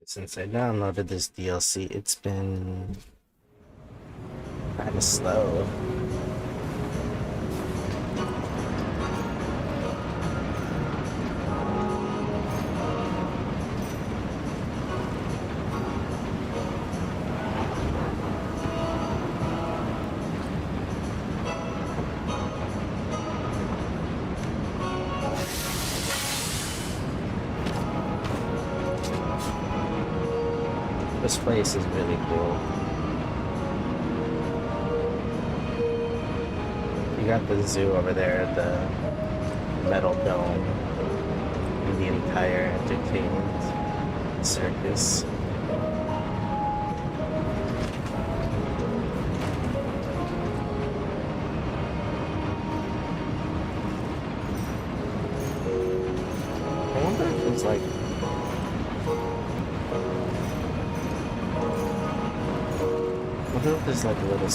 Since I downloaded this DLC, it's been kind of slow. This place is really cool. You got the zoo over there, the metal dome, and the entire entertainment circus. I wonder if it's like I wonder if there's like a little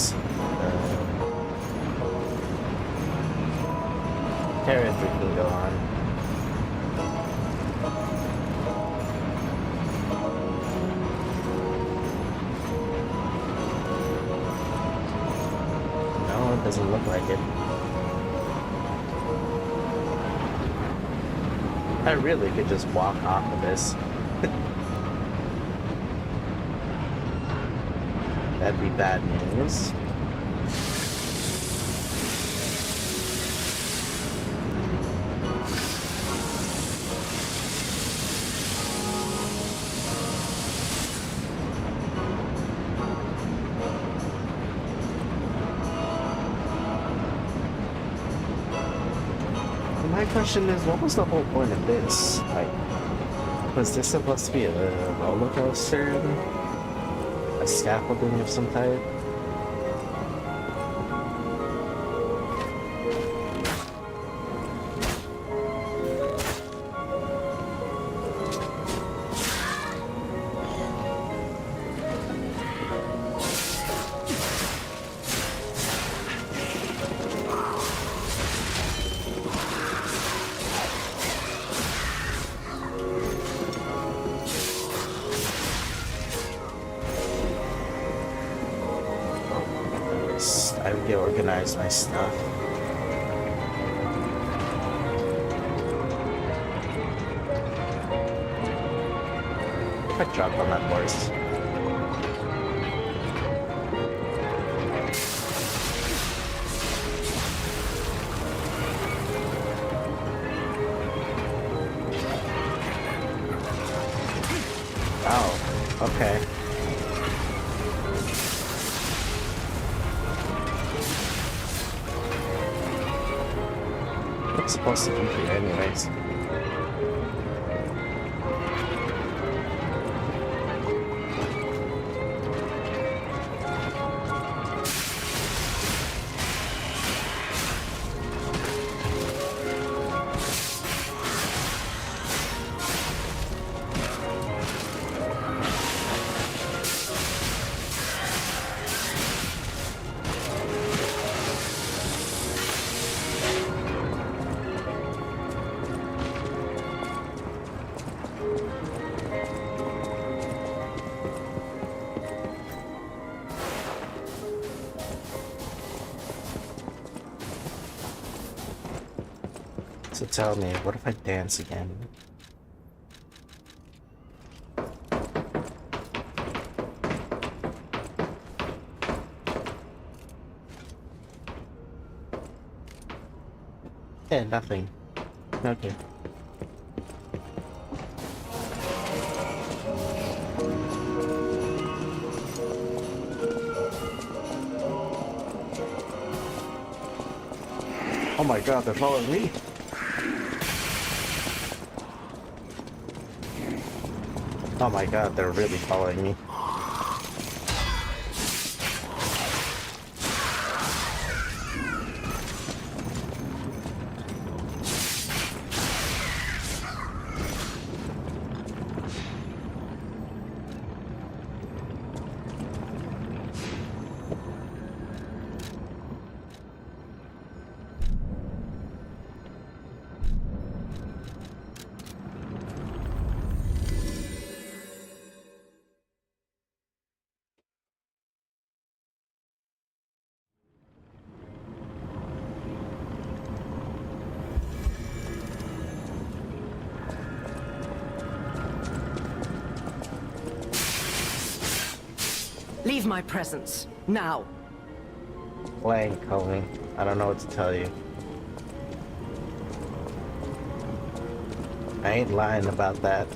carriage we can go on. No, it doesn't look like it. I really could just walk off of this. That'd be bad news. My question is, what was the whole point of this? Like, was this supposed to be a roller coaster? A scaffolding of some type? I would organize my stuff. I dropped on that horse. Oh, okay. What's supposed to be here anyways? So tell me, what if I dance again? Yeah, nothing. Okay. Oh my god, they're following me! Oh my god, they're really following me. Leave my presence, now. Blank, homie. I don't know what to tell you. I ain't lying about that.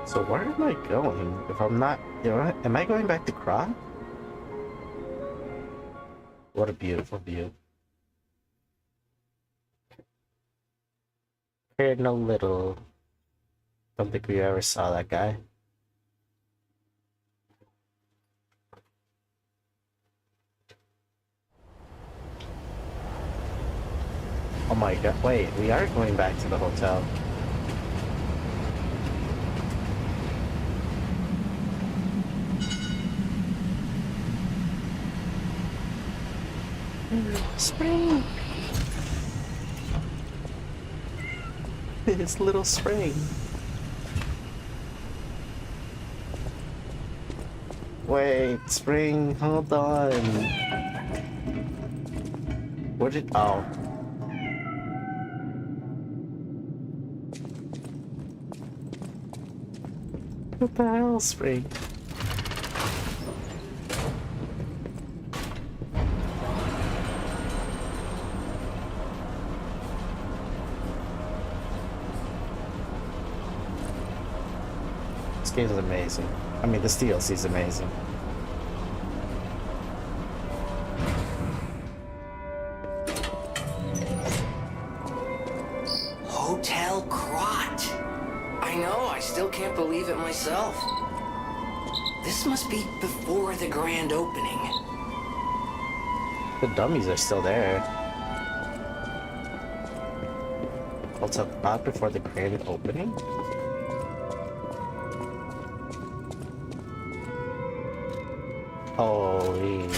So where am I going? If I'm not, you know, am I going back to Kra? What a beautiful view. Cared no little. Don't think we ever saw that guy. Oh my god, wait, we are going back to the hotel. Spring! It's little Spring. Wait, Spring, hold on. Where did, oh. What the hell, Spring? This game is amazing. I mean, this DLC is amazing. Hotel Crot. I know, I still can't believe it myself. This must be before the grand opening. The dummies are still there. Hotel Crot before the grand opening? Holy.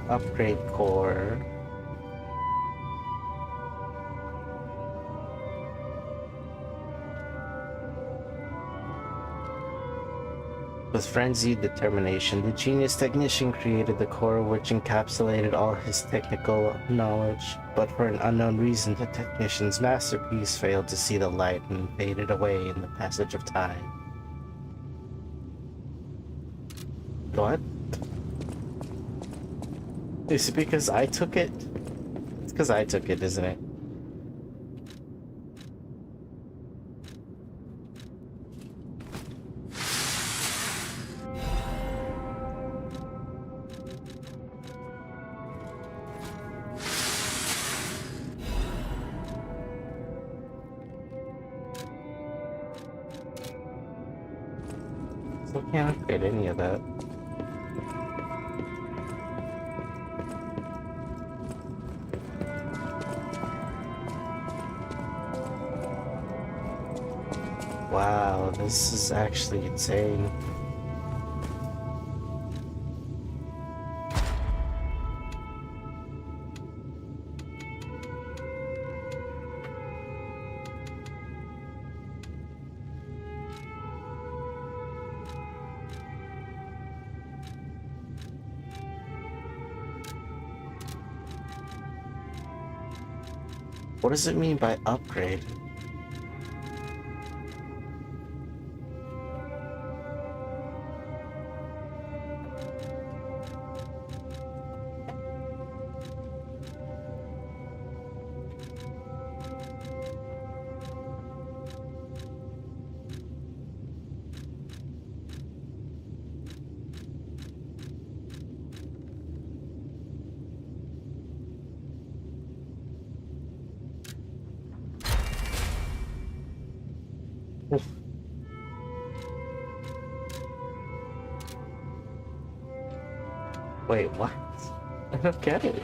Upgrade core. With frenzied determination, the genius technician created the core which encapsulated all his technical knowledge, but for an unknown reason the technician's masterpiece failed to see the light and faded away in the passage of time. What? Is it because I took it? It's because I took it, isn't it? So I can't upgrade any of that. Wow, this is actually insane. What does it mean by upgrade? Wait, what? I don't get it.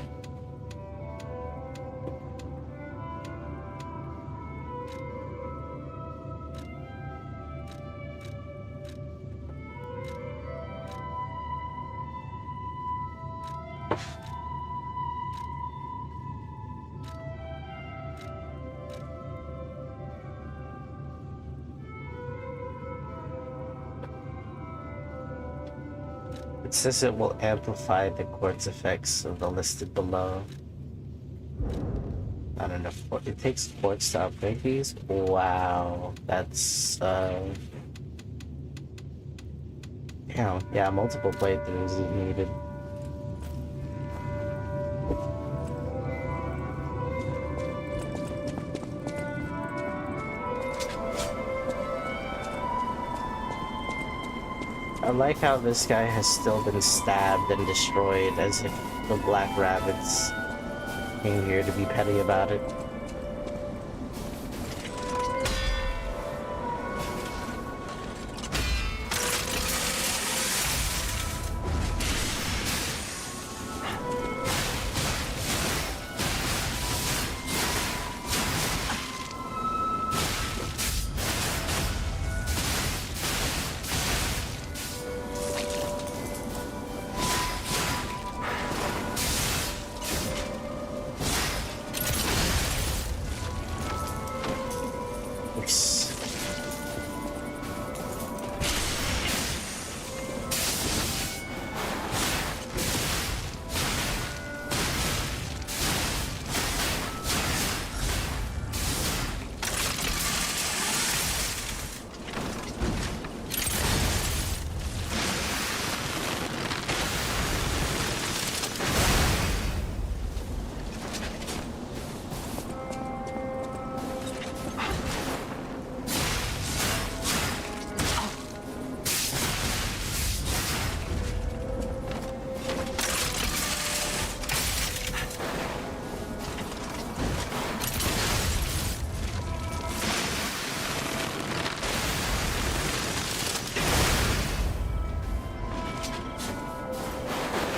It says it will amplify the quartz effects of the listed below. I don't know. It takes quartz to upgrade these? Wow. That's, damn. Yeah, multiple playthroughs is needed. I like how this guy has still been stabbed and destroyed as if the Black Rabbits came here to be petty about it.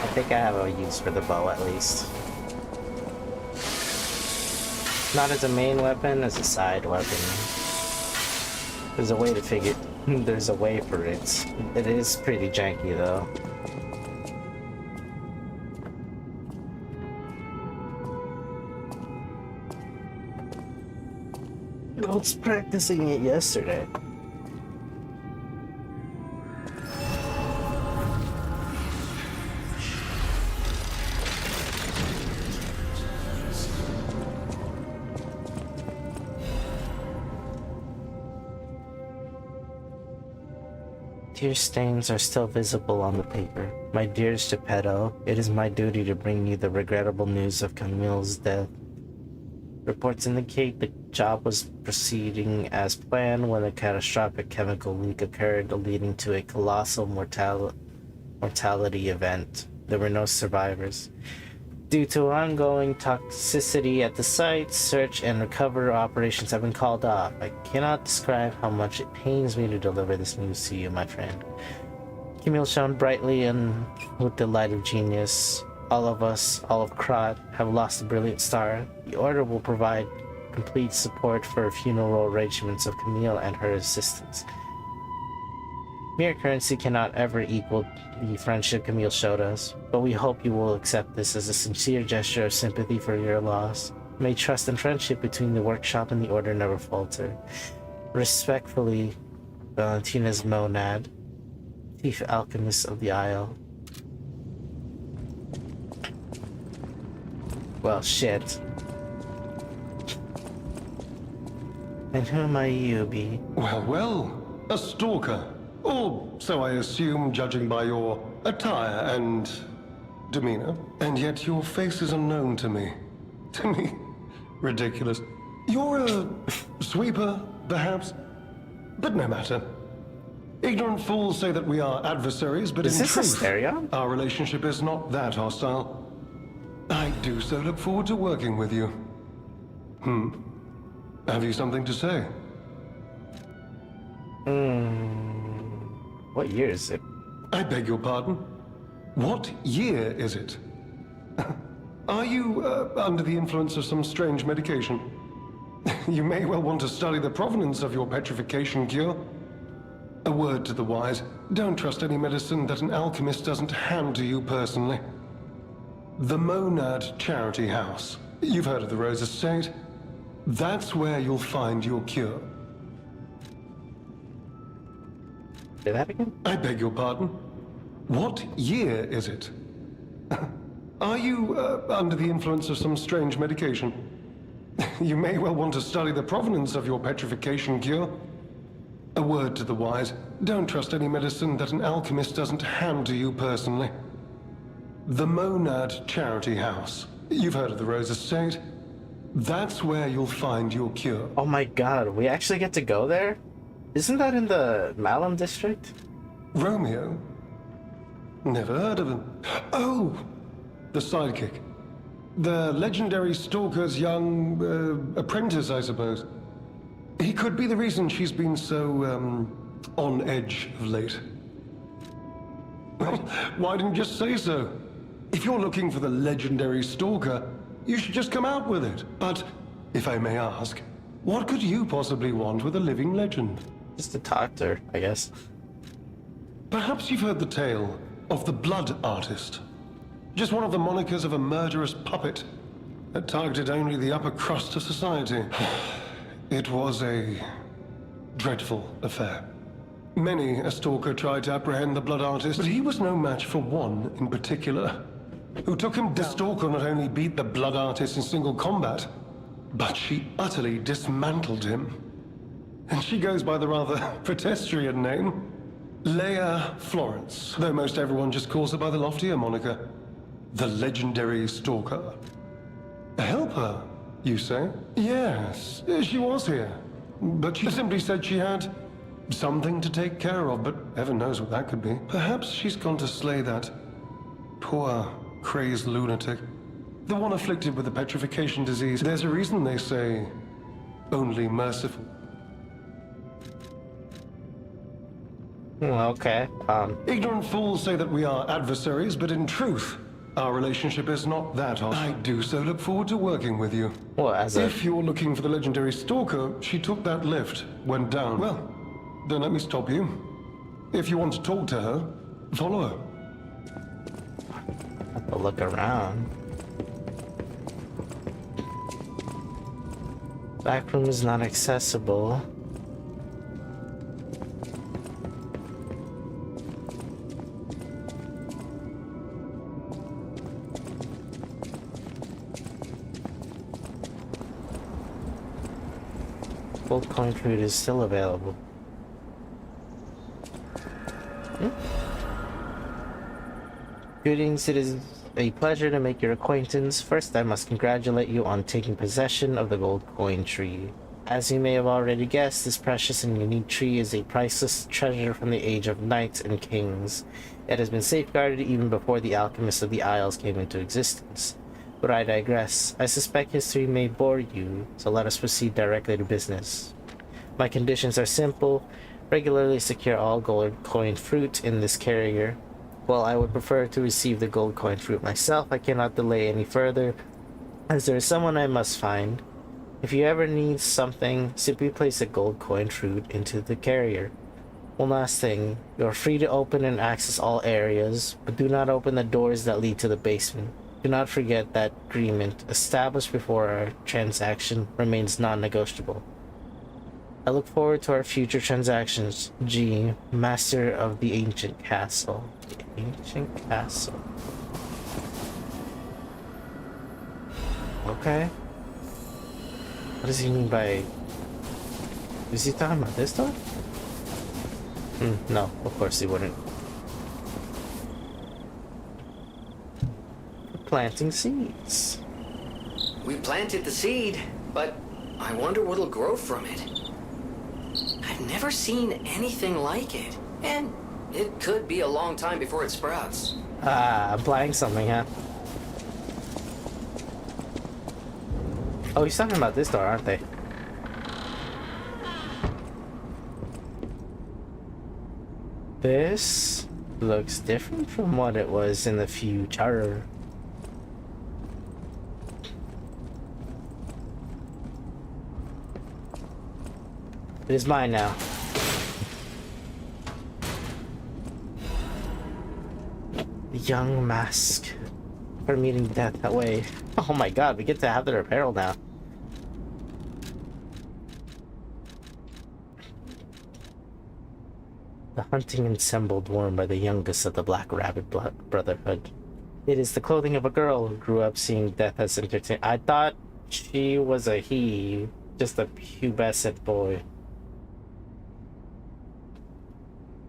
I think I have a use for the bow at least. Not as a main weapon, as a side weapon. There's a way to figure. There's a way for it. It is pretty janky though. I was practicing it yesterday. Tear stains are still visible on the paper. My dearest Geppetto, it is my duty to bring you the regrettable news of Camille's death. Reports indicate the job was proceeding as planned when a catastrophic chemical leak occurred, leading to a colossal mortality event. There were no survivors. Due to ongoing toxicity at the site, search and recovery operations have been called off. I cannot describe how much it pains me to deliver this news to you, my friend. Camille shone brightly and with the light of genius. All of us, all of Krot, have lost a brilliant star. The Order will provide complete support for funeral arrangements of Camille and her assistants. Mere currency cannot ever equal the friendship Camille showed us, but we hope you will accept this as a sincere gesture of sympathy for your loss. May trust and friendship between the workshop and the Order never falter. Respectfully, Valentina's Monad, Chief Alchemist of the Isle. Well, shit. And who might you be? Well, a stalker. Or so I assume, judging by your attire and demeanor. And yet your face is unknown to me. To me? Ridiculous. You're a sweeper, perhaps? But no matter. Ignorant fools say that we are adversaries, but in truth, our relationship is not that hostile. I do so look forward to working with you. Have you something to say? What year is it? I beg your pardon? What year is it? Are you under the influence of some strange medication? You may well want to study the provenance of your petrification cure. A word to the wise, don't trust any medicine that an alchemist doesn't hand to you personally. The Monad Charity House. You've heard of the Rose Estate? That's where you'll find your cure. Say that again? I beg your pardon? What year is it? Are you under the influence of some strange medication? You may well want to study the provenance of your petrification cure. A word to the wise, don't trust any medicine that an alchemist doesn't hand to you personally. The Monad Charity House. You've heard of the Rose Estate? That's where you'll find your cure. Oh my god, we actually get to go there? Isn't that in the Malum district? Romeo? Never heard of him. Oh! The sidekick. The legendary stalker's young apprentice, I suppose. He could be the reason she's been so, on edge of late. Well, why didn't you just say so? If you're looking for the legendary stalker, you should just come out with it. But, if I may ask, what could you possibly want with a living legend? Just to talk to her, I guess. Perhaps you've heard the tale of the Blood Artist. Just one of the monikers of a murderous puppet that targeted only the upper crust of society. It was a dreadful affair. Many a stalker tried to apprehend the Blood Artist, but he was no match for one in particular, who took him down. The stalker not only beat the Blood Artist in single combat, but she utterly dismantled him. And she goes by the rather pedestrian name, Leia Florence, though most everyone just calls her by the loftier moniker, the legendary stalker. Help her, you say? Yes, she was here, but she simply said she had something to take care of, but heaven knows what that could be. Perhaps she's gone to slay that poor, crazed lunatic, the one afflicted with the petrification disease. There's a reason they say, only merciful. Okay, Ignorant fools say that we are adversaries, but in truth, our relationship is not that hostile. I do so look forward to working with you. well, as a... If you're looking for the legendary stalker, she took that lift, went down. Well, don't let me stop you. If you want to talk to her, follow her. have to look around. Back room is not accessible. Gold coin fruit is still available. Greetings, it is a pleasure to make your acquaintance. First, I must congratulate you on taking possession of the gold coin tree. As you may have already guessed, this precious and unique tree is a priceless treasure from the age of knights and kings. It has been safeguarded even before the alchemists of the Isles came into existence. But I digress. I suspect history may bore you, so let us proceed directly to business. My conditions are simple. Regularly secure all gold coin fruit in this carrier. While I would prefer to receive the gold coin fruit myself, I cannot delay any further, as there is someone I must find. If you ever need something, simply place a gold coin fruit into the carrier. One last thing, you are free to open and access all areas, but do not open the doors that lead to the basement. Do not forget that agreement established before our transaction remains non-negotiable. I look forward to our future transactions. G, Master of the Ancient Castle. The Ancient Castle. Okay. What does he mean by... Is he talking about this door? No, of course he wouldn't. Planting seeds. We planted the seed, but I wonder what'll grow from it. I've never seen anything like it, and it could be a long time before it sprouts. Ah, implying something, huh? Oh, he's talking about this door, aren't they? This looks different from what it was in the future. It is mine now. The young mask. For meeting death that way. Oh my god, we get to have their apparel now. The hunting ensemble worn by the youngest of the Black Rabbit Brotherhood. It is the clothing of a girl who grew up seeing death as entertainment. I thought she was a he, just a pubescent boy.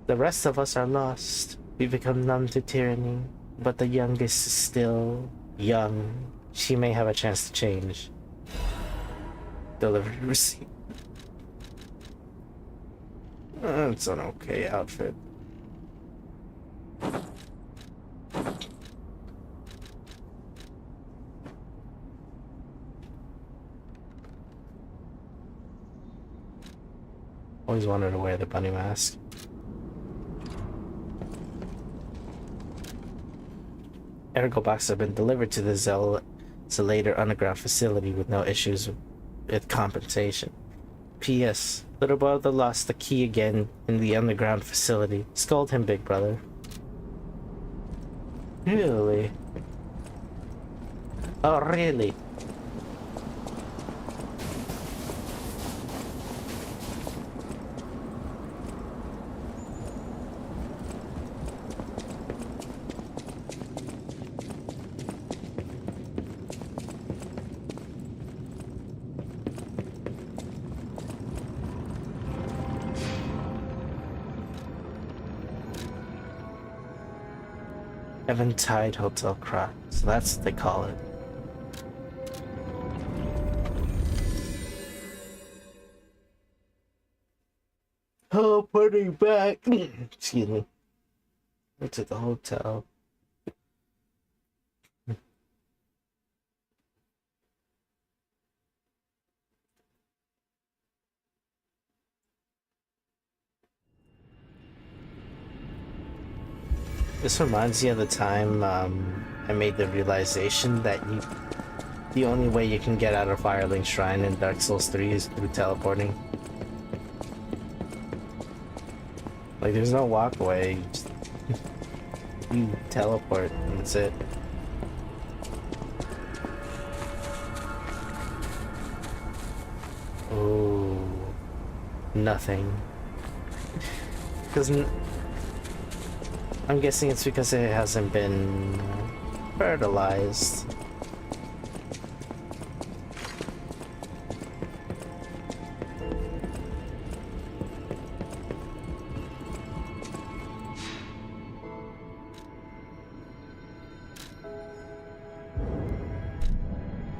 The rest of us are lost. We become numb to tyranny, but the youngest is still young. She may have a chance to change. Delivery receipt. It's an okay outfit. Always wanted to wear the bunny mask. Ergo boxes have been delivered to the Zelator underground facility with no issues with compensation. P.S. Little brother lost the key again in the underground facility. Scold him, big brother. Really? Oh, really? Eventide Hotel Croc, so that's what they call it. Oh, putting back. Excuse me. Went to the hotel. This reminds me of the time I made the realization that the only way you can get out of Firelink Shrine in Dark Souls 3 is through teleporting. Like, there's no walkway. You teleport, and that's it. Oh, nothing. Because I'm guessing it's because it hasn't been fertilized.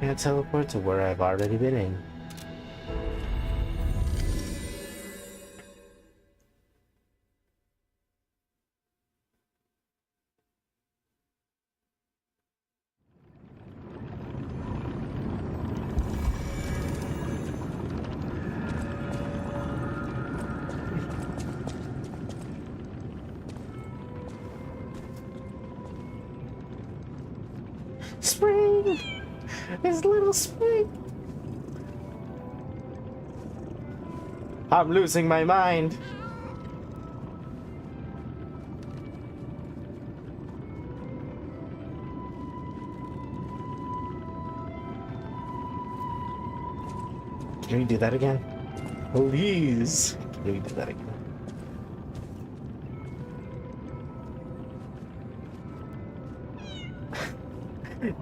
I'm gonna teleport to where I've already been in. Spring! It's little spring! I'm losing my mind! Can we do that again? Please! Can we do that again?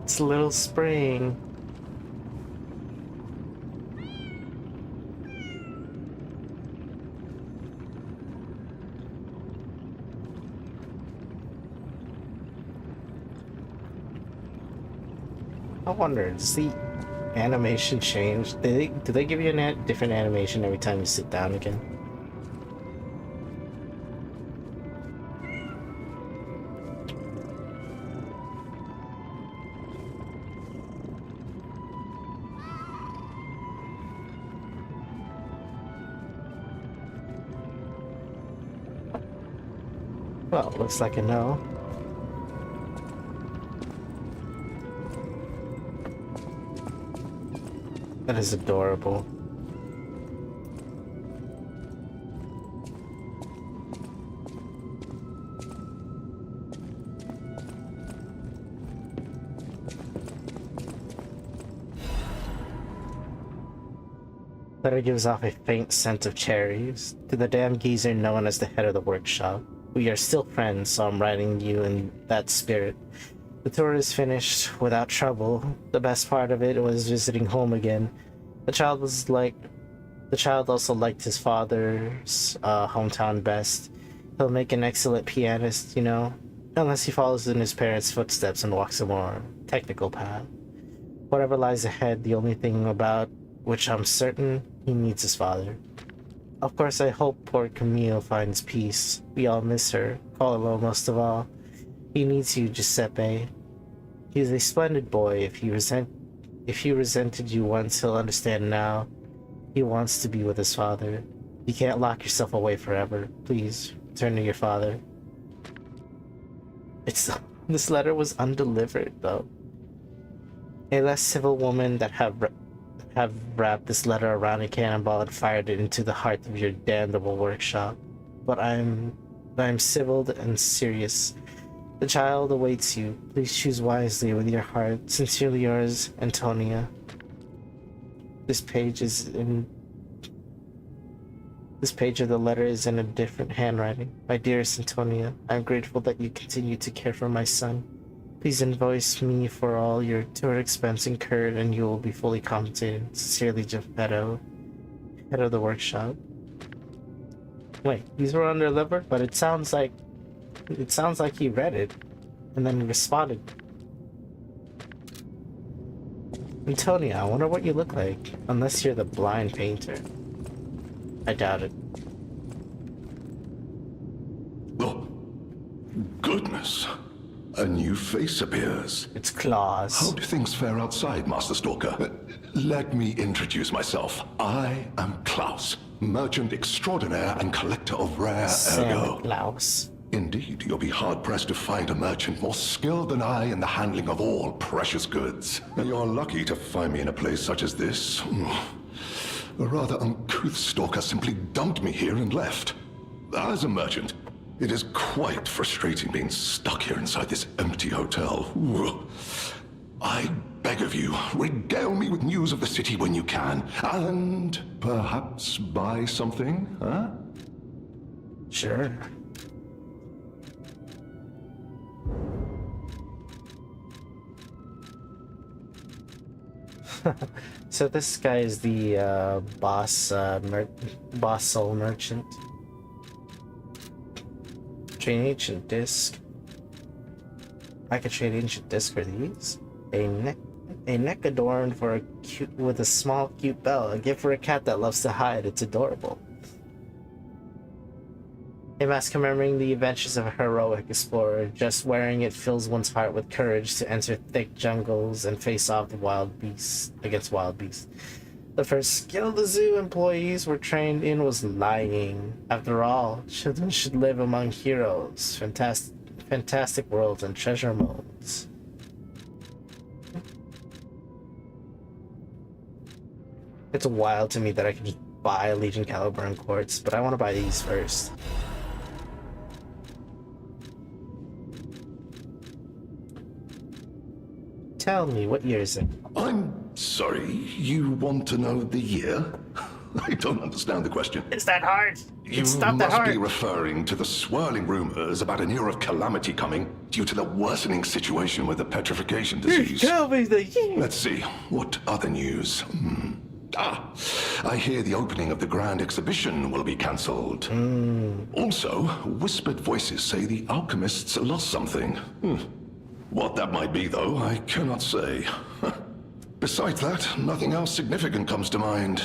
It's little spring. I wonder, does the animation change? Do they give you a different animation every time you sit down again? Well, looks like a no. That is adorable. Letter gives off a faint scent of cherries. To the damn geezer known as the head of the workshop. We are still friends, so I'm writing you in that spirit. The tour is finished without trouble. The best part of it was visiting home again. The child also liked his father's hometown best. He'll make an excellent pianist, you know, unless he follows in his parents' footsteps and walks a more technical path. Whatever lies ahead, the only thing about which I'm certain, he needs his father. Of course, I hope poor Camille finds peace. We all miss her, Carlo most of all. He needs you, Giuseppe. He's a splendid boy. If he resented you once, he'll understand now. He wants to be with his father. You can't lock yourself away forever. Please, return to your father. This letter was undelivered, though. A less civil woman that have wrapped this letter around a cannonball and fired it into the heart of your damnable workshop. But I'm civil and serious. The child awaits you. Please choose wisely with your heart. Sincerely yours, Antonia. This page of the letter is in a different handwriting. My dearest Antonia, I am grateful that you continue to care for my son. Please invoice me for all your tour expense incurred and you will be fully compensated. Sincerely, Geppetto, head of the workshop. Wait, these were undelivered, but it sounds like he read it and then responded. Antonia, I wonder what you look like, unless you're the blind painter. I doubt it. Oh, goodness. A new face appears. It's Claus. How do things fare outside, Master Stalker? Let me introduce myself. I am Klaus, merchant extraordinaire and collector of rare ergo. Klaus. Indeed, you'll be hard-pressed to find a merchant more skilled than I in the handling of all precious goods. You're lucky to find me in a place such as this. A rather uncouth stalker simply dumped me here and left. As a merchant, it is quite frustrating being stuck here inside this empty hotel. I beg of you, regale me with news of the city when you can, and perhaps buy something, huh? Sure. So this guy is the boss soul merchant. Trade ancient disc. I could trade ancient disc for these. A neck adorned with a small cute bell. A gift for a cat that loves to hide. It's adorable. A mask commemorating the adventures of a heroic explorer. Just wearing it fills one's heart with courage to enter thick jungles and face off against wild beasts. The first skill the zoo employees were trained in was lying. After all, children should live among heroes, fantastic worlds, and treasure modes. It's wild to me that I can just buy a Legion Caliber and Quartz, but I want to buy these first. Tell me, what year is it? I'm sorry, you want to know the year? I don't understand the question. Is that hard? It's You not that must hard. be referring to the swirling rumors about an era of calamity coming due to the worsening situation with the petrification disease. Tell me the year. Let's see, what other news? I hear the opening of the Grand Exhibition will be cancelled. Also, whispered voices say the alchemists lost something. What that might be, though, I cannot say. Besides that, nothing else significant comes to mind.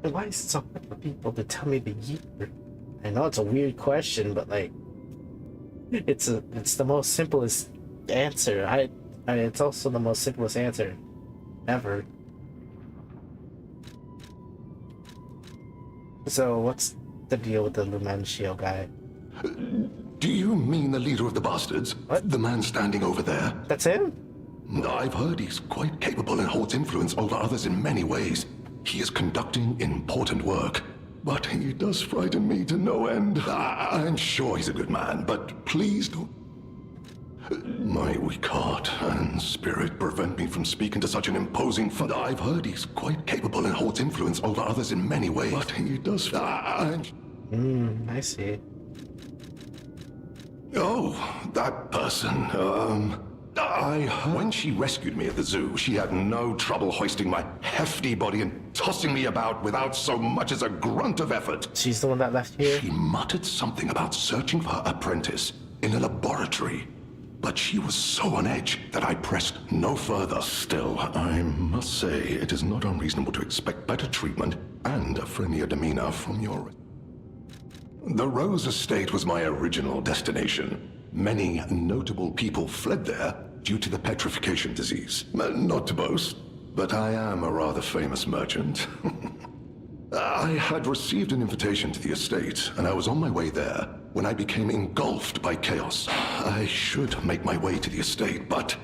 Why is it so hard for people to tell me the year? I know it's a weird question, but like, it's the most simplest answer. It's also the most simplest answer ever. So what's the deal with the Lumencio guy? Do you mean the leader of the bastards? What? The man standing over there? That's him? I've heard he's quite capable and holds influence over others in many ways. He is conducting important work, but he does frighten me to no end. I'm sure he's a good man, but please don't... My weak heart and spirit prevent me from speaking to such an imposing figure. I've heard he's quite capable and holds influence over others in many ways. But he does... I see. Oh, that person, I heard when she rescued me at the zoo, she had no trouble hoisting my hefty body and tossing me about without so much as a grunt of effort. She's the one that left here? She muttered something about searching for her apprentice in a laboratory, but she was so on edge that I pressed no further. Still, I must say it is not unreasonable to expect better treatment and a friendlier demeanor from your... The Rose Estate was my original destination. Many notable people fled there due to the petrification disease. Not to boast, but I am a rather famous merchant. I had received an invitation to the estate, and I was on my way there when I became engulfed by chaos. I should make my way to the estate, but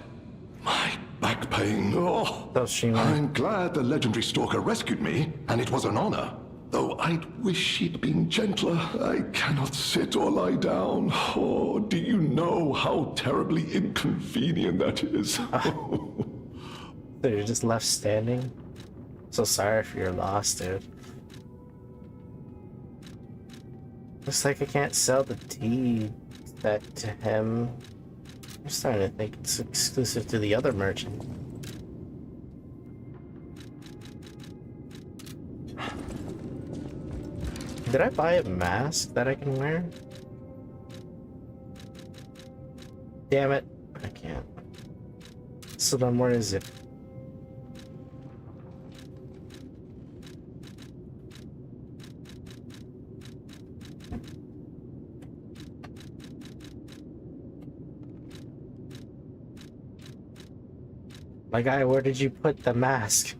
my back pain, I'm glad the legendary stalker rescued me, and it was an honor. Though I'd wish she'd been gentler. I cannot sit or lie down. Oh, do you know how terribly inconvenient that is? So you're just left standing? So sorry for your loss, dude. Looks like I can't sell the tea back to him. I'm starting to think it's exclusive to the other merchant. Did I buy a mask that I can wear? Damn it, I can't. So then where is it? My guy, where did you put the mask?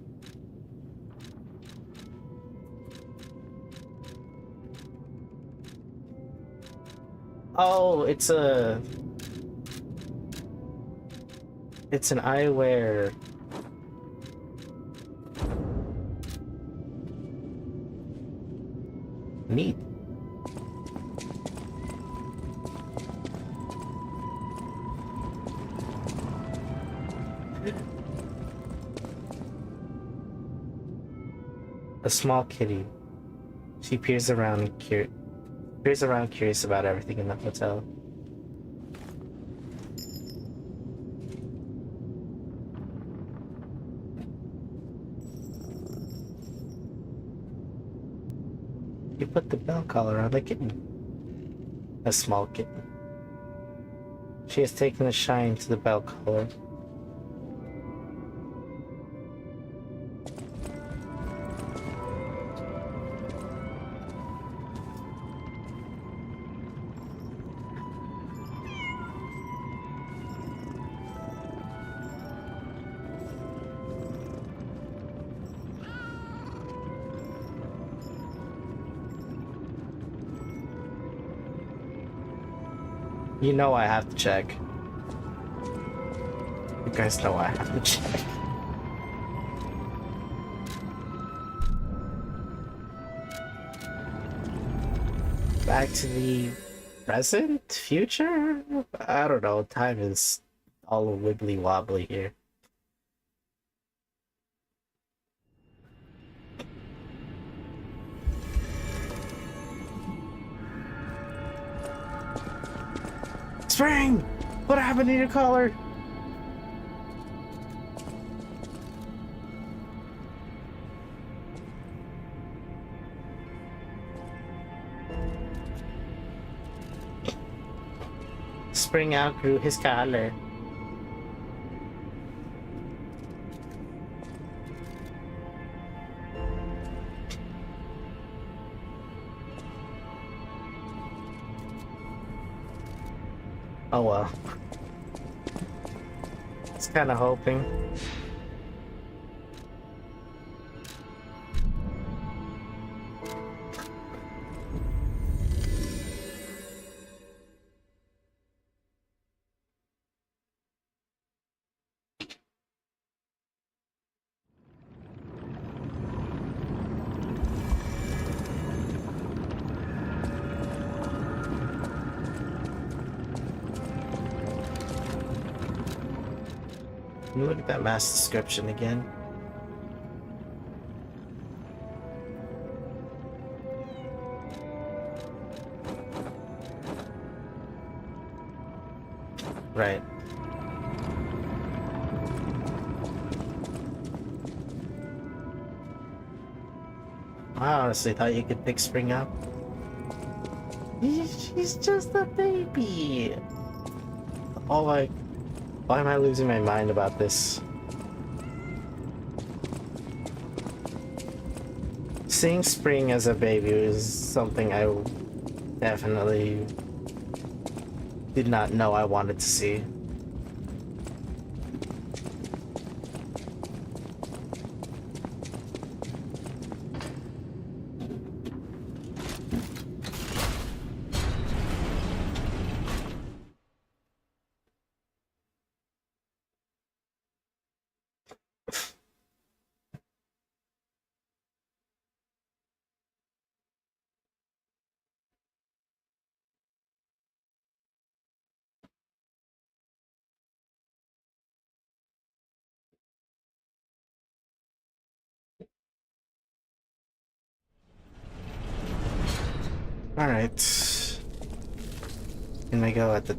Oh, it's an eyewear. Neat. A small kitty. She peers around curious about everything in the hotel. You put the bell collar on the kitten. A small kitten. She has taken a shine to the bell collar. You know I have to check. You guys know I have to check. Back to the present? Future? I don't know. Time is all wibbly wobbly here. Spring! What happened to your collar? Spring outgrew his collar. Oh well. It's kind of hoping. Let me look at that mass description again. Right. I honestly thought you could pick Spring up. She's just a baby. Oh my... Why am I losing my mind about this? Seeing Spring as a baby is something I definitely did not know I wanted to see. Alright. Can I go at the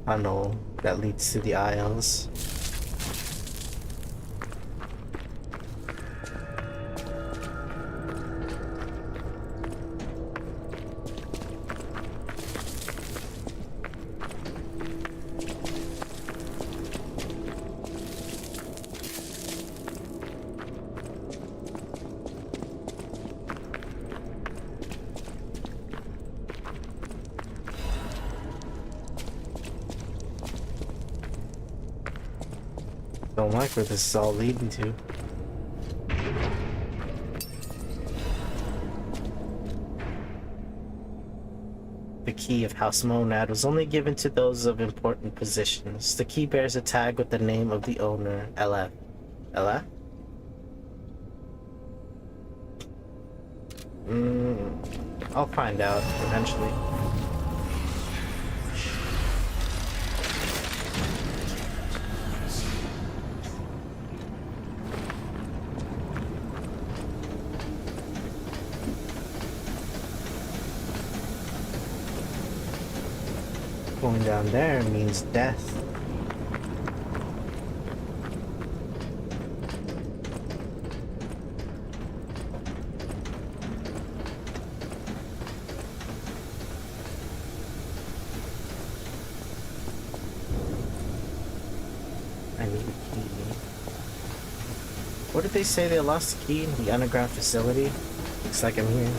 tunnel that leads to the aisles? Don't like where this is all leading to. The key of House Monad was only given to those of important positions. The key bears a tag with the name of the owner, LF. LF? I'll find out eventually. Going down there means death. I need a key. What did they say they lost the key in the underground facility? Looks like I'm here.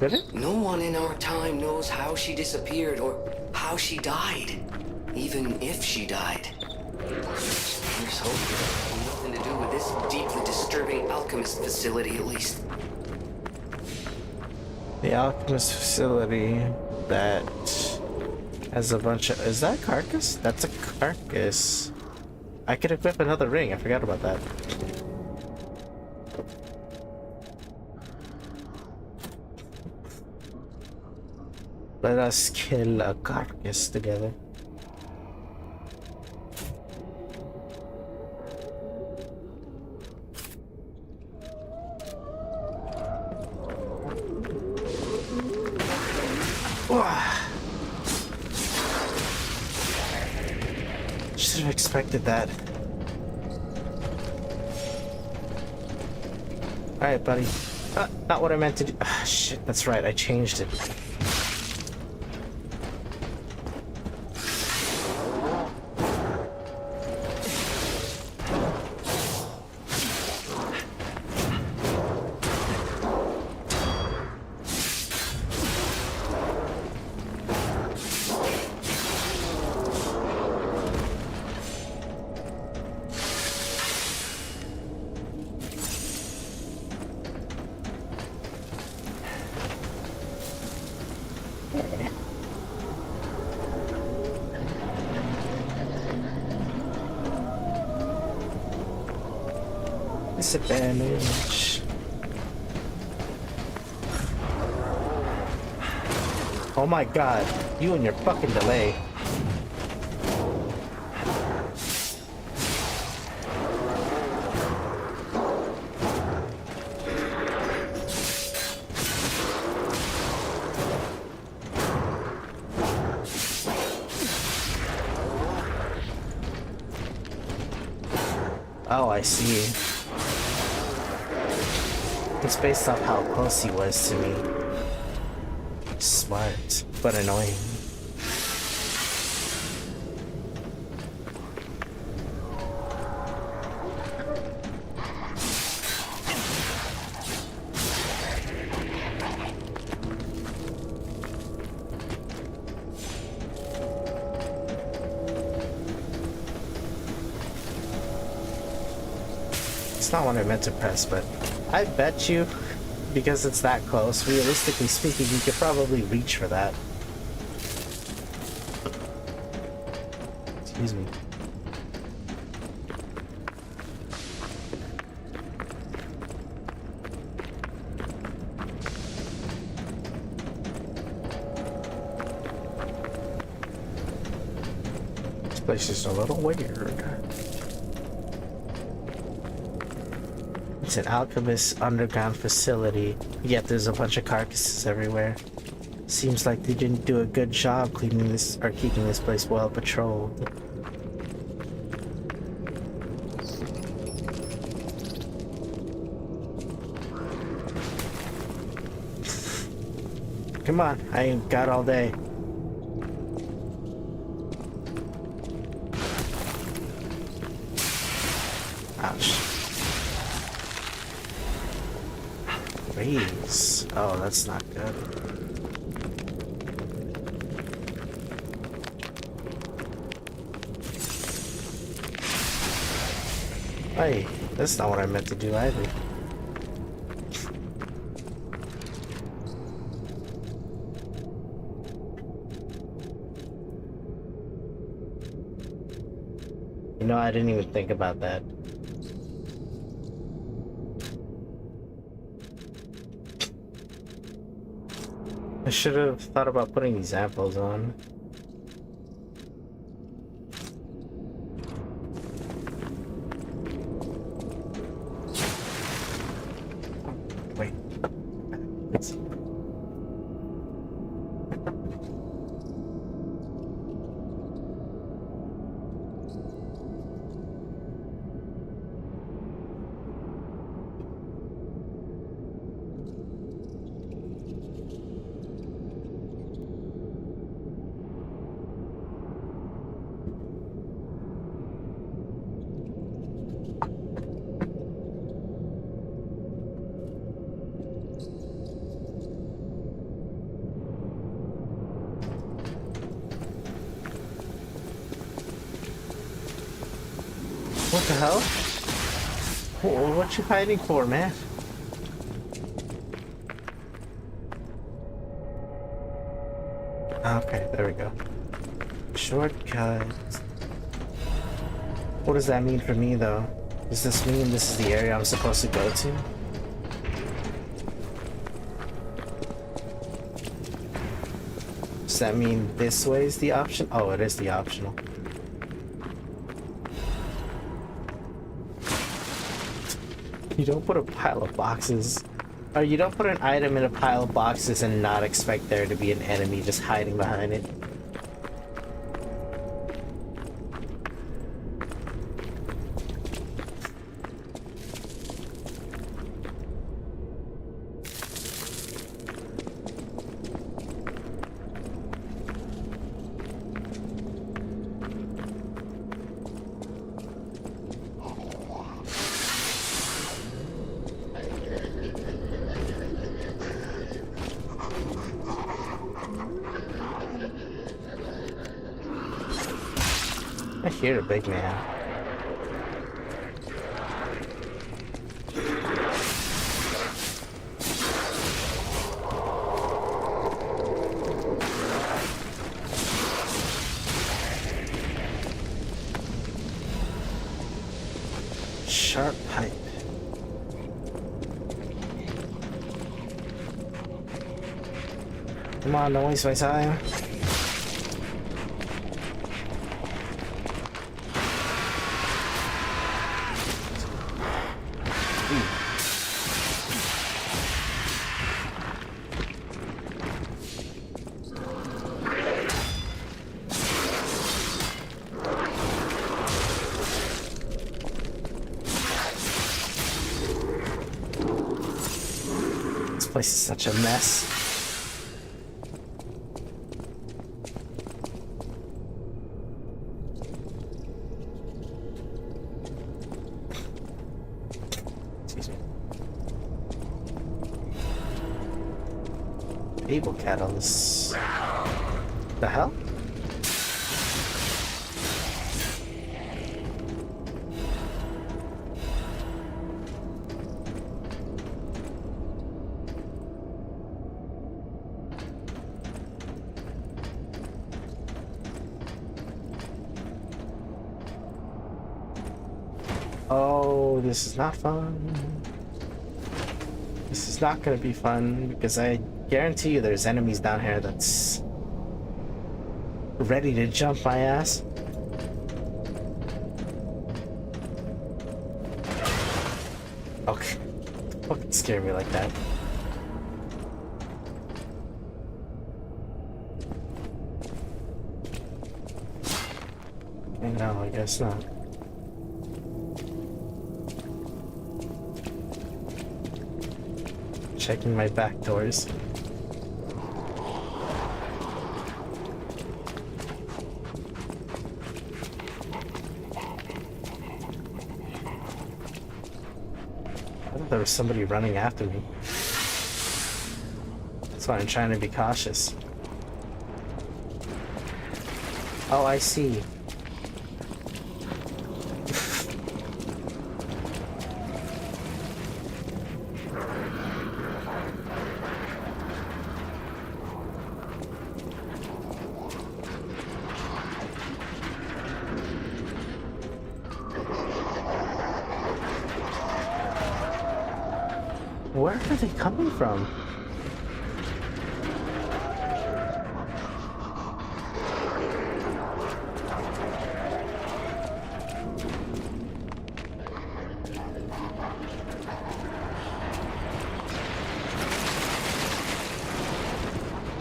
Did it? No one in our time knows how she disappeared or how she died. Even if she died. Here's hope it had nothing to do with this deeply disturbing alchemist facility, at least. The alchemist facility that has a bunch of... Is that a carcass? That's a carcass. I could equip another ring. I forgot about that. Let us kill a carcass together. Should have expected that. Alright, buddy. Not what I meant to do. Ah, shit, that's right. I changed it. disadvantage. Oh my god, you and your fucking delay. Oh, I see. It's based off how close he was to me. Smart, but annoying. It's not what I meant to press, but I bet you, because it's that close, realistically speaking, you could probably reach for that. Excuse me. This place is a little weird. It's an alchemist underground facility, yet there's a bunch of carcasses everywhere. Seems like they didn't do a good job cleaning this or keeping this place well patrolled. Come on, I ain't got all day. Ouch. Raise. Oh, that's not good. Hey, that's not what I meant to do either. You know, I didn't even think about that. I should have thought about putting these apples on. Wait. It's... What the hell? What you hiding for, man? Okay, there we go. Shortcut. What does that mean for me, though? Does this mean this is the area I'm supposed to go to? Does that mean this way is the option? Oh, it is the optional. You don't put a pile of boxes, or you don't put an item in a pile of boxes and not expect there to be an enemy just hiding behind it. I hear a big man. Sharp pipe. Come on, don't waste my time. This place is such a mess. Excuse me. Table catalyst. The hell? Oh, this is not fun. This is not gonna be fun because I guarantee you there's enemies down here that's ready to jump my ass. Okay. Don't fucking scare me like that. No, I guess not. Checking my back doors. I thought there was somebody running after me. That's why I'm trying to be cautious. Oh, I see. Where are they coming from?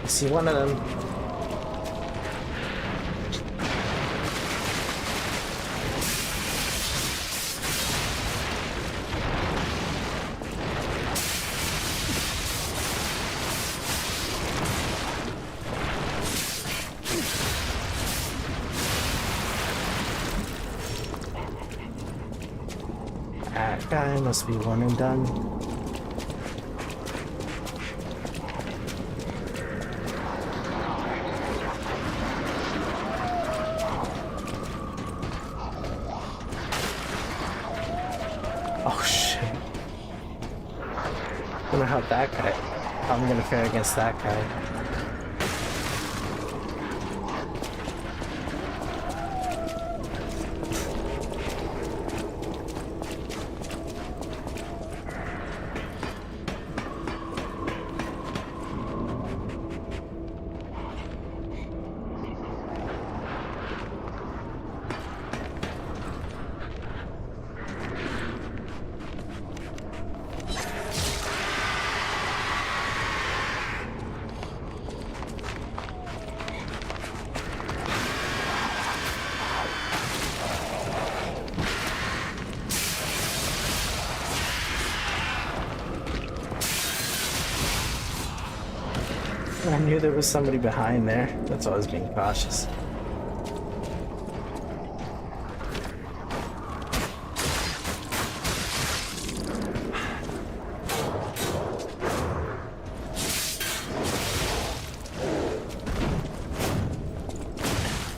I see one of them. That guy must be one and done. Oh shit. I wonder how that guy. How I'm gonna fare against that guy. I knew there was somebody behind there. That's why I was being cautious.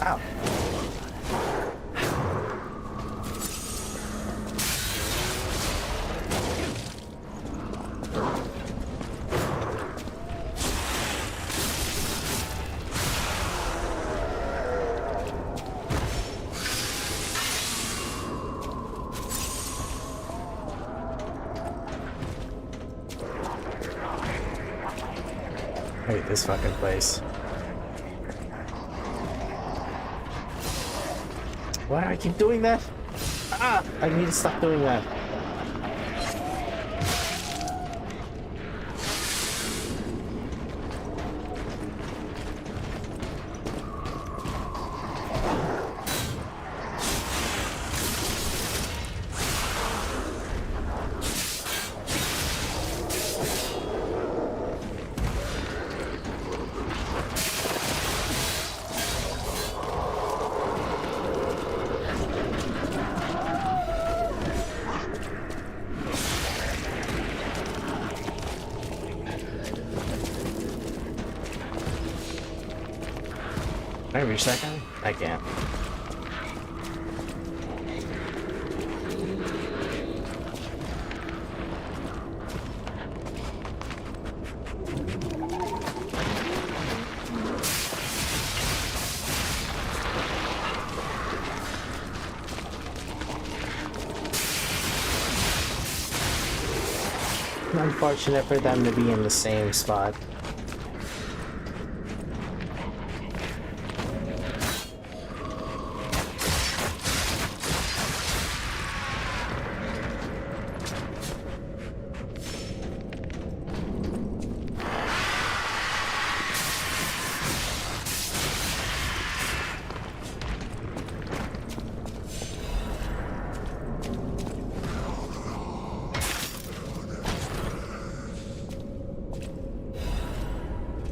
Ow. I hate this fucking place. Why do I keep doing that? Ah! I need to stop doing that. Can I reach that guy? I can't. Unfortunate for them to be in the same spot.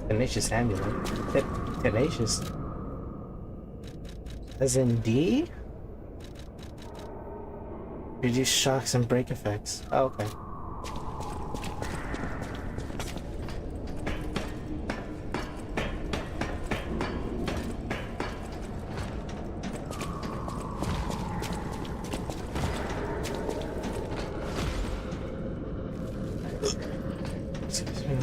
Tenacious amulet. Tenacious. As in D? Reduce shocks and break effects. Oh, okay. Excuse me.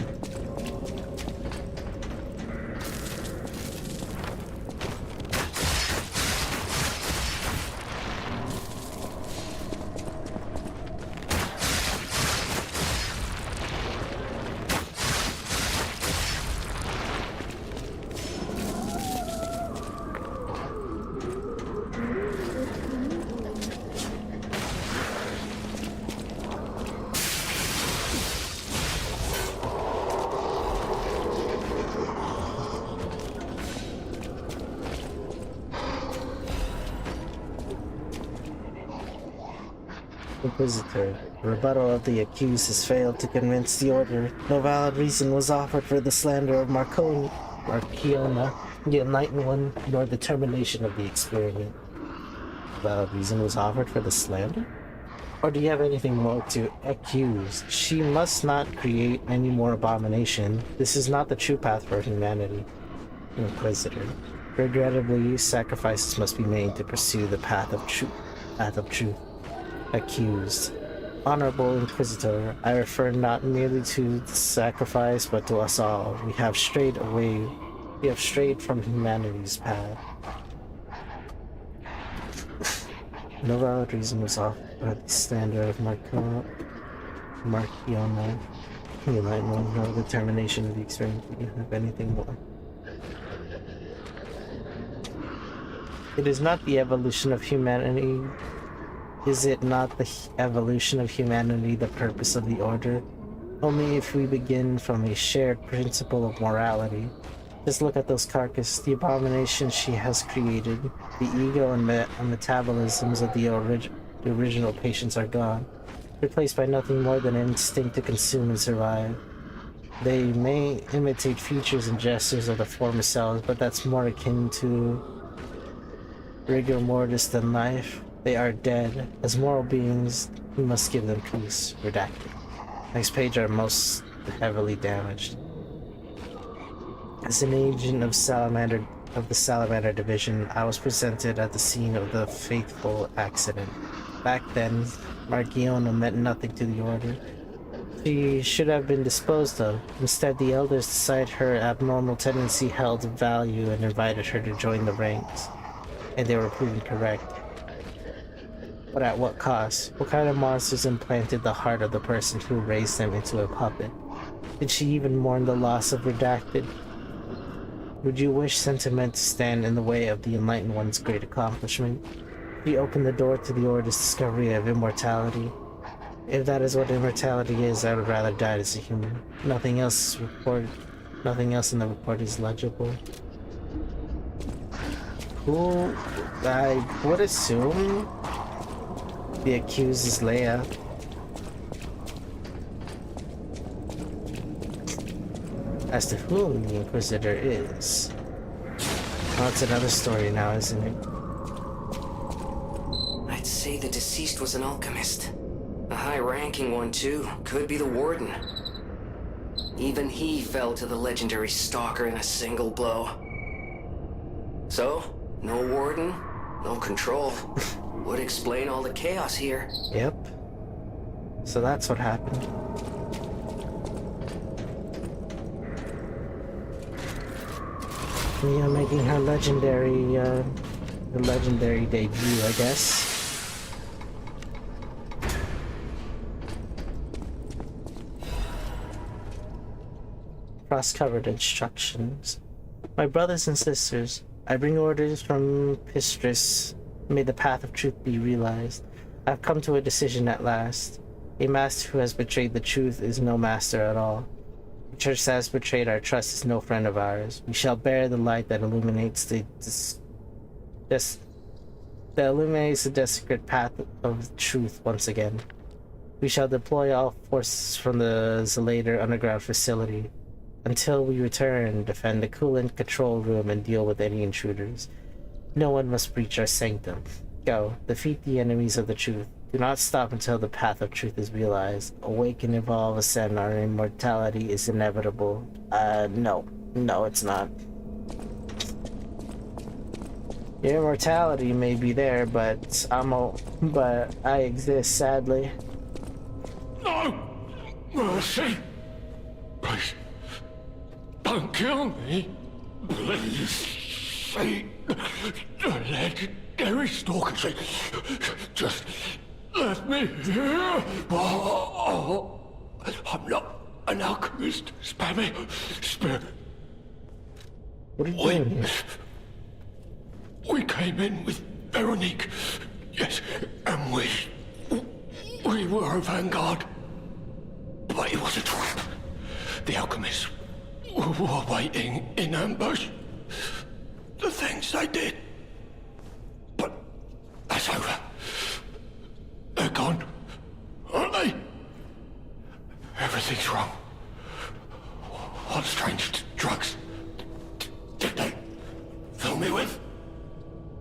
Inquisitor. The rebuttal of the accused has failed to convince the order. No valid reason was offered for the slander of Marciona, the Enlightened One, nor the termination of the experiment. No valid reason was offered for the slander? Or do you have anything more to accuse? She must not create any more abomination. This is not the true path for humanity. Inquisitor. Regrettably, sacrifices must be made to pursue the path of truth. Accused. Honorable Inquisitor, I refer not merely to the sacrifice, but to us all. We have strayed from humanity's path. No valid reason was offered by the standard of Marciona, the Enlightened One, nor the termination of the experiment. Do you have anything more? It is not the evolution of humanity. Is it not the evolution of humanity the purpose of the Order? Only if we begin from a shared principle of morality. Just look at those carcasses, the abomination she has created. The ego and metabolisms of the original patients are gone, replaced by nothing more than an instinct to consume and survive. They may imitate features and gestures of the former selves, but that's more akin to rigor mortis than life. They are dead. As moral beings, we must give them peace. Redacted. Next page are most heavily damaged. As an agent of the Salamander Division, I was presented at the scene of the fateful accident. Back then, Marciona meant nothing to the Order. She should have been disposed of. Instead, the elders decided her abnormal tendency held value and invited her to join the ranks. And they were proven correct. But at what cost? What kind of monsters implanted the heart of the person who raised them into a puppet? Did she even mourn the loss of Redacted? Would you wish sentiment to stand in the way of the Enlightened One's great accomplishment? He opened the door to the Order's discovery of immortality. If that is what immortality is, I would rather die as a human. Nothing else in the report is legible. Who I would assume the accused is Leia. As to whom the Inquisitor is, well, it's another story now, isn't it? I'd say the deceased was an alchemist. A high-ranking one, too. Could be the Warden. Even he fell to the legendary Stalker in a single blow. So, no Warden, no control. Would explain all the chaos here. Yep. So that's what happened. Yeah, making her legendary, the legendary debut, I guess. Cross-covered instructions. My brothers and sisters, I bring orders from Pistris. May the path of truth be realized. I've come to a decision at last. A master who has betrayed the truth is no master at all. The church that has betrayed our trust is no friend of ours. We shall bear the light that illuminates the desecrated path of truth once again. We shall deploy all forces from the Zelator underground facility. Until we return, defend the coolant control room and deal with any intruders. No one must breach our sanctum. Go, defeat the enemies of the truth. Do not stop until the path of truth is realized. Awaken, evolve, ascend. Our immortality is inevitable. No, it's not. Your immortality may be there, but I exist, sadly. No! Mercy! Please, don't kill me. Please, say the legendary stalker. Just let me here. Oh, I'm not an alchemist. Spare me. Spare. What are you doing here? We came in with Veronique. Yes, and we were a vanguard. But it was a trap. The alchemists were waiting in ambush. The things they did. But that's over. They're gone, aren't they? Everything's wrong. What strange drugs did they fill me with?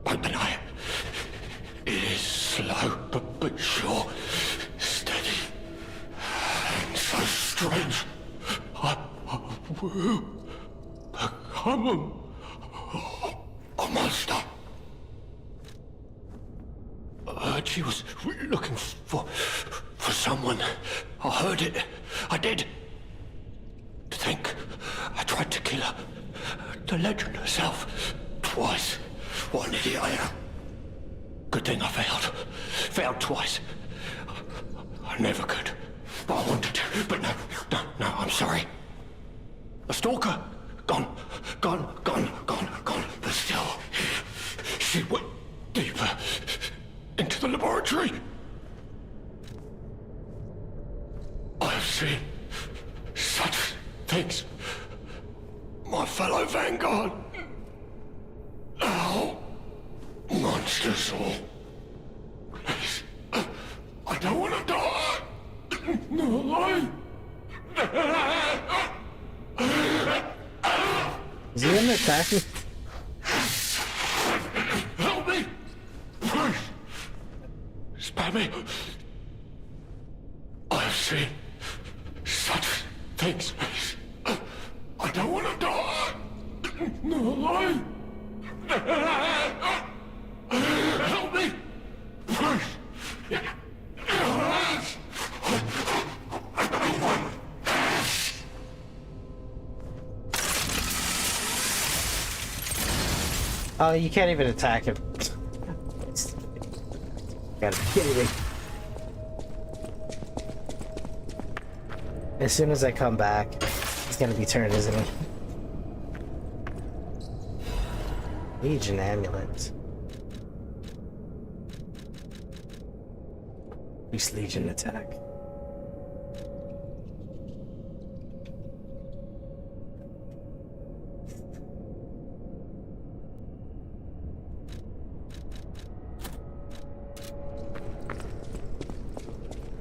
Don't deny it. It is slow, but sure. Steady. And so strange. I will become a monster. I heard she was looking for someone. I heard it. I did. To think I tried to kill her. The legend herself. Twice. What an idiot I am. Good thing I failed. Failed twice. I never could. But I wanted to. But no, I'm sorry. A stalker. Gone. But still, she went deeper into the laboratory. I have seen such things. My fellow vanguard. Now, monsters all. Please, I don't want to die. No, Is he gonna attack me? help me! Please! Spare me! I have seen such things. I don't want to die. No, help me! Please! Oh, you can't even attack him. Gotta be kidding me. As soon as I come back, He's gonna be turned, isn't he? Legion amulet. Increase Legion attack.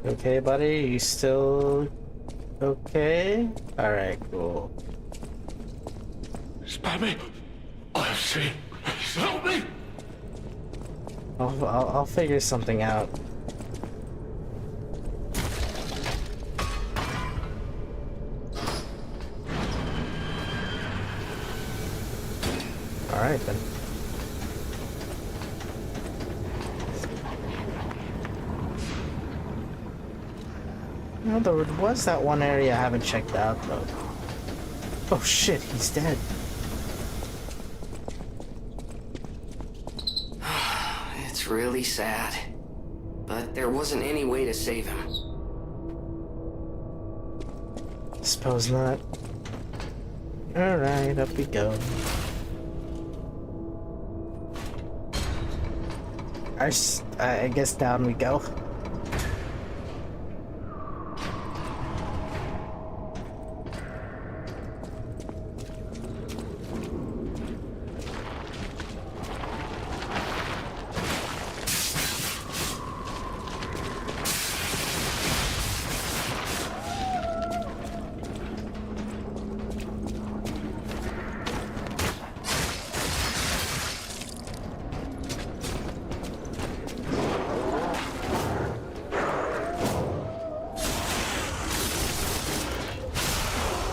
Okay, buddy, you still okay? Alright, cool. Spare me! I have seen. Please help me! I'll figure something out. Alright then. No, there was that one area I haven't checked out though. Oh shit, he's dead. It's really sad. But there wasn't any way to save him. Suppose not. Alright, up we go. I guess down we go.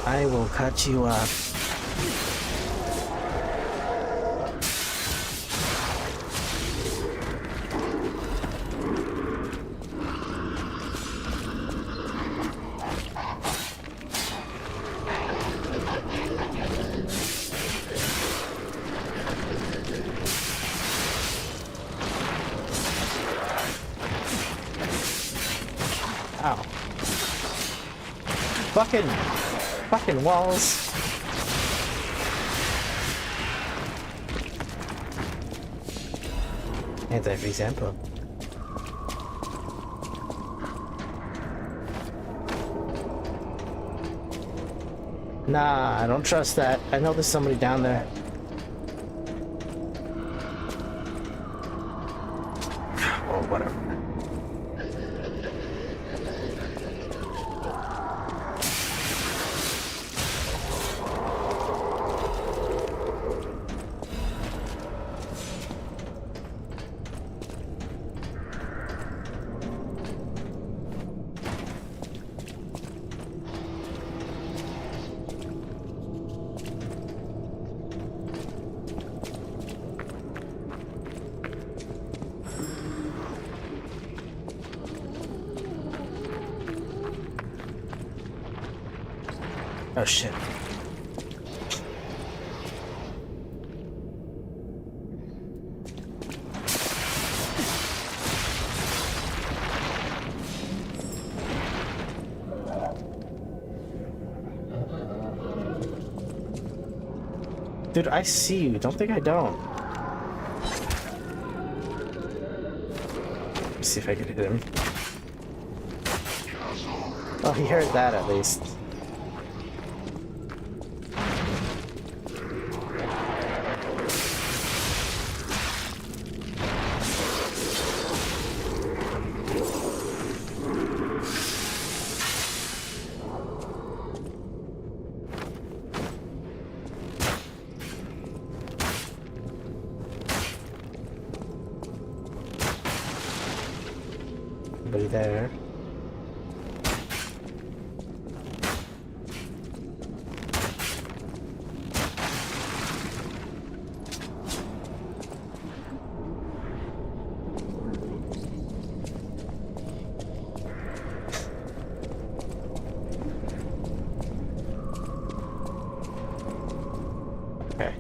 I will cut you up. Ow. Fucking walls. Anti-freeze ammo. Nah, I don't trust that. I know there's somebody down there. Or whatever. Oh shit. Dude, I see you. Don't think I don't. Let's see if I can hit him. Oh, he heard that at least. Nobody there. Okay.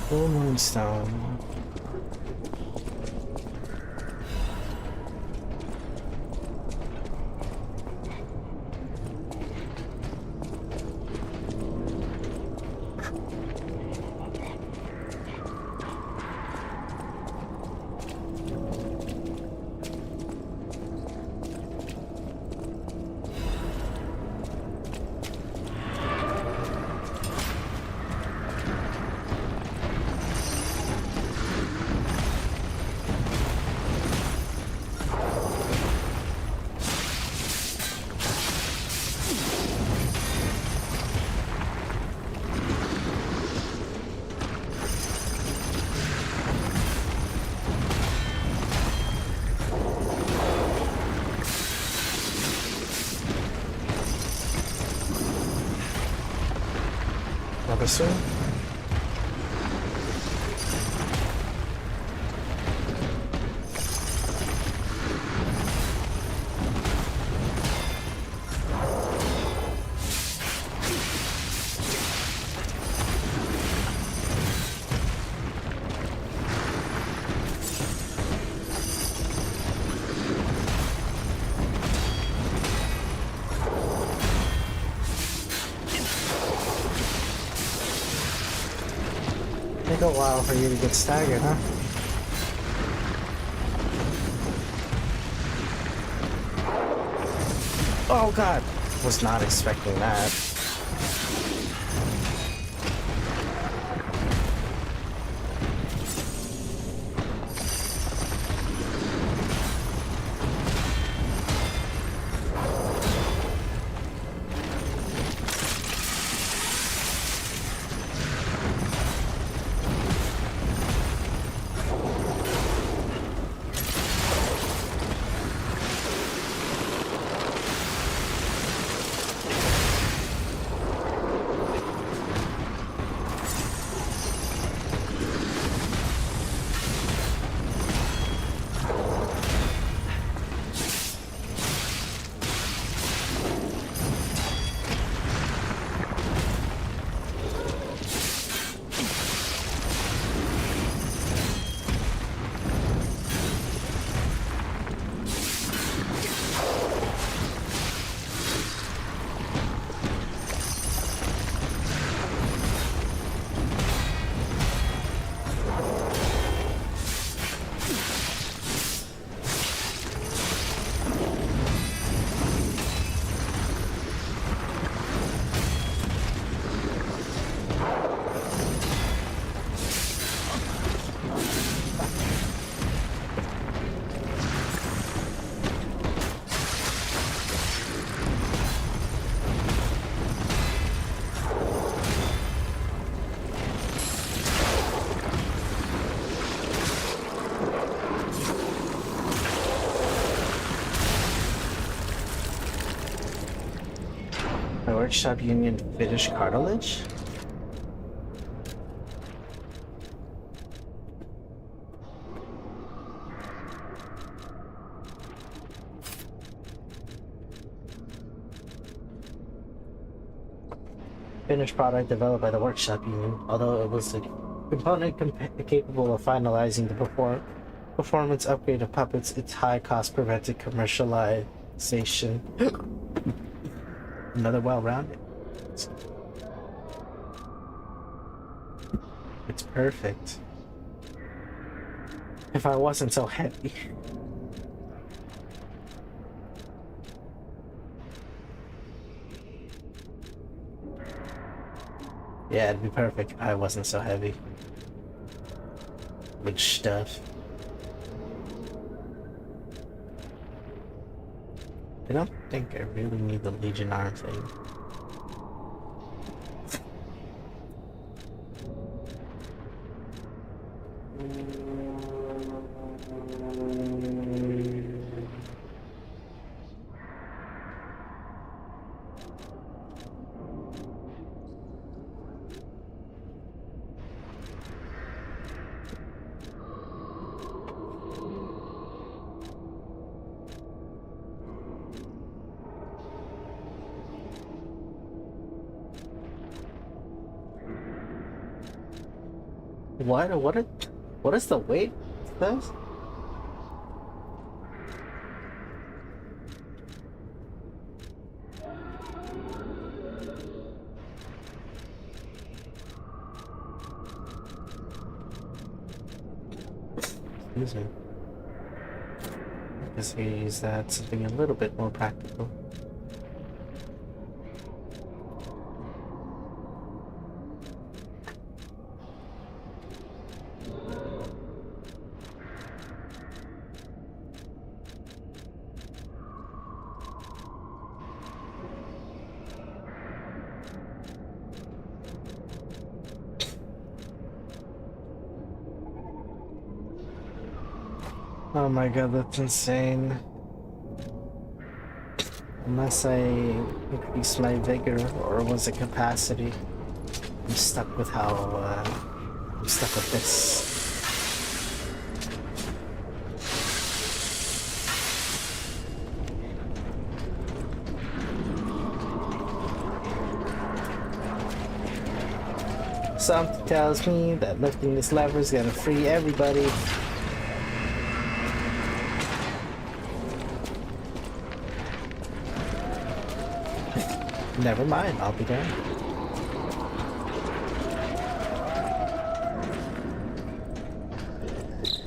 Full moonstone. officer. Take a while for you to get staggered, huh? Oh god! Was not expecting that. My workshop union finished cartilage? Finished product developed by the workshop union, although it was a component capable of finalizing the performance upgrade of puppets, its high cost prevented commercialization. Another well-rounded. It's perfect. If I wasn't so heavy. Yeah, it'd be perfect if I wasn't so heavy. With stuff. I don't think I really need the Legion arm thing. What is the weight of this? Excuse me. I guess we use that something a little bit more practical. Oh my god, that's insane. Unless I increase my vigor, or was it capacity? I'm stuck with how, I'm stuck with this. Something tells me that lifting this lever is gonna free everybody. Never mind, I'll be done.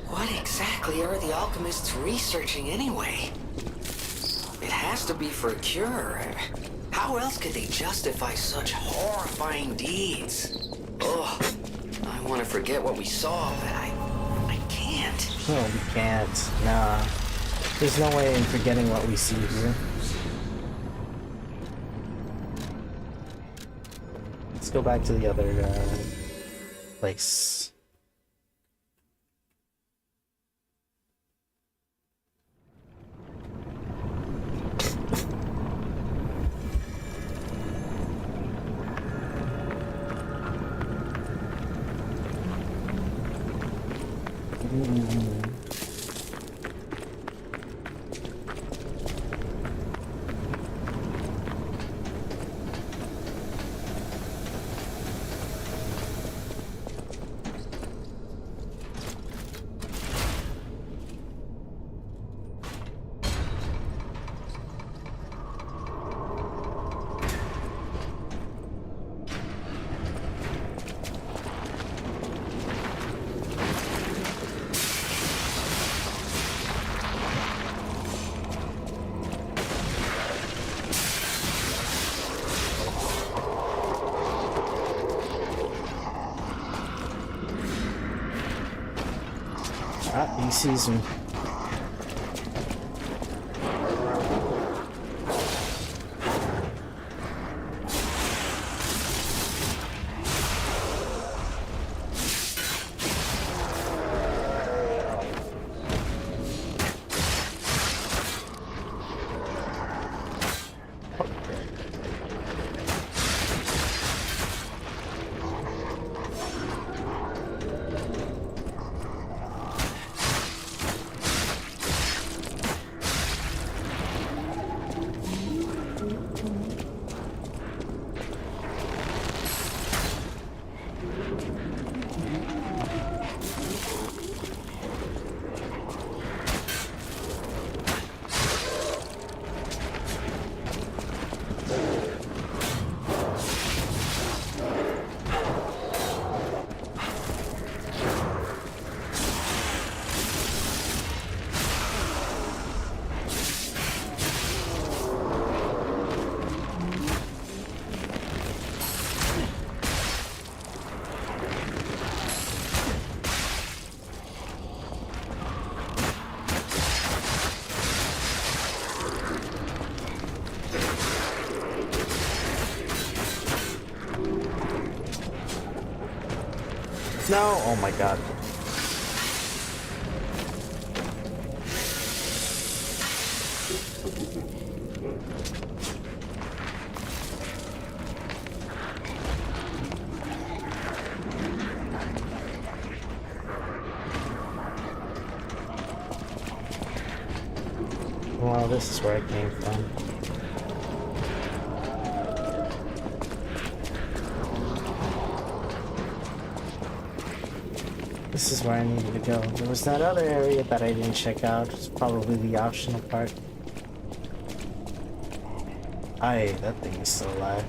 What exactly are the alchemists researching anyway? It has to be for a cure. How else could they justify such horrifying deeds? Oh, I want to forget what we saw, but I can't. No, we can't. Nah. There's no way in forgetting what we see here. Let's go back to the other place. Ah, he sees me. No! Oh my god. Well, this is where I came from. This is where I needed to go. There was that other area that I didn't check out. It's probably the optional part. Aye, that thing is still alive.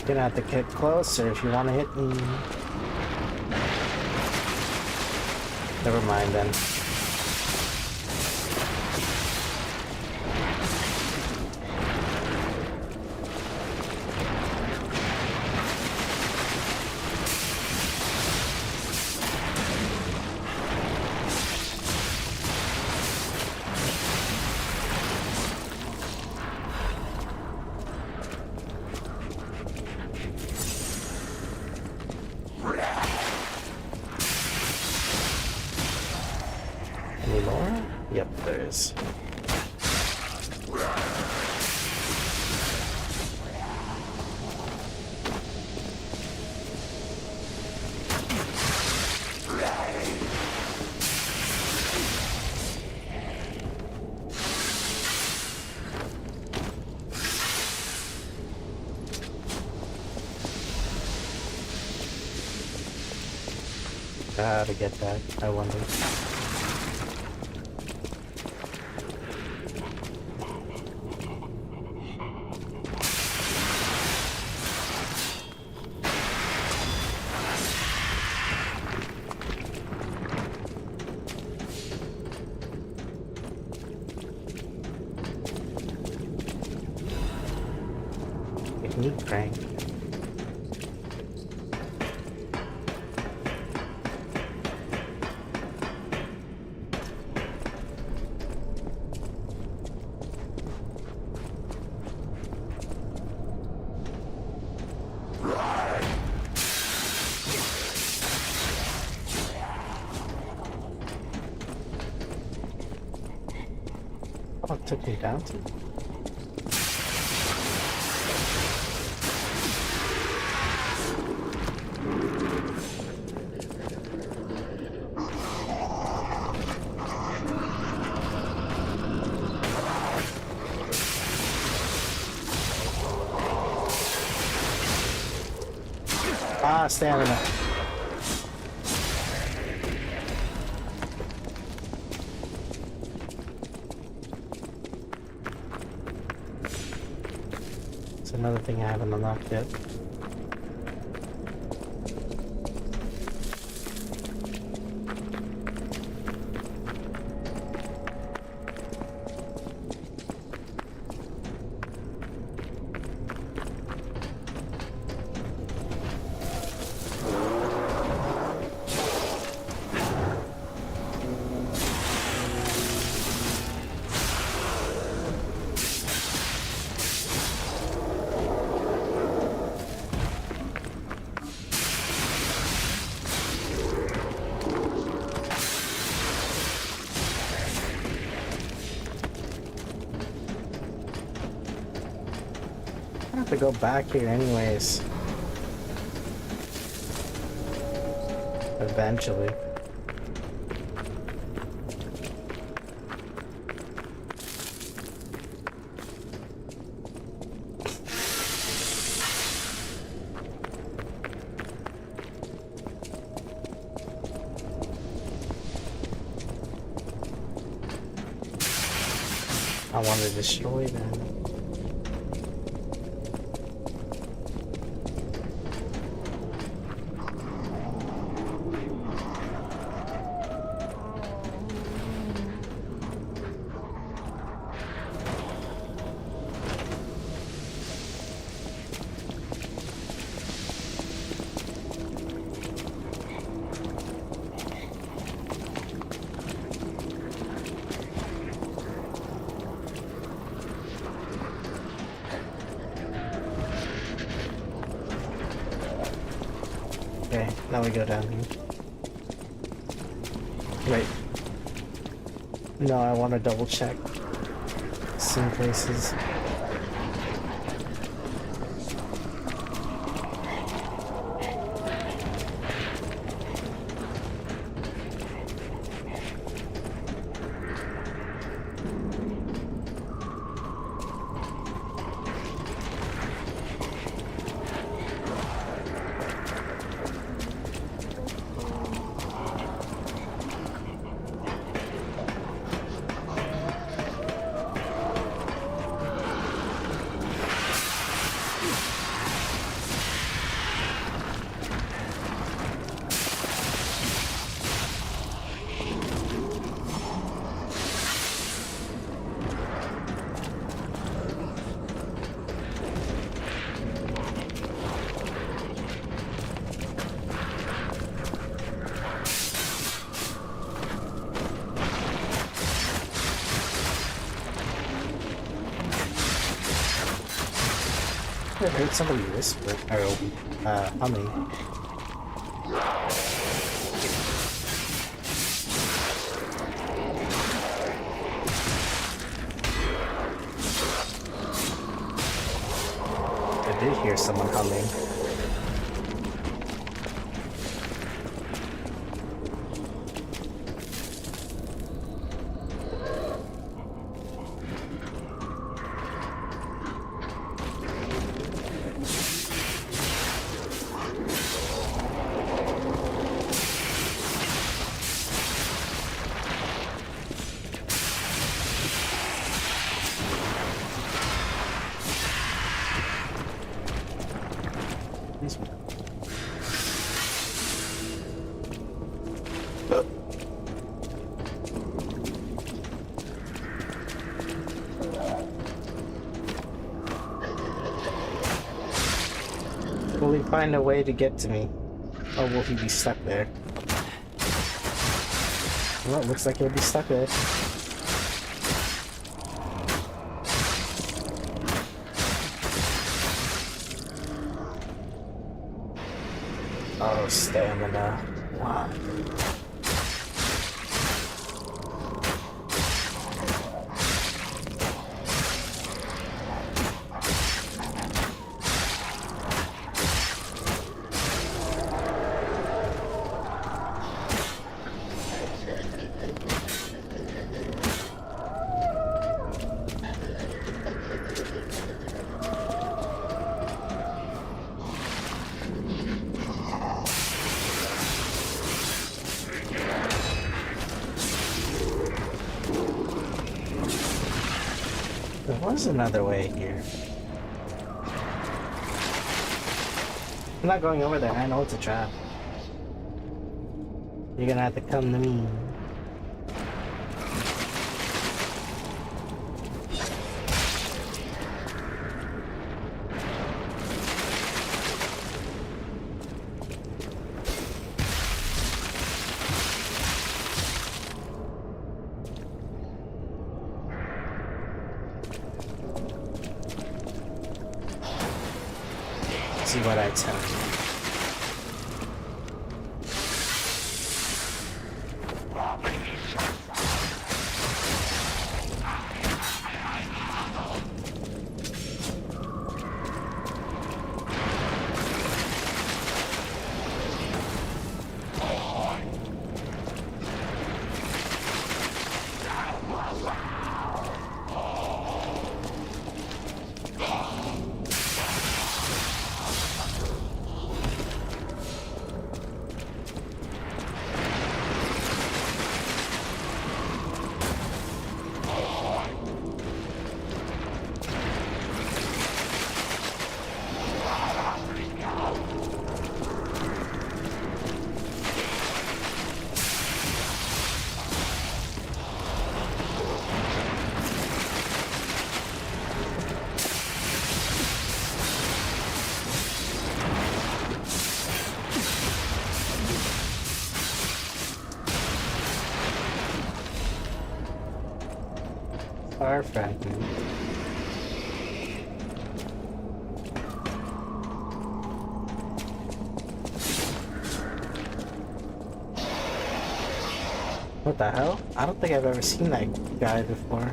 Gonna have to get closer if you want to hit me. Never mind then. is. How to get that, I wonder. Technique crank. Oh, it took me down to. Ah, stamina. It's another thing I haven't unlocked yet. I have to go back here anyways. Eventually. I want to destroy them. Okay, now we go down here. Wait. No, I want to double check some places. I heard somebody whisper, or humming. I did hear someone humming. Will he find a way to get to me? Or will he be stuck there? Well, it looks like he'll be stuck there. Oh, stamina. Wow. There was another way here. I'm not going over there. I know it's a trap. You're gonna have to come to me. See what I tell you. Fire fragment. What the hell? I don't think I've ever seen that guy before.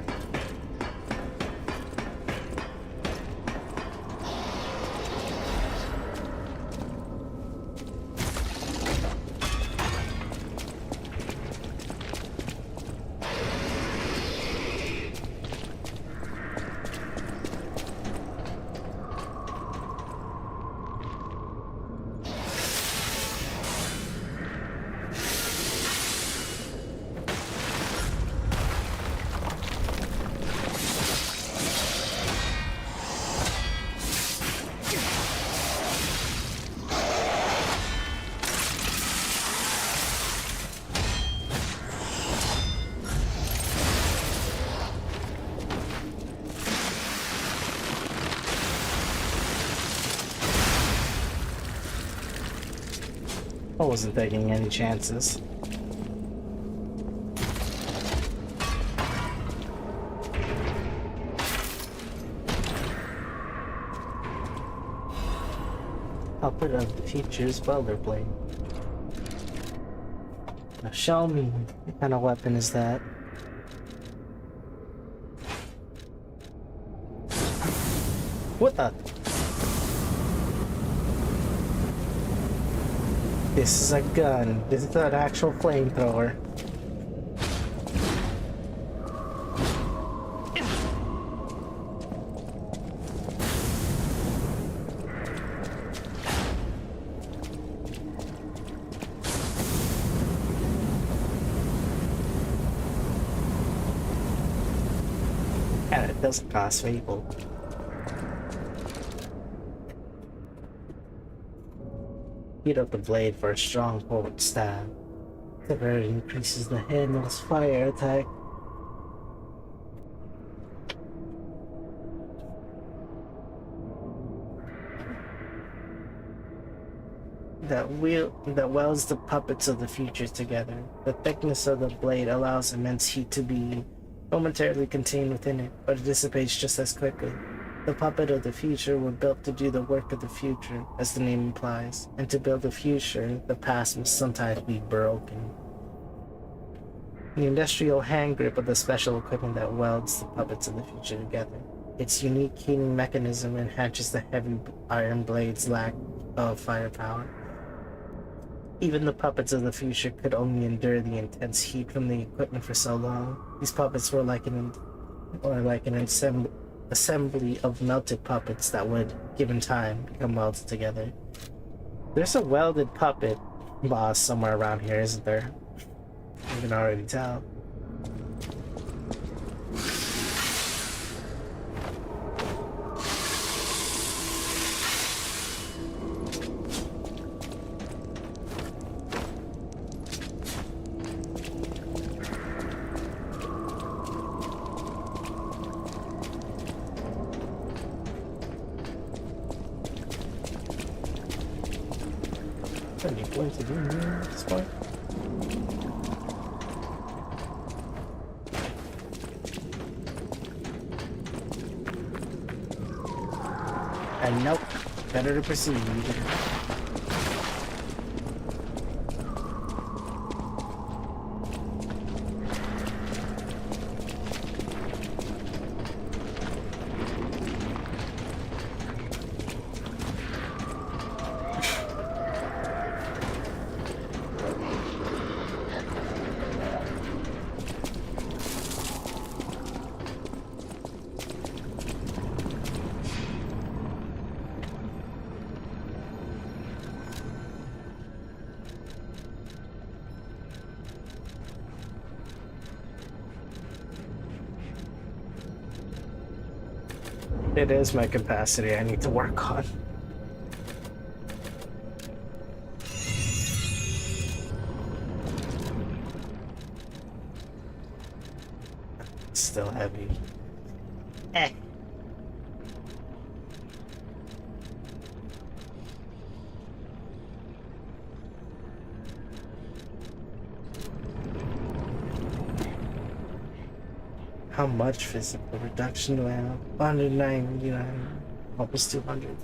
I wasn't taking any chances. Output of the features welder blade. Now show me, what kind of weapon is that? What the? This is a gun. This is an actual flamethrower. And it doesn't cost people. Heat up the blade for a strong forward stab. Temporarily increases the handle's fire attack. That welds the puppets of the future together. The thickness of the blade allows immense heat to be momentarily contained within it, but it dissipates just as quickly. The puppet of the future were built to do the work of the future, as the name implies, and to build the future, the past must sometimes be broken. The industrial hand grip of the special equipment that welds the puppets of the future together. Its unique heating mechanism enhances the heavy iron blade's lack of firepower. Even the puppets of the future could only endure the intense heat from the equipment for so long. These puppets were like an assembly of melted puppets that would, given time, become welded together. There's a welded puppet boss somewhere around here, isn't there? You can already tell. Any point to do here at this point? And nope, better to proceed. It is my capacity I need to work on. It's still heavy. Eh. How much physical reduction do I have? 199, almost 200.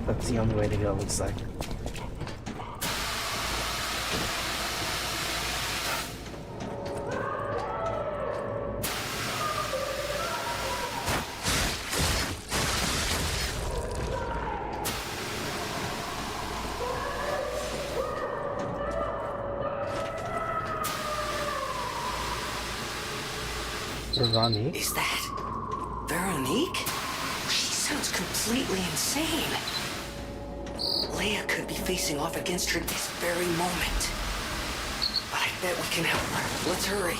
That's the only way to go, looks like. Veronique? Is that Veronique? She sounds completely insane. Leia could be facing off against her this very moment. But I bet we can help her. Let's hurry.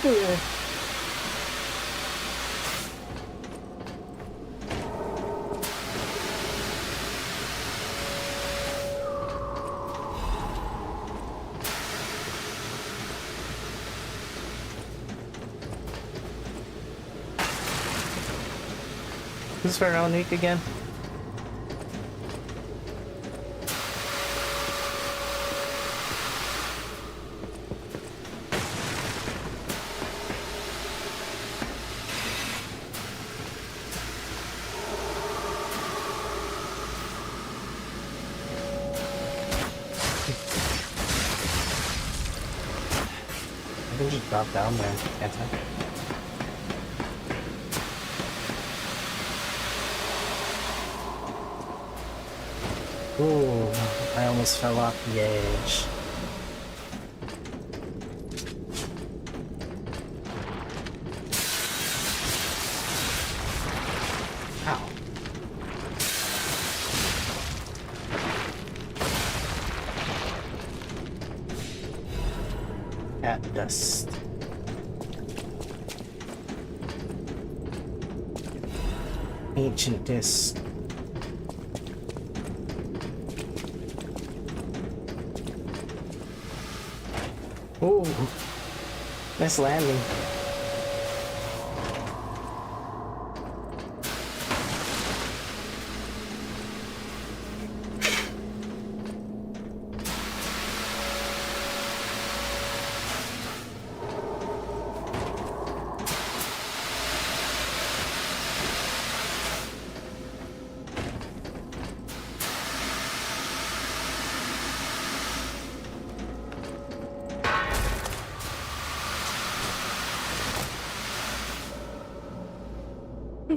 Yeah. Who's Veronique again? just drop down there, can't I? Ooh, I almost fell off the edge. Ow. Cat dust. Ancient disc. Ooh, nice landing.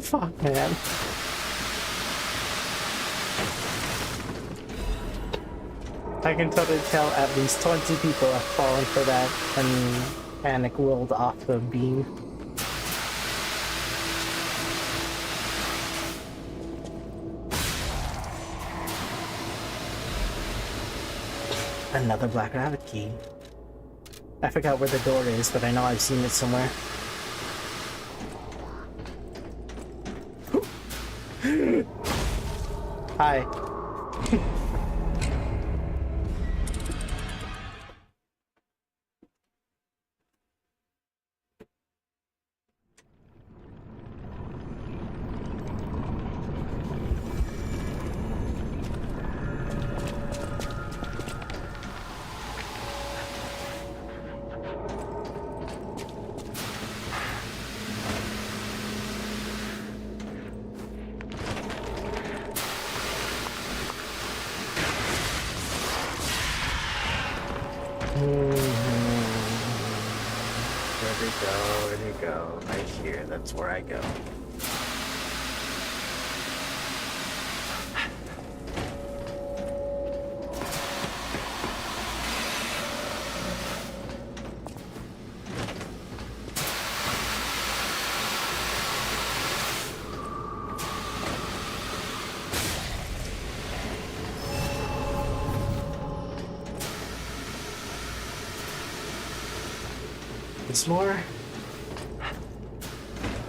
Fuck, man. I can totally tell at least 20 people have fallen for that and panic rolled off the beam. Another black rabbit key. I forgot where the door is, but I know I've seen it somewhere. Hi. Where'd it go? Right here, that's where I go. Once more.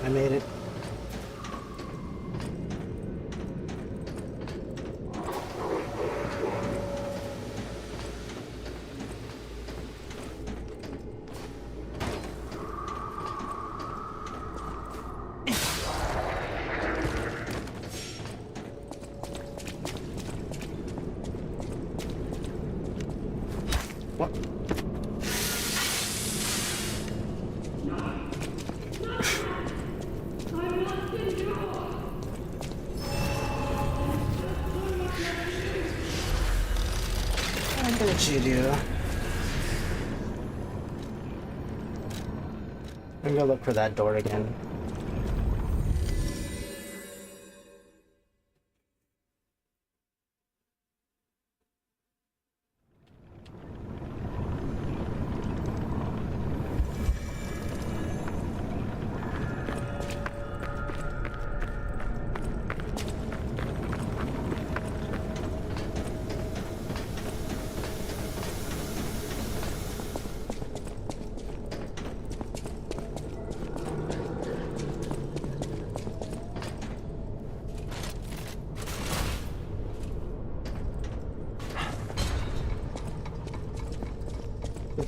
I made it. What? What did you do? I'm gonna look for that door again.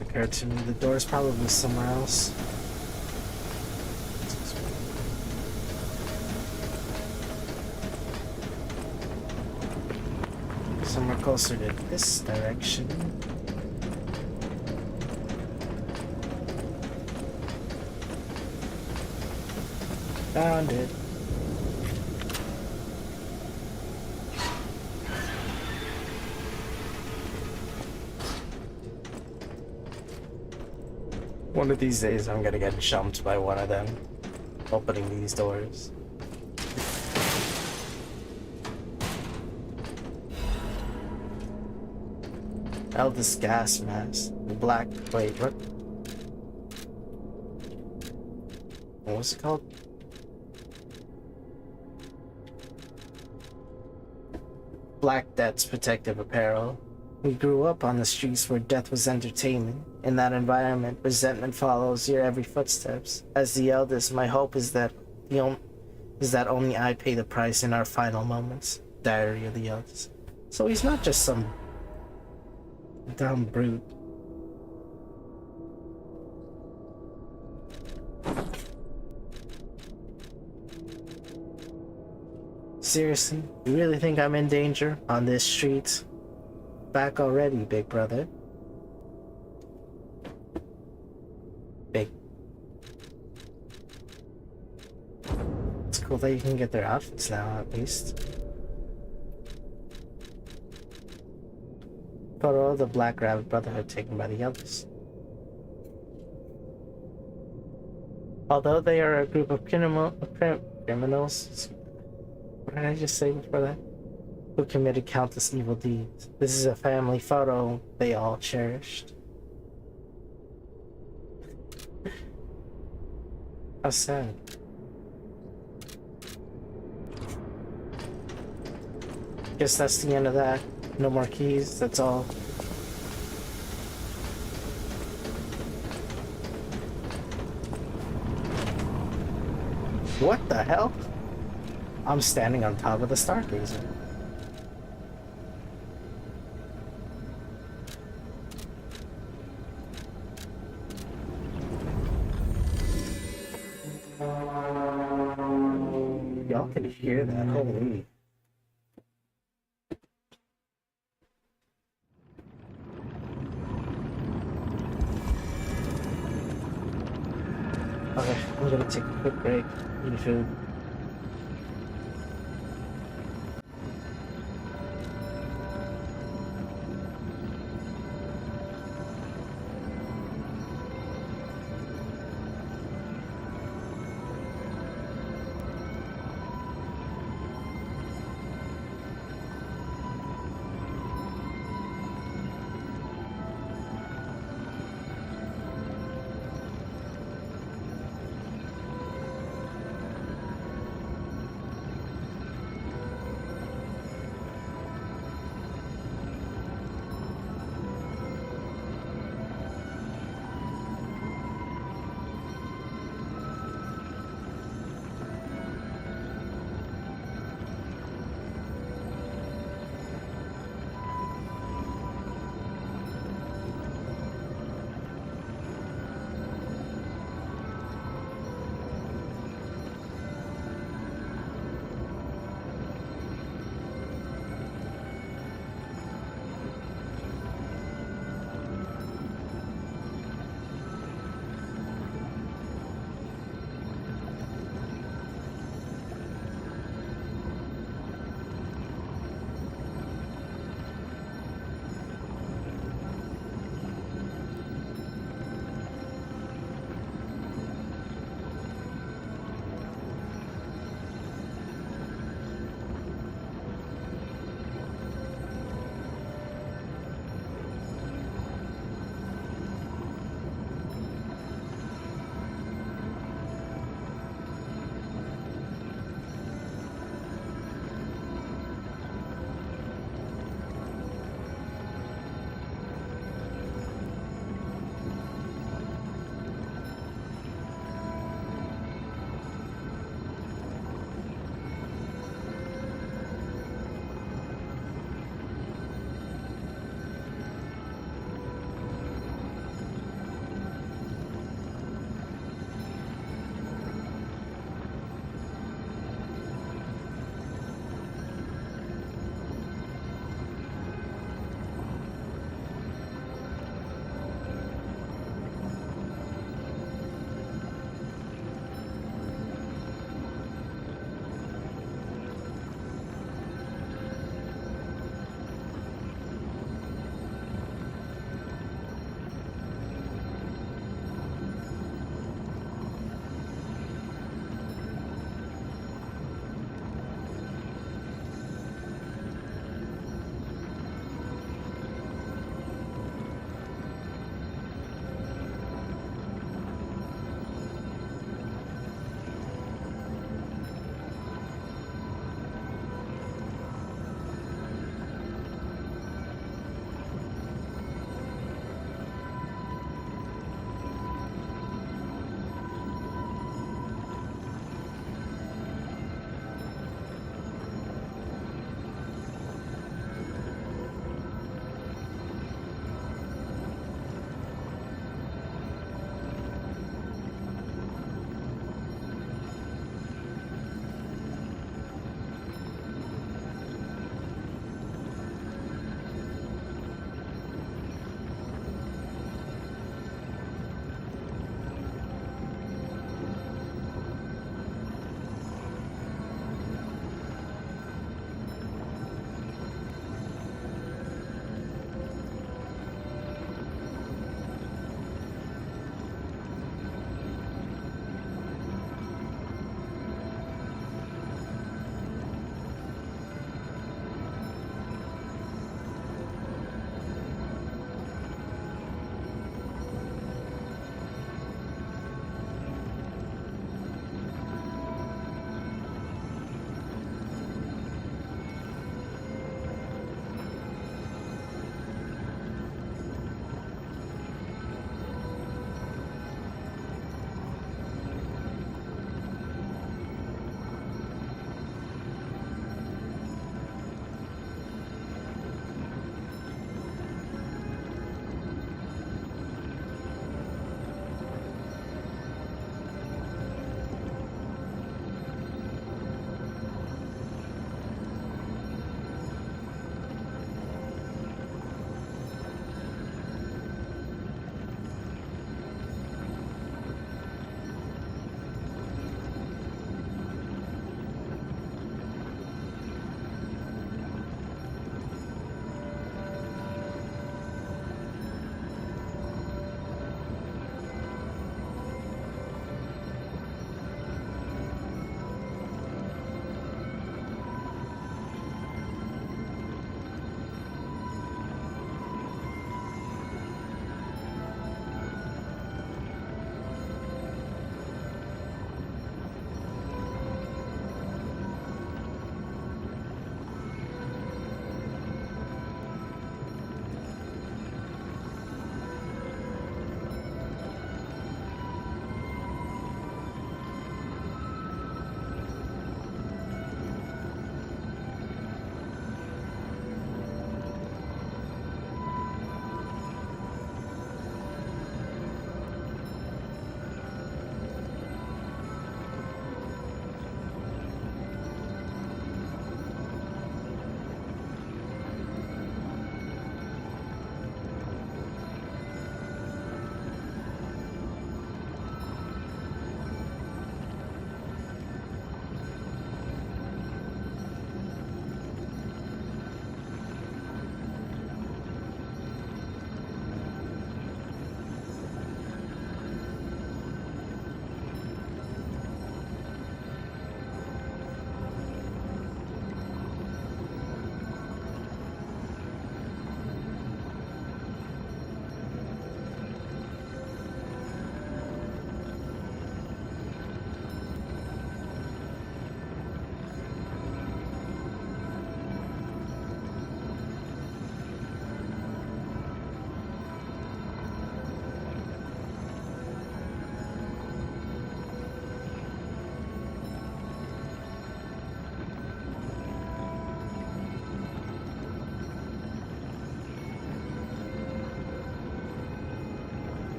Occurred to me, the door's probably somewhere else. Somewhere closer to this direction. Found it. One of these days, I'm gonna get jumped by one of them opening these doors. Eldest gas mask. Black. Wait, what? What was it called? Black Death's protective apparel. We grew up on the streets where death was entertainment. In that environment, resentment follows your every footsteps. As the eldest, my hope is that only I pay the price in our final moments. Diary of the Eldest. So he's not just some dumb brute. Seriously? You really think I'm in danger on this street? Back already, big brother. Big. It's cool that you can get their outfits now, at least. Photo of the Black Rabbit Brotherhood taken by the elders. Although they are a group of criminals, what did I just say before that? Who committed countless evil deeds. This is a family photo they all cherished. How sad. Guess that's the end of that. No more keys, that's all. What the hell? I'm standing on top of the Stargazer. Y'all can hear that, holy. Okay, I'm gonna take a quick break, eat food.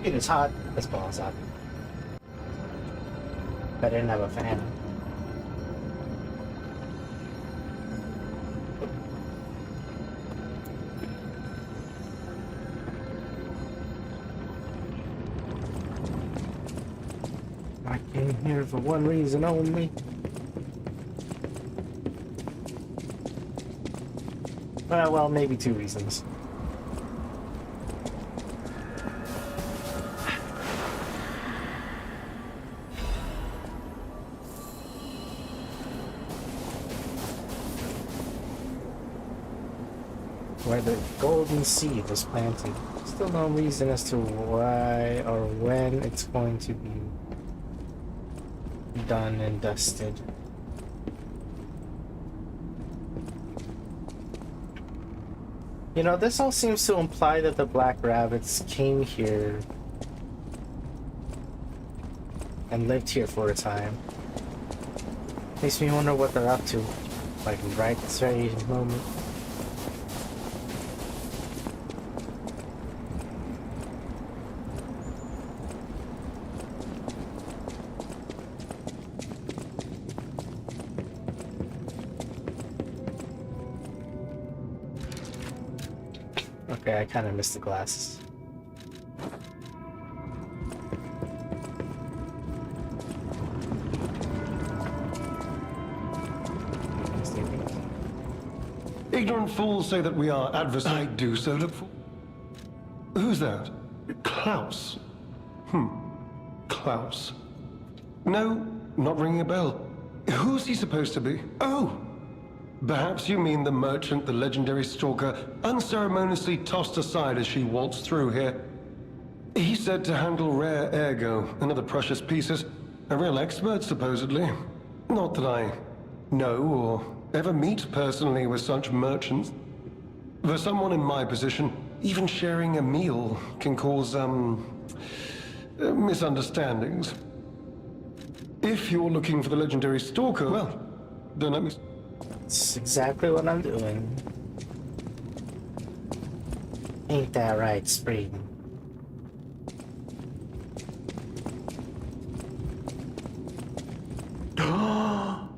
Computer's hot. This ball's hot. I didn't have a fan. I came here for one reason only. Well, maybe two reasons. Where the golden seed was planted. Still no reason as to why or when it's going to be done and dusted. You know, this all seems to imply that the black rabbits came here and lived here for a time. Makes me wonder what they're up to, like right this very moment. Okay, I kind of missed the glasses. Ignorant fools say that we are adversaries. I do so look for... Who's that? Klaus. Klaus. No, not ringing a bell. Who's he supposed to be? Oh! Perhaps you mean the merchant the legendary stalker unceremoniously tossed aside as she waltzed through here. He's said to handle rare ergo and other precious pieces. A real expert, supposedly. Not that I know or ever meet personally with such merchants. For someone in my position, even sharing a meal can cause, misunderstandings. If you're looking for the legendary stalker, well, then let me... That's exactly what I'm doing. Ain't that right, Spring?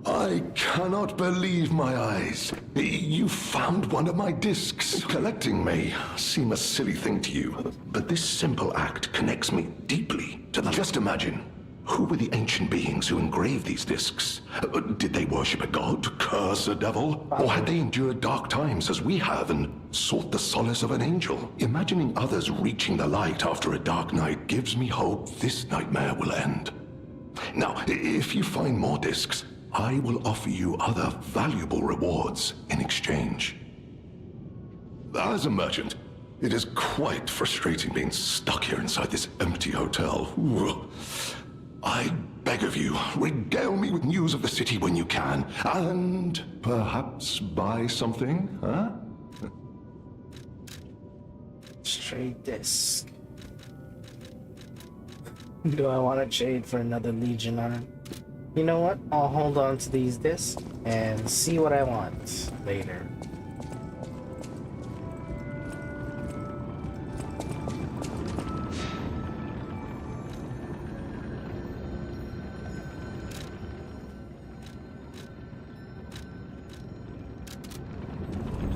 I cannot believe my eyes. You found one of my discs. Collecting may seem a silly thing to you, but this simple act connects me deeply to the... Just imagine, who were the ancient beings who engraved these discs? Did they worship a god, curse a devil? Or had they endured dark times as we have and sought the solace of an angel? Imagining others reaching the light after a dark night gives me hope this nightmare will end. Now, if you find more discs, I will offer you other valuable rewards in exchange. As a merchant, it is quite frustrating being stuck here inside this empty hotel. I beg of you, regale me with news of the city when you can, and perhaps buy something, huh? Trade disc. Do I want to trade for another Legion arm? You know what? I'll hold on to these discs and see what I want later.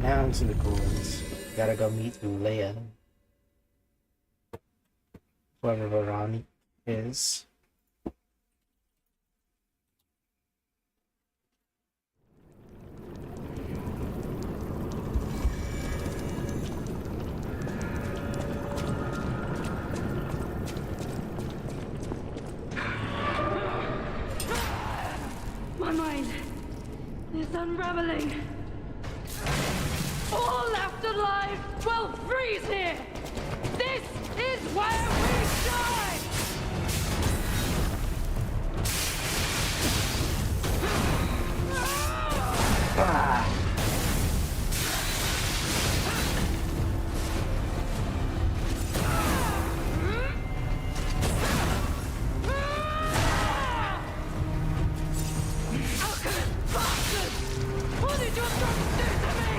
Down to the ghouls. Gotta go meet Leia. Whoever Veronique is. My mind is unraveling. All left alive will freeze here. This is where we die. Alchemist bastards! What did your sons do to me?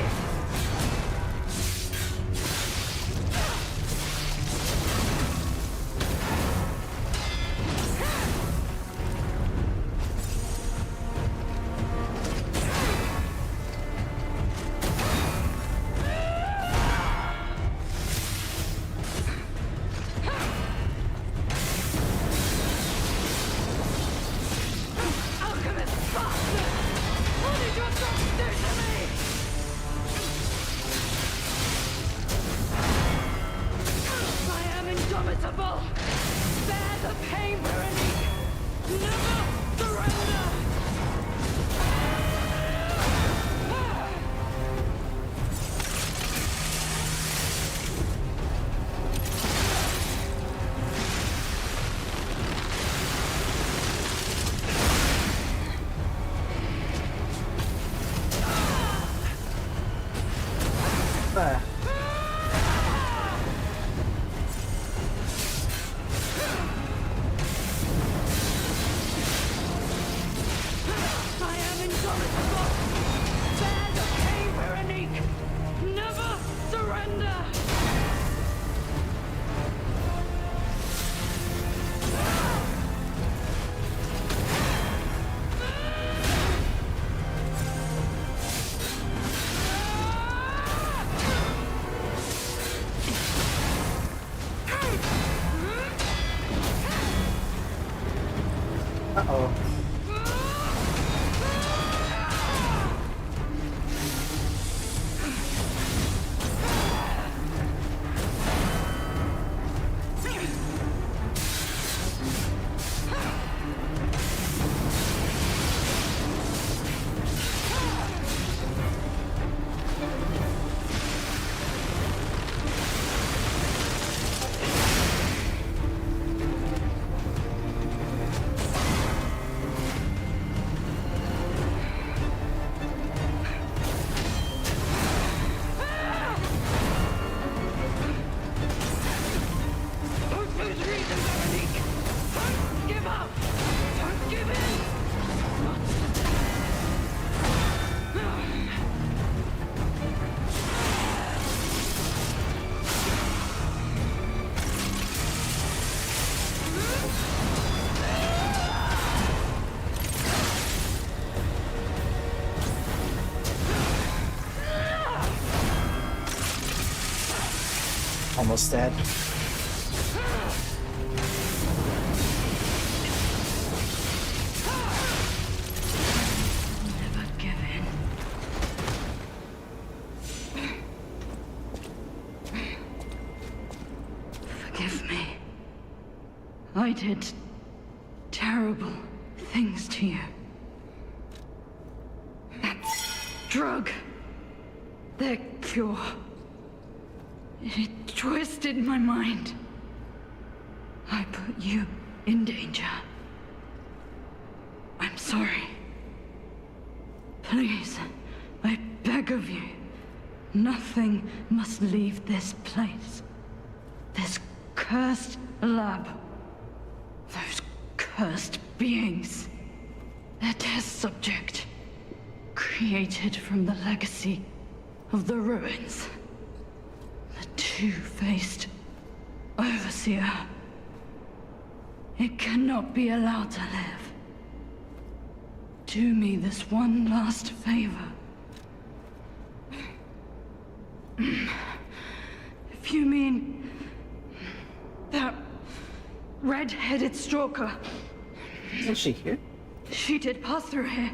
Bear the pain, Veronique! Never surrender! Uh-oh. Don't lose reason, Veronique! Don't give up! Don't give in! Almost dead. Never give in. Forgive me. I did terrible things to you. That drug, their cure, it twisted my mind. I put you in danger. I'm sorry. Please, I beg of you, nothing must leave this place. This cursed lab. Those cursed beings. Their test subject. Created from the legacy of the ruins. The two-faced overseer. It cannot be allowed to live. Do me this one last favor. If you mean that red-headed stalker, Isn't she here? she did pass through here.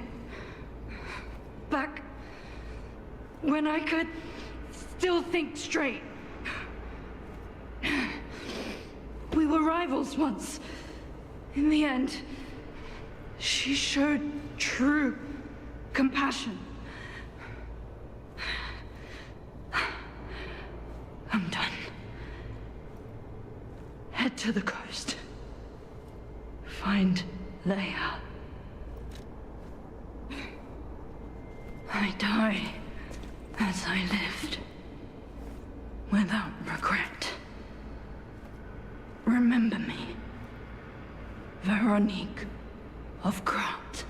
Back when I could still think straight. We were rivals once. In the end, she showed true compassion. I'm done. Head to the coast. Find Leia. I die as I lived, without regret. Remember me, Veronique of Grot.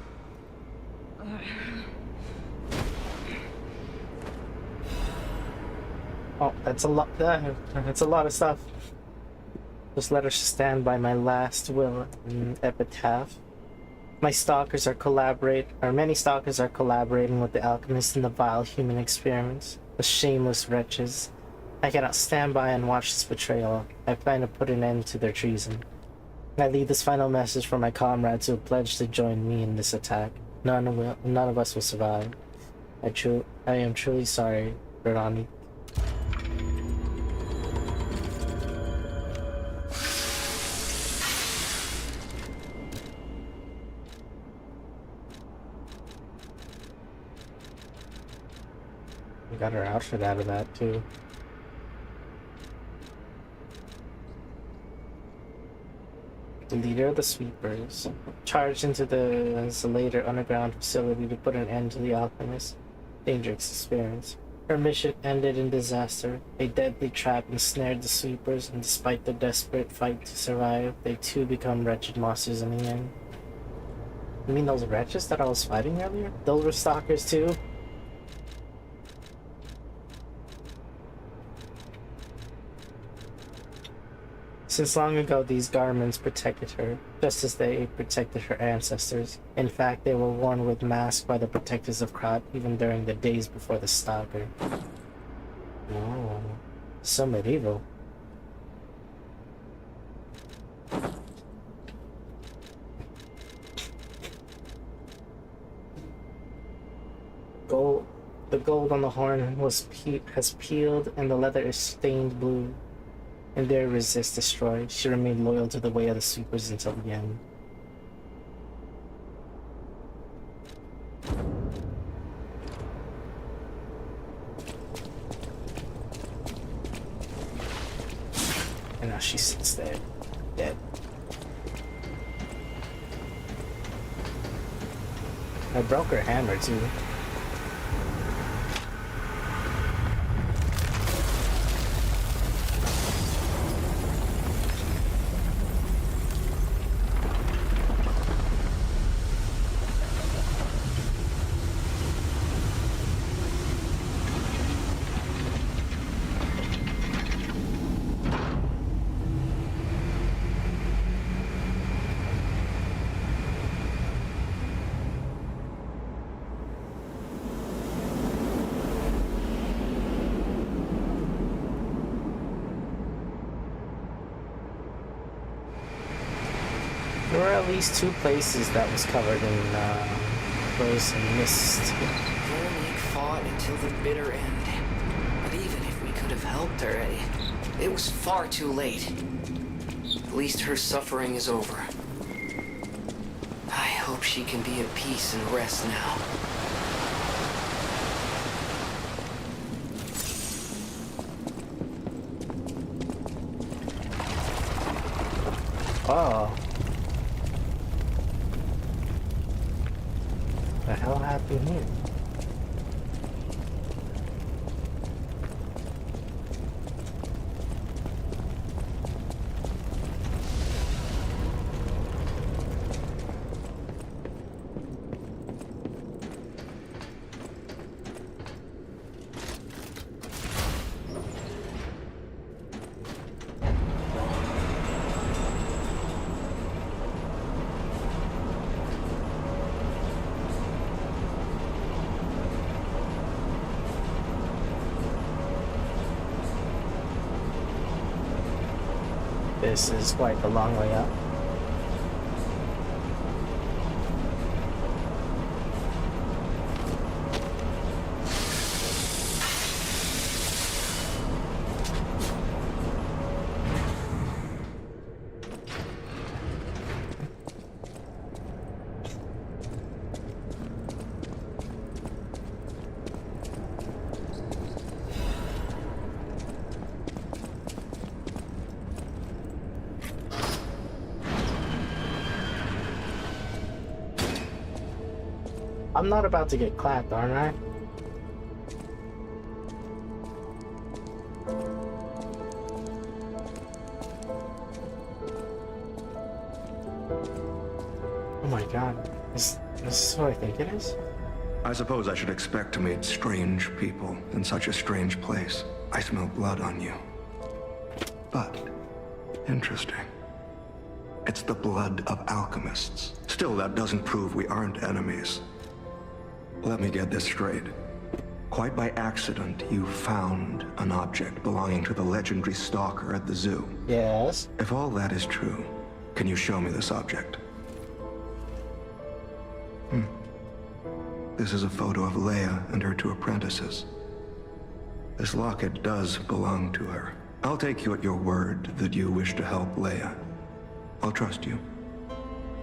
Oh, that's a lot. That's a lot of stuff. This letter should stand by my last will and epitaph. Many stalkers are collaborating with the alchemist in the vile human experiments. The shameless wretches. I cannot stand by and watch this betrayal. I plan to put an end to their treason. I leave this final message for my comrades who have pledged to join me in this attack. None of us will survive. I am truly sorry, Groaning. We got her outfit out of that too. The leader of the sweepers charged into the Zelator underground facility to put an end to the alchemist's dangerous experience. Her mission ended in disaster. A deadly trap ensnared the sweepers, and despite their desperate fight to survive, they too become wretched monsters in the end. You mean those wretches that I was fighting earlier? Those were stalkers too? Since long ago, these garments protected her, just as they protected her ancestors. In fact, they were worn with masks by the protectors of Krat even during the days before the stalker. Oh, so medieval. The gold on the horn has peeled, and the leather is stained blue. And there resist destroy. She remained loyal to the way of the sweepers until the end. And now she sits there, dead. I broke her hammer too. There were at least 2 places that was covered in frozen mist. Groaning fought until the bitter end. But even if we could have helped her, it was far too late. At least her suffering is over. I hope she can be at peace and rest now. Oh. What the hell happened here? This is quite the long way up. I'm not about to get clapped, aren't I? Oh my god. Is this what I think it is? I suppose I should expect to meet strange people in such a strange place. I smell blood on you. But, interesting. It's the blood of alchemists. Still, that doesn't prove we aren't enemies. Let me get this straight. Quite by accident, you found an object belonging to the legendary stalker at the zoo. Yes. If all that is true, can you show me this object? This is a photo of Leia and her 2 apprentices. This locket does belong to her. I'll take you at your word that you wish to help Leia. I'll trust you.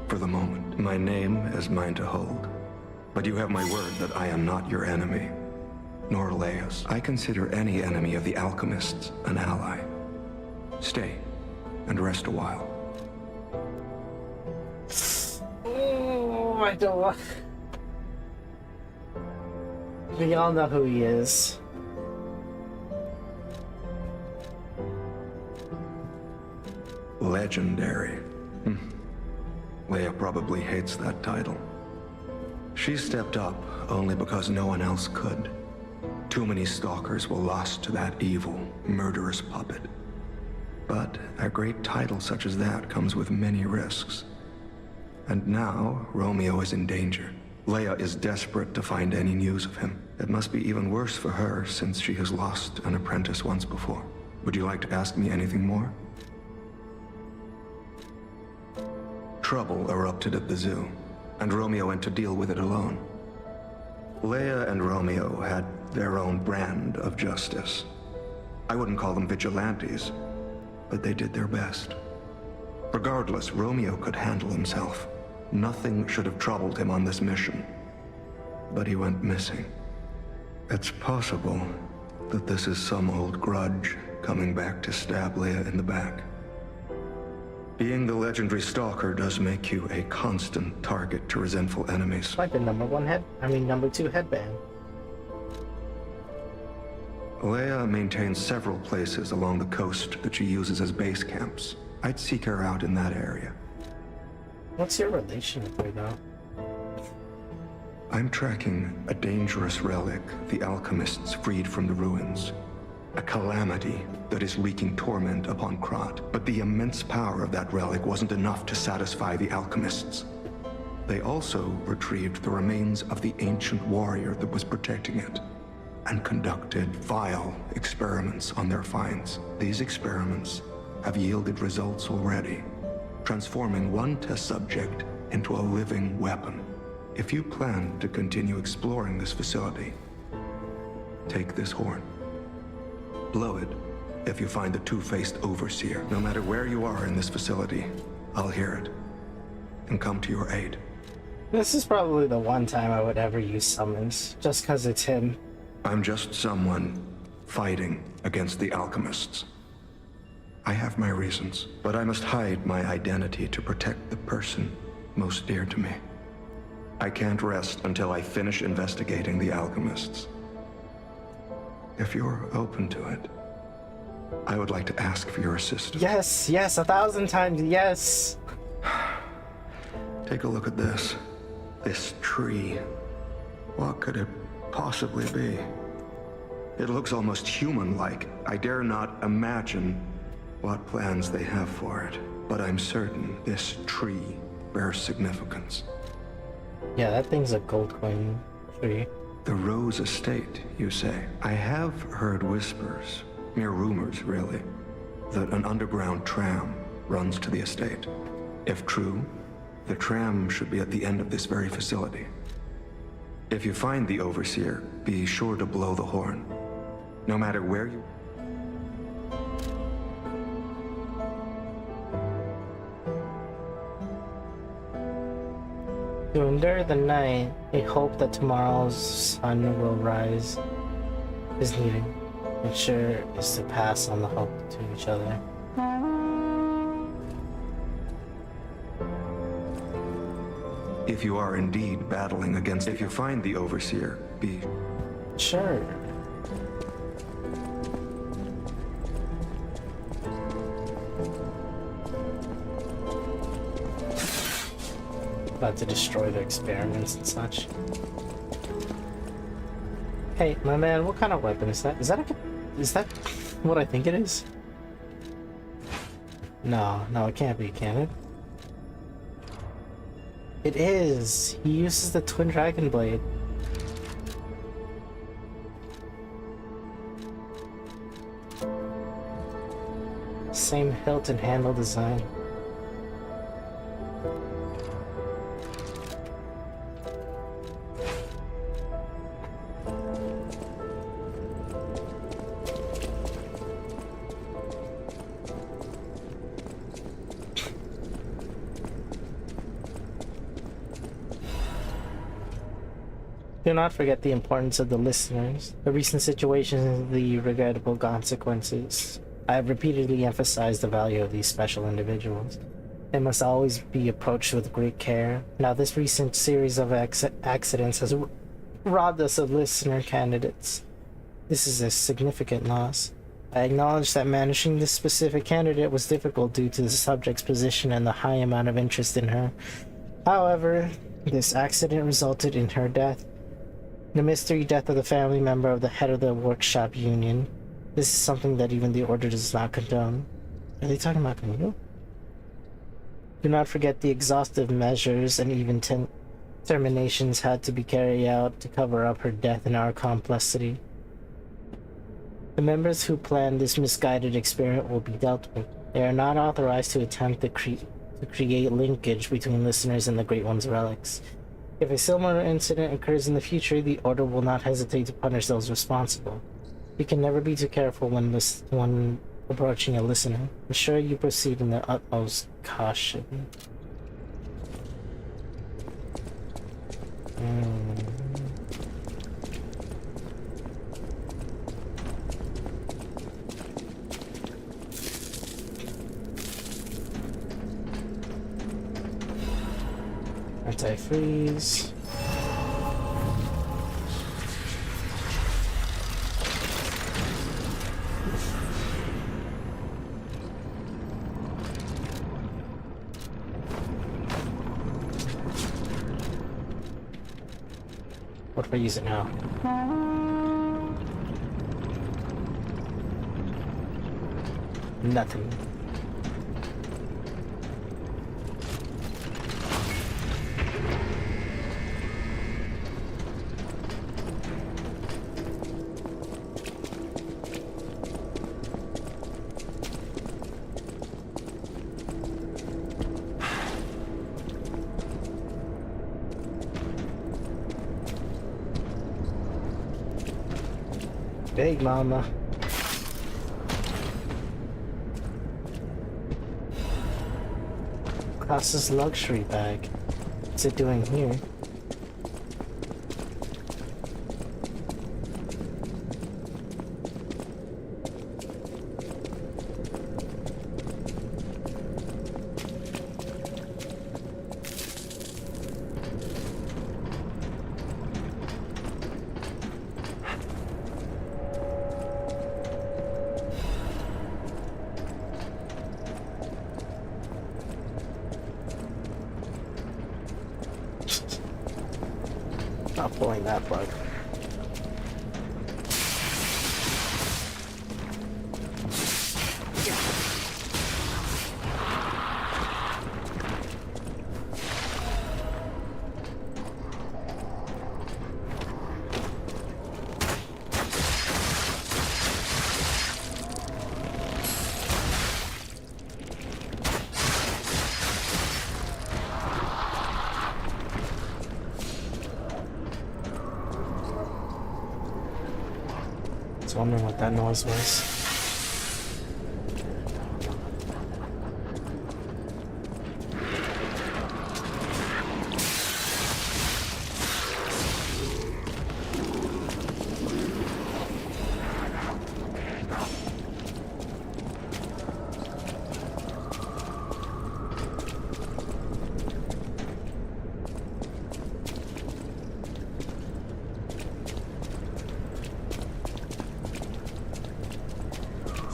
For the moment, my name is mine to hold. But you have my word that I am not your enemy, nor Leia's. I consider any enemy of the alchemists an ally. Stay and rest a while. Oh, I don't want... We all know who he is. Legendary. Leia probably hates that title. She stepped up only because no one else could. Too many stalkers were lost to that evil, murderous puppet. But a great title such as that comes with many risks. And now, Romeo is in danger. Leia is desperate to find any news of him. It must be even worse for her since she has lost an apprentice once before. Would you like to ask me anything more? Trouble erupted at the zoo, and Romeo went to deal with it alone. Leia and Romeo had their own brand of justice. I wouldn't call them vigilantes, but they did their best. Regardless, Romeo could handle himself. Nothing should have troubled him on this mission. But he went missing. It's possible that this is some old grudge coming back to stab Leia in the back. Being the legendary stalker does make you a constant target to resentful enemies. Like the number 2 headband. Leia maintains several places along the coast that she uses as base camps. I'd seek her out in that area. What's your relation with her, though? I'm tracking a dangerous relic the alchemists freed from the ruins. A calamity that is wreaking torment upon Krat. But the immense power of that relic wasn't enough to satisfy the alchemists. They also retrieved the remains of the ancient warrior that was protecting it, and conducted vile experiments on their finds. These experiments have yielded results already, transforming one test subject into a living weapon. If you plan to continue exploring this facility, take this horn. Blow it if you find the two-faced overseer. No matter where you are in this facility, I'll hear it and come to your aid. This is probably the one time I would ever use summons, just because it's him. I'm just someone fighting against the alchemists. I have my reasons, but I must hide my identity to protect the person most dear to me. I can't rest until I finish investigating the alchemists. If you're open to it, I would like to ask for your assistance. Yes, yes, 1,000 times yes. Take a look at this. This tree. What could it possibly be? It looks almost human-like. I dare not imagine what plans they have for it, but I'm certain this tree bears significance. Yeah, that thing's a gold coin tree. The Rose Estate, you say? I have heard whispers, mere rumors really, that an underground tram runs to the estate. If true, the tram should be at the end of this very facility. If you find the Overseer, be sure to blow the horn. No matter where you... To endure the night, a hope that tomorrow's sun will rise is needed. It sure is to pass on the hope to each other. If you are indeed battling against... If you find the Overseer, be... Sure. About to destroy the experiments and such. Hey, my man, what kind of weapon is that? Is that what I think it is? No, it can't be, can it? It is! He uses the Twin Dragon Blade. Same hilt and handle design. Do not forget the importance of the listeners, the recent situations, and the regrettable consequences. I have repeatedly emphasized the value of these special individuals. They must always be approached with great care. Now, this recent series of accidents has robbed us of listener candidates. This is a significant loss. I acknowledge that managing this specific candidate was difficult due to the subject's position and the high amount of interest in her. However, This accident resulted in her death. The mystery death of the family member of the head of the workshop union. This is something that even the Order does not condone. Are they talking about Camille? Do not forget the exhaustive measures and even terminations had to be carried out to cover up her death in our complexity. The members who planned this misguided experiment will be dealt with. They are not authorized to attempt to create linkage between listeners and the Great One's relics. If a similar incident occurs in the future, the Order will not hesitate to punish those responsible. You can never be too careful when approaching a listener. Ensure you proceed in the utmost caution. Anti-freeze. What if I use it now? Nothing. Big mama. Class's luxury bag. What's it doing here? Not pulling that plug. I was wondering what that noise was.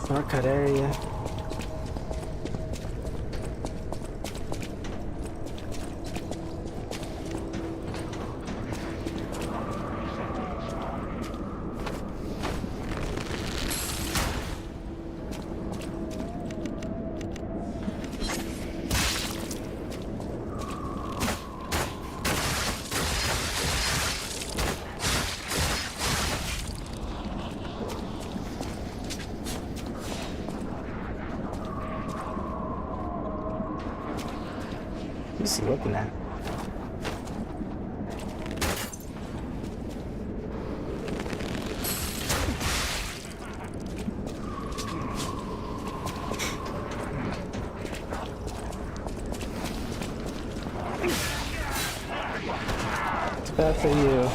Shortcut area. What's he looking at? It's bad for you.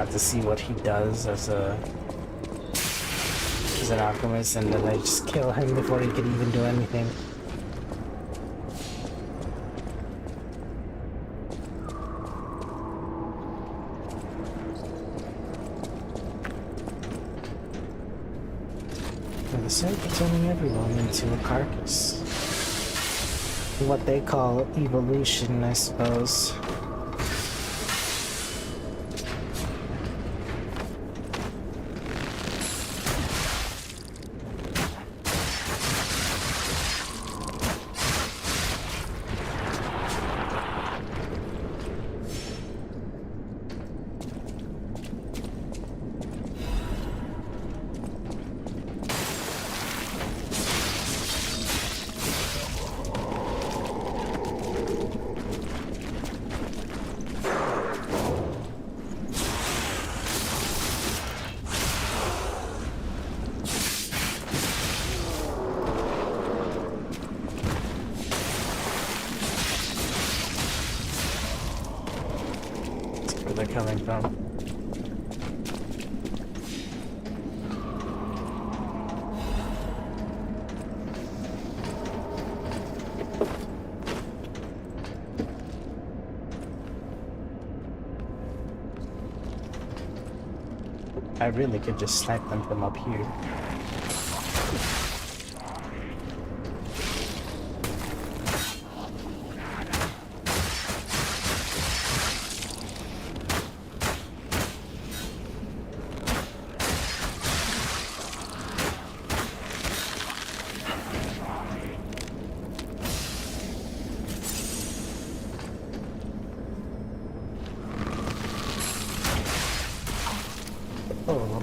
To see what he does as an alchemist, and then I just kill him before he could even do anything. Essentially turning everyone into a carcass. What they call evolution, I suppose. They're coming from. I really could just snipe them from up here. Oh.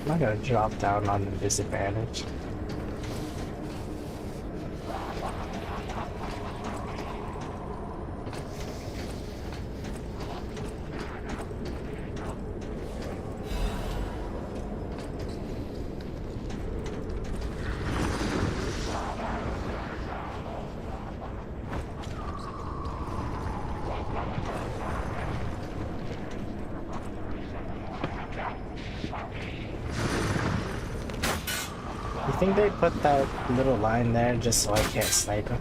I'm not gonna drop down on the disadvantage. You think they put that little line there just so I can't snipe him?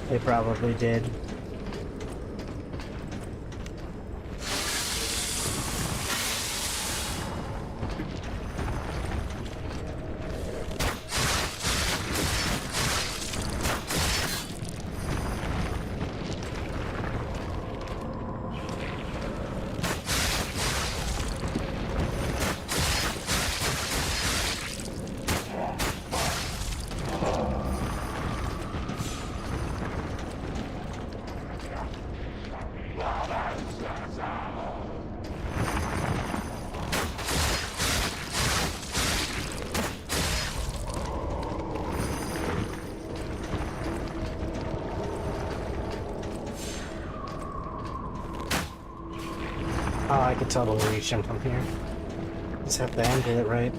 They probably did. Oh, I could totally reach him from here. Just have to angle it right.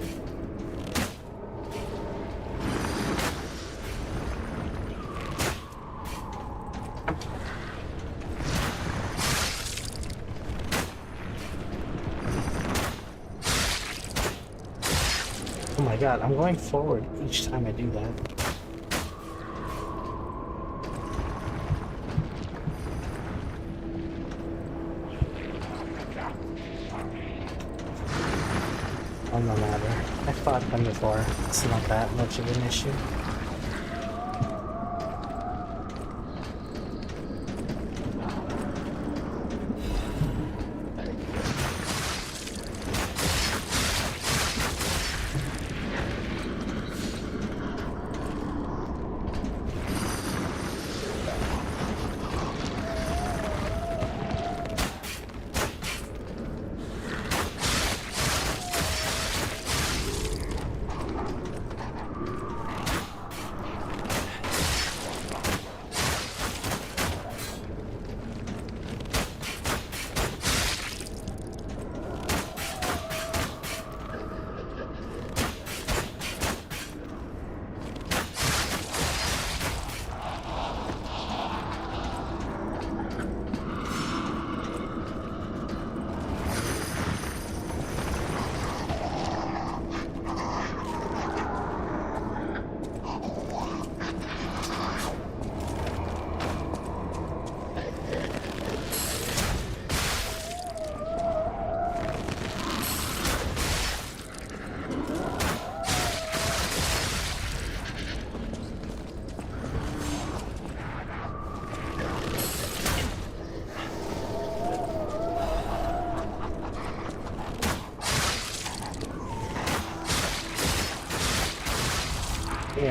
Oh my god, I'm going forward each time I do that. Oh, no matter. I fought them before. It's not that much of an issue.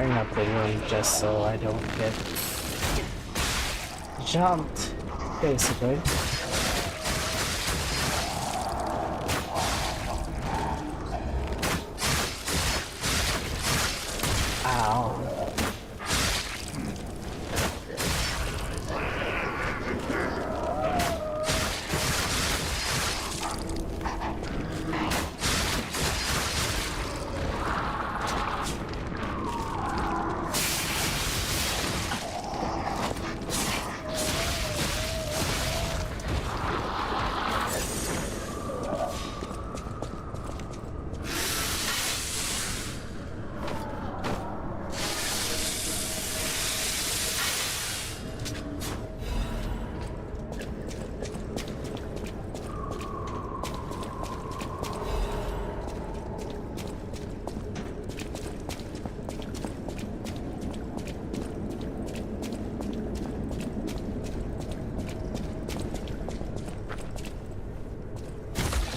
clearing up the room just so I don't get jumped, basically. Ow.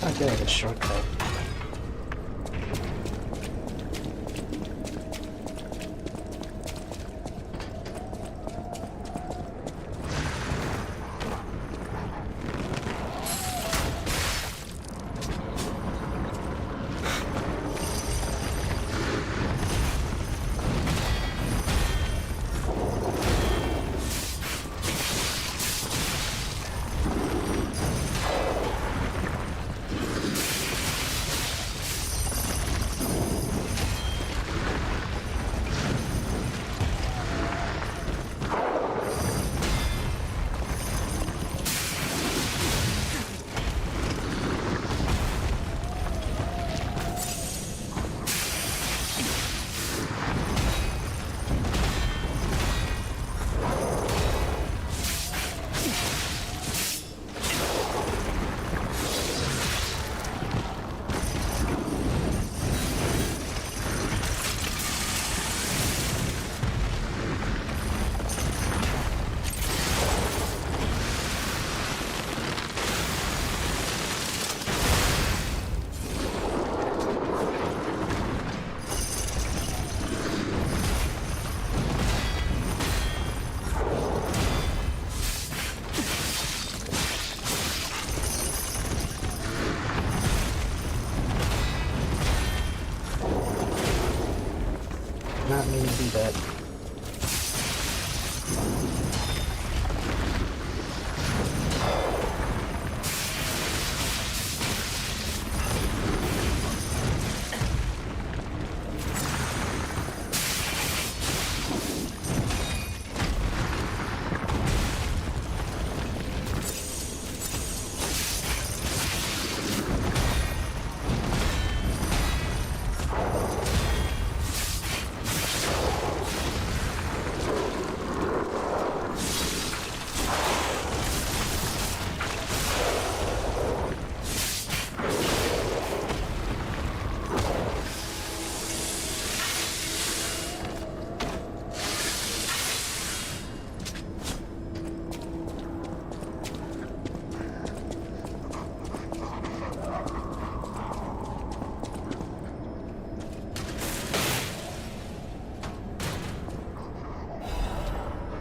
I feel like a shortcut. Not mean to do that.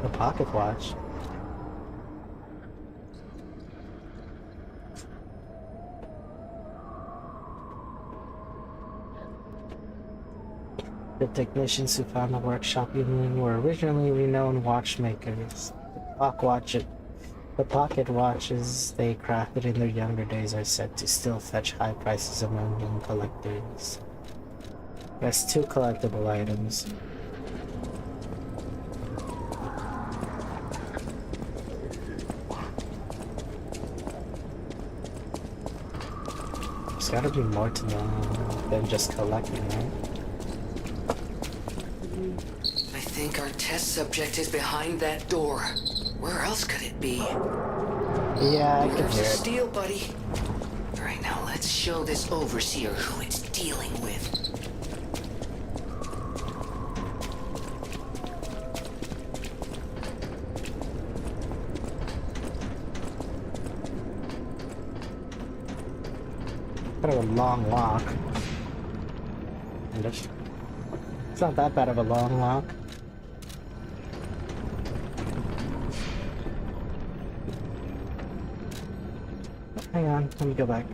The pocket watch. The technicians who found the workshop evening were originally renowned watchmakers. The pocket watches they crafted in their younger days are said to still fetch high prices among young collectors. There's 2 collectible items. There's gotta be more to them than just collecting, right? I think our test subject is behind that door. Where else could it be? Yeah, I can There's hear the it. steel, buddy. All right, now let's show this overseer who it's dealing with. Kind of a long walk. And just It's not that bad of a long walk. Oh, hang on, let me go back.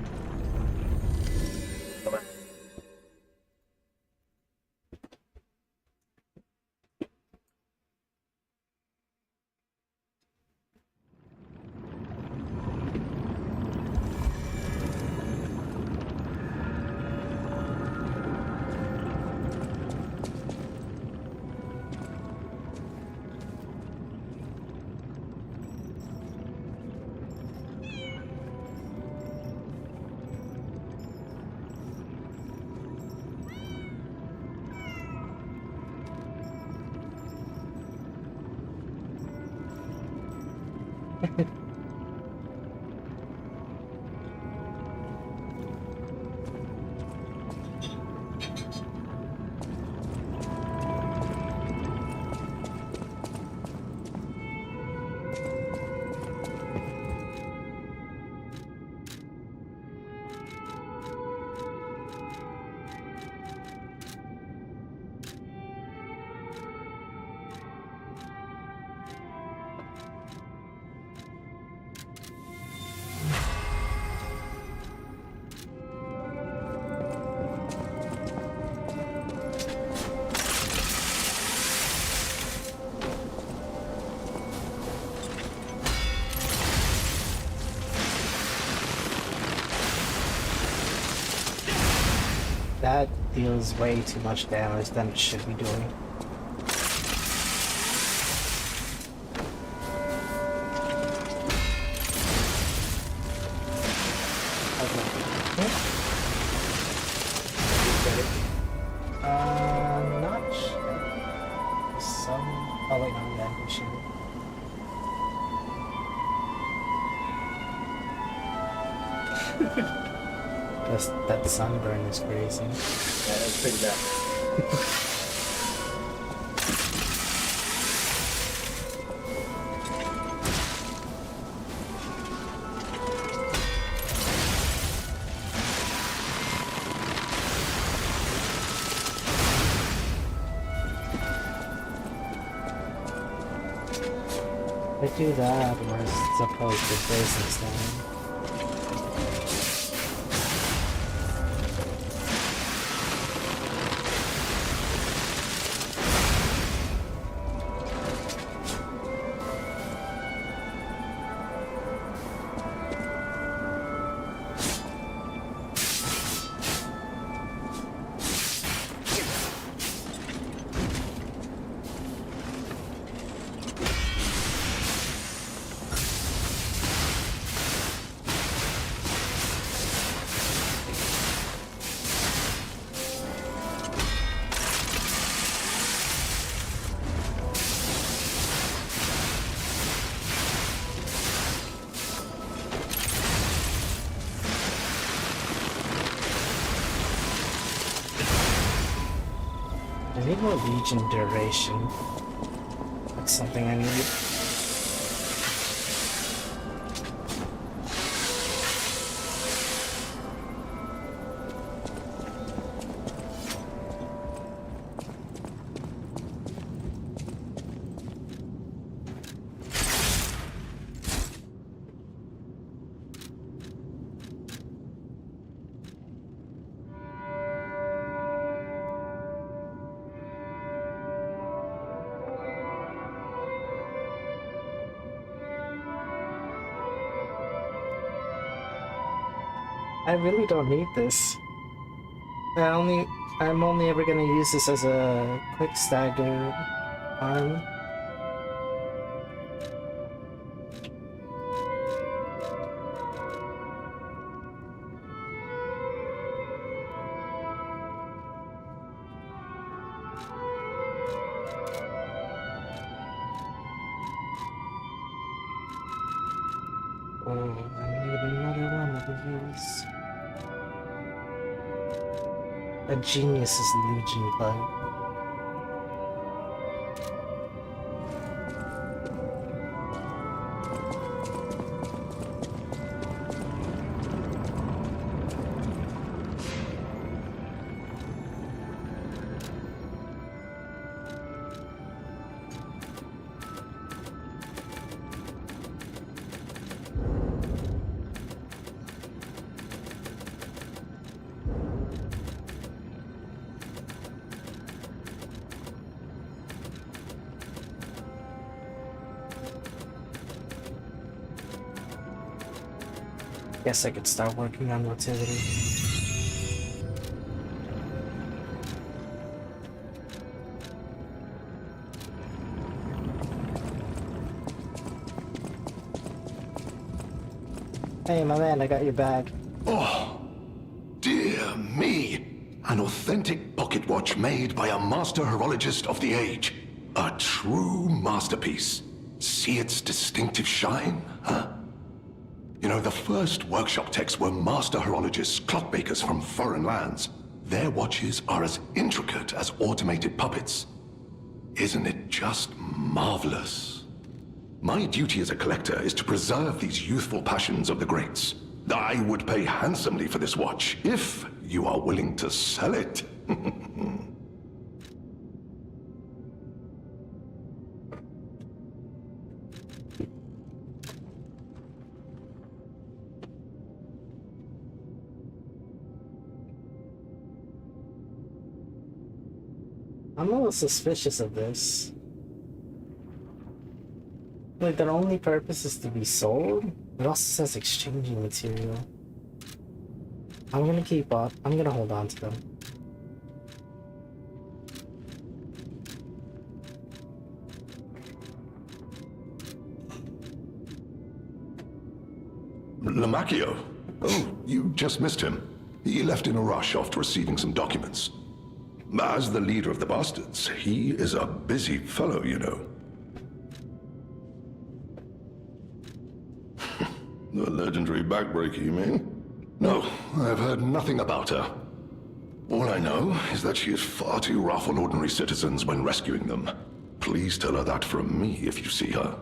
That deals way too much damage than it should be doing. Not sure. Oh wait, no, yeah, we should. That sunburn is crazy. Yeah, that's pretty bad. If I do that, we're supposed to business then. I need more Legion duration. That's something I need. I really don't need this. I'm only ever gonna use this as a quick stagger arm. Oh, I need another one of these. A genius's Legion bug. Guess I could start working on motility. Hey, my man, I got your bag. Oh, dear me. An authentic pocket watch made by a master horologist of the age. A true masterpiece. See its distinctive shine, huh? You know, the first workshop techs were master horologists, clockmakers from foreign lands. Their watches are as intricate as automated puppets. Isn't it just marvelous? My duty as a collector is to preserve these youthful passions of the greats. I would pay handsomely for this watch, if you are willing to sell it. I'm a little suspicious of this. Like, their only purpose is to be sold? It also says exchanging material. I'm gonna hold on to them. Lamacchio? Oh, you just missed him. He left in a rush after receiving some documents. As the leader of the bastards, he is a busy fellow, you know. The legendary backbreaker, you mean? No, I've heard nothing about her. All I know is that she is far too rough on ordinary citizens when rescuing them. Please tell her that from me if you see her.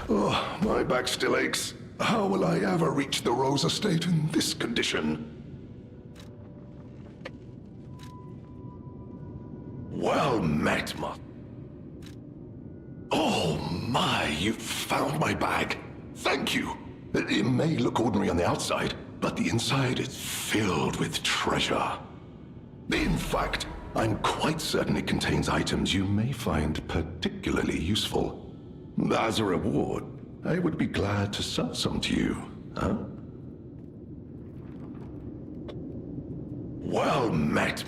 Oh, my back still aches. How will I ever reach the Rose Estate in this condition? Well met, Oh my, you found my bag. Thank you. It may look ordinary on the outside, but the inside is filled with treasure. In fact, I'm quite certain it contains items you may find particularly useful. As a reward, I would be glad to sell some to you, huh? Well met,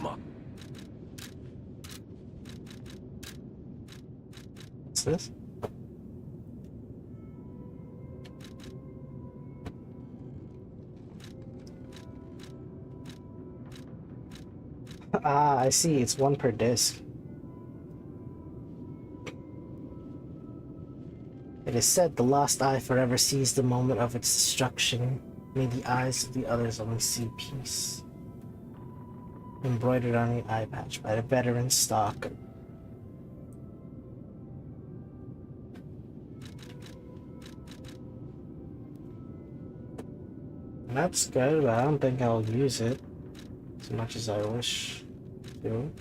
What's this? Ah, I see. It's one per disc. It is said the lost eye forever sees the moment of its destruction. May the eyes of the others only see peace. Embroidered on the eye patch by the veteran stock. That's good, but I don't think I'll use it as much as I wish to.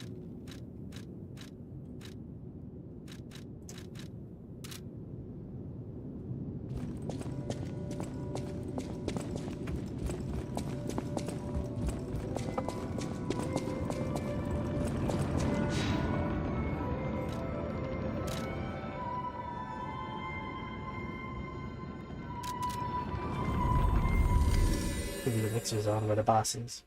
The mixer's on where the boss is.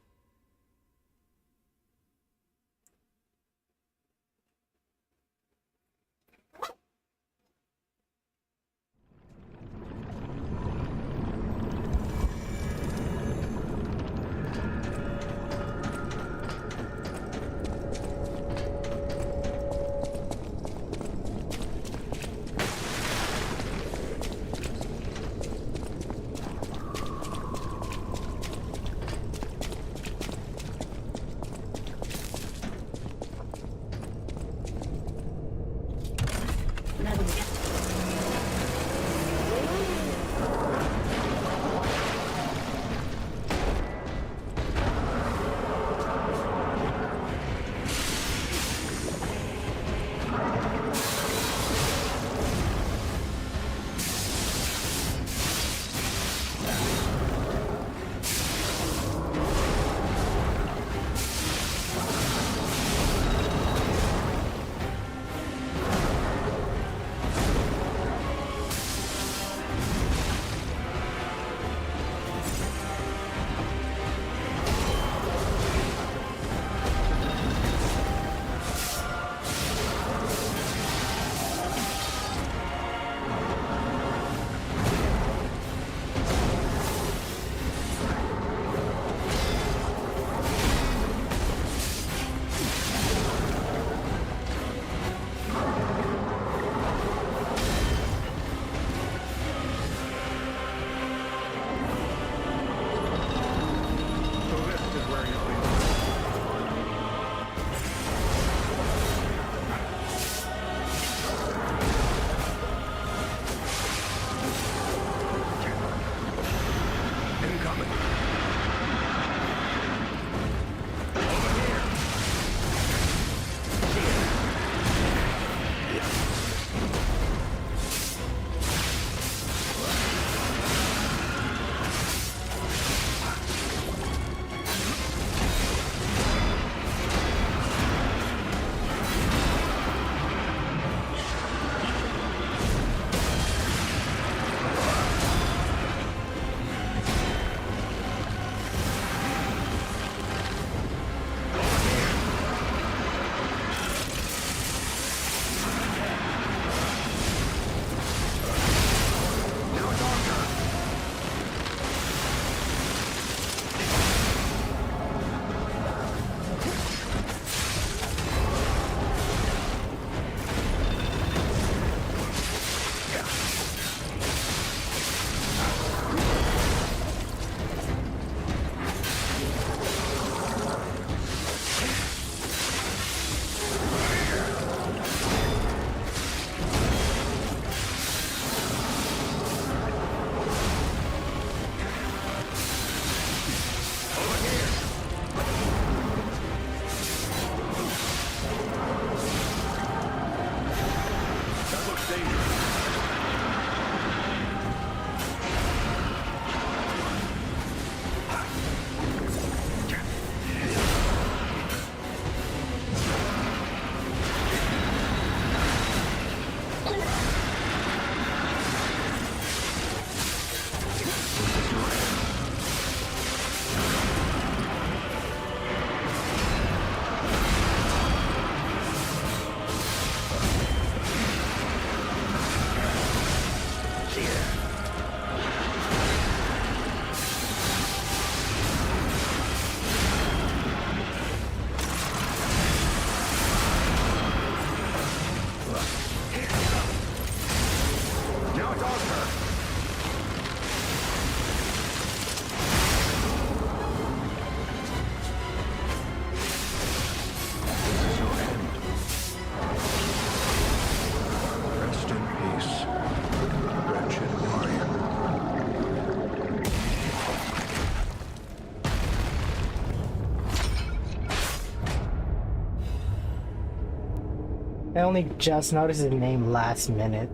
I only just noticed his name last minute.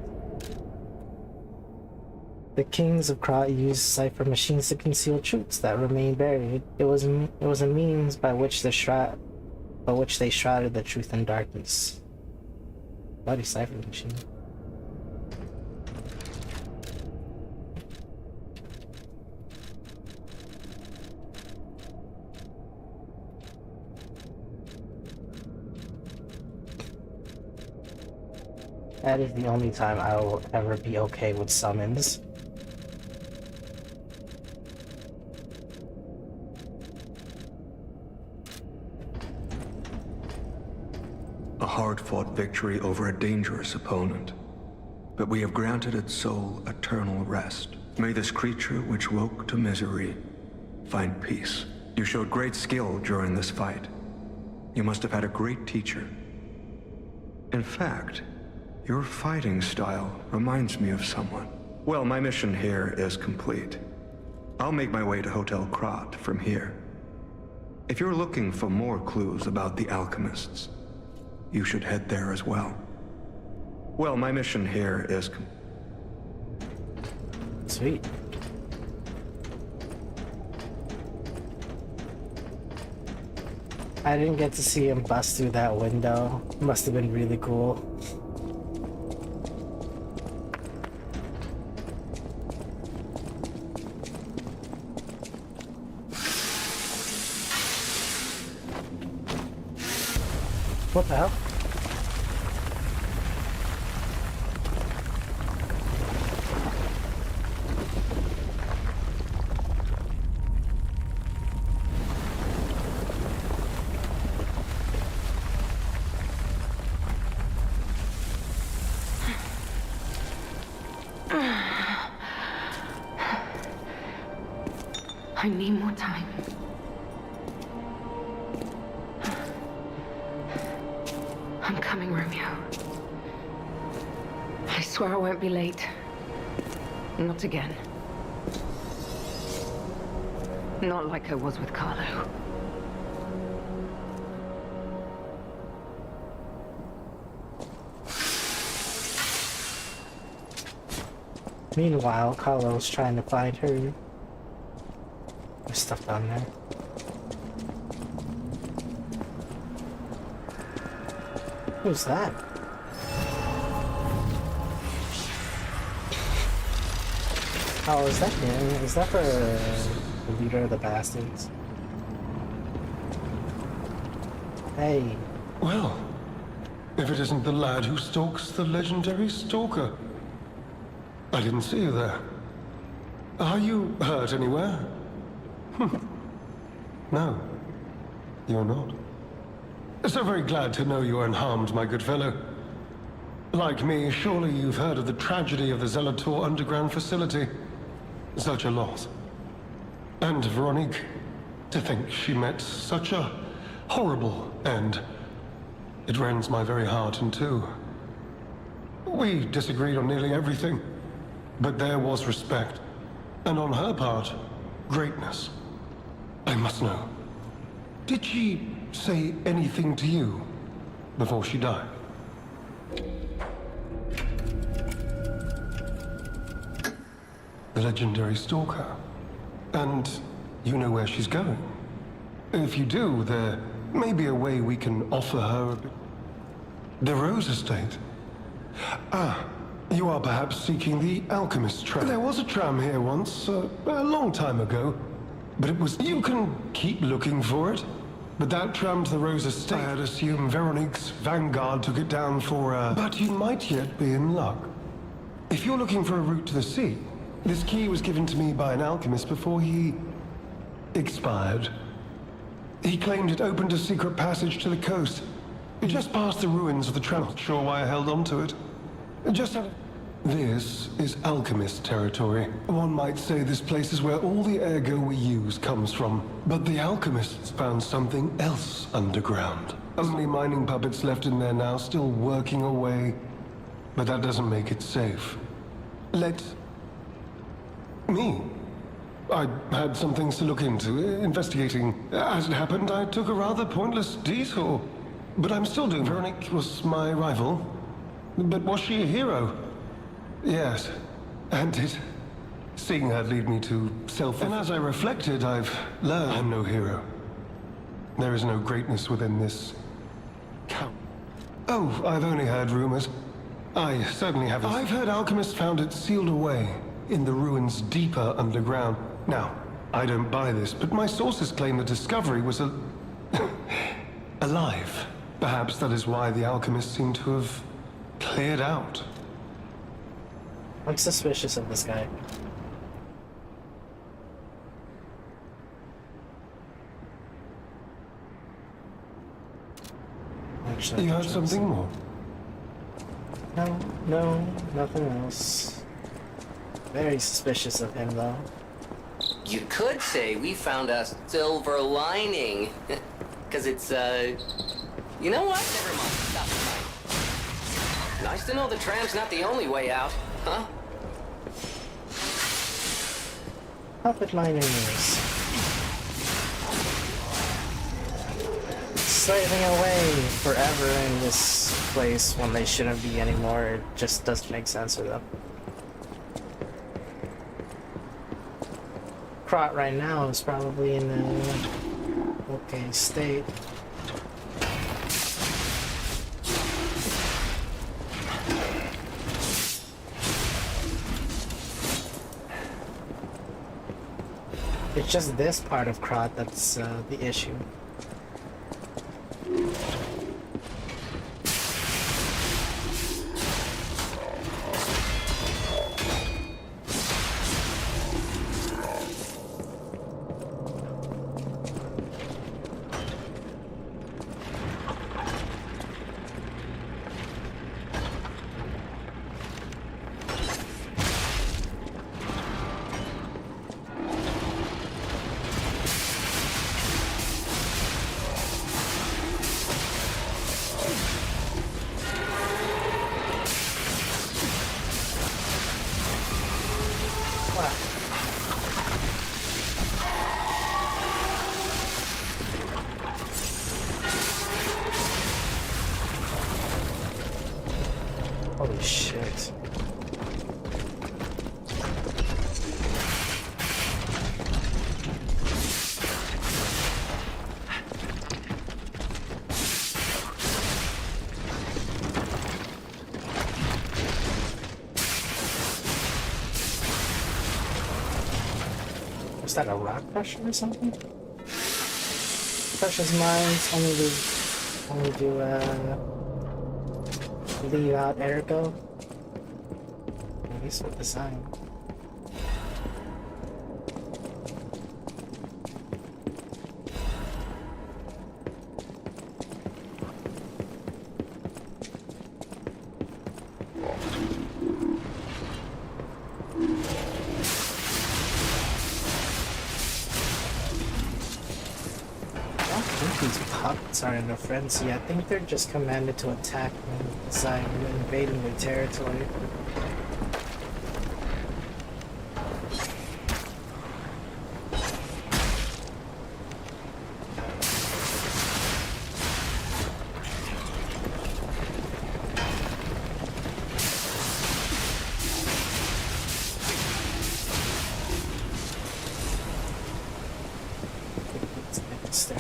The kings of Krat used cipher machines to conceal truths that remain buried. It was a means by which they shrouded the truth in darkness. Bloody cipher machine. That is the only time I will ever be okay with summons. A hard-fought victory over a dangerous opponent. But we have granted its soul eternal rest. May this creature which woke to misery find peace. You showed great skill during this fight. You must have had a great teacher. In fact, your fighting style reminds me of someone. Well, my mission here is complete. I'll make my way to Hotel Krat from here. If you're looking for more clues about the alchemists, you should head there as well. Well, my mission here is Sweet. I didn't get to see him bust through that window. Must have been really cool. What the hell? I need more time. I'm coming, Romeo. I swear I won't be late. Not again. Not like I was with Carlo. Meanwhile, Carlo's trying to find her. There's stuff down there. Who's that? Oh, is that him? Is that the leader of the bastards? Hey. Well, if it isn't the lad who stalks the legendary stalker. I didn't see you there. Are you hurt anywhere? No, you're not. So very glad to know you are unharmed, my good fellow. Like me, surely you've heard of the tragedy of the Zelator underground facility. Such a loss. And Veronique, to think she met such a horrible end. It rends my very heart in two. We disagreed on nearly everything, but there was respect. And on her part, greatness. I must know. Did she say anything to you before she died? The legendary stalker. And you know where she's going? If you do, there may be a way we can offer her a bit. The Rose Estate. Ah, you are perhaps seeking the Alchemist tram. There was a tram here once, a long time ago. But it was... You can keep looking for it. But that tram to the Rose Estate, I'd assume Veronique's vanguard took it down for But you might yet be in luck. If you're looking for a route to the sea, this key was given to me by an alchemist before he... expired. He claimed it opened a secret passage to the coast. Just past the ruins of the tram. Not sure why I held on to it. Just had... This is alchemist territory. One might say this place is where all the ergo we use comes from. But the alchemists found something else underground. Only mining puppets left in there now, still working away. But that doesn't make it safe. Let... me. I had some things to look into, investigating. As it happened, I took a rather pointless detour. But I'm still doing... Groaning was my rival. But was she a hero? Yes. And did seeing her lead me to self... And as I reflected, I've learned I'm no hero. There is no greatness within this... Oh, I've only heard rumors. I certainly haven't. I've heard alchemists found it sealed away in the ruins deeper underground. Now, I don't buy this, but my sources claim the discovery was alive. Perhaps that is why the alchemists seem to have cleared out. I'm suspicious of this guy. Actually, You heard something more? No, nothing else. Very suspicious of him, though. You could say we found a silver lining. Because it's, You know what? Never mind. Stop tonight. Nice to know the tram's not the only way out, huh? Puppet miners. Slaving away forever in this place when they shouldn't be anymore. It just doesn't make sense for them. Krot right now is probably in an okay state. It's just this part of Krot that's the issue. Holy shit. Was that a rock crusher or something? Precious mines only do leave out Ergo. At least with design. I think these puppets are in a frenzy. I think they're just commanded to attack when they decide we're invading their territory. It's there.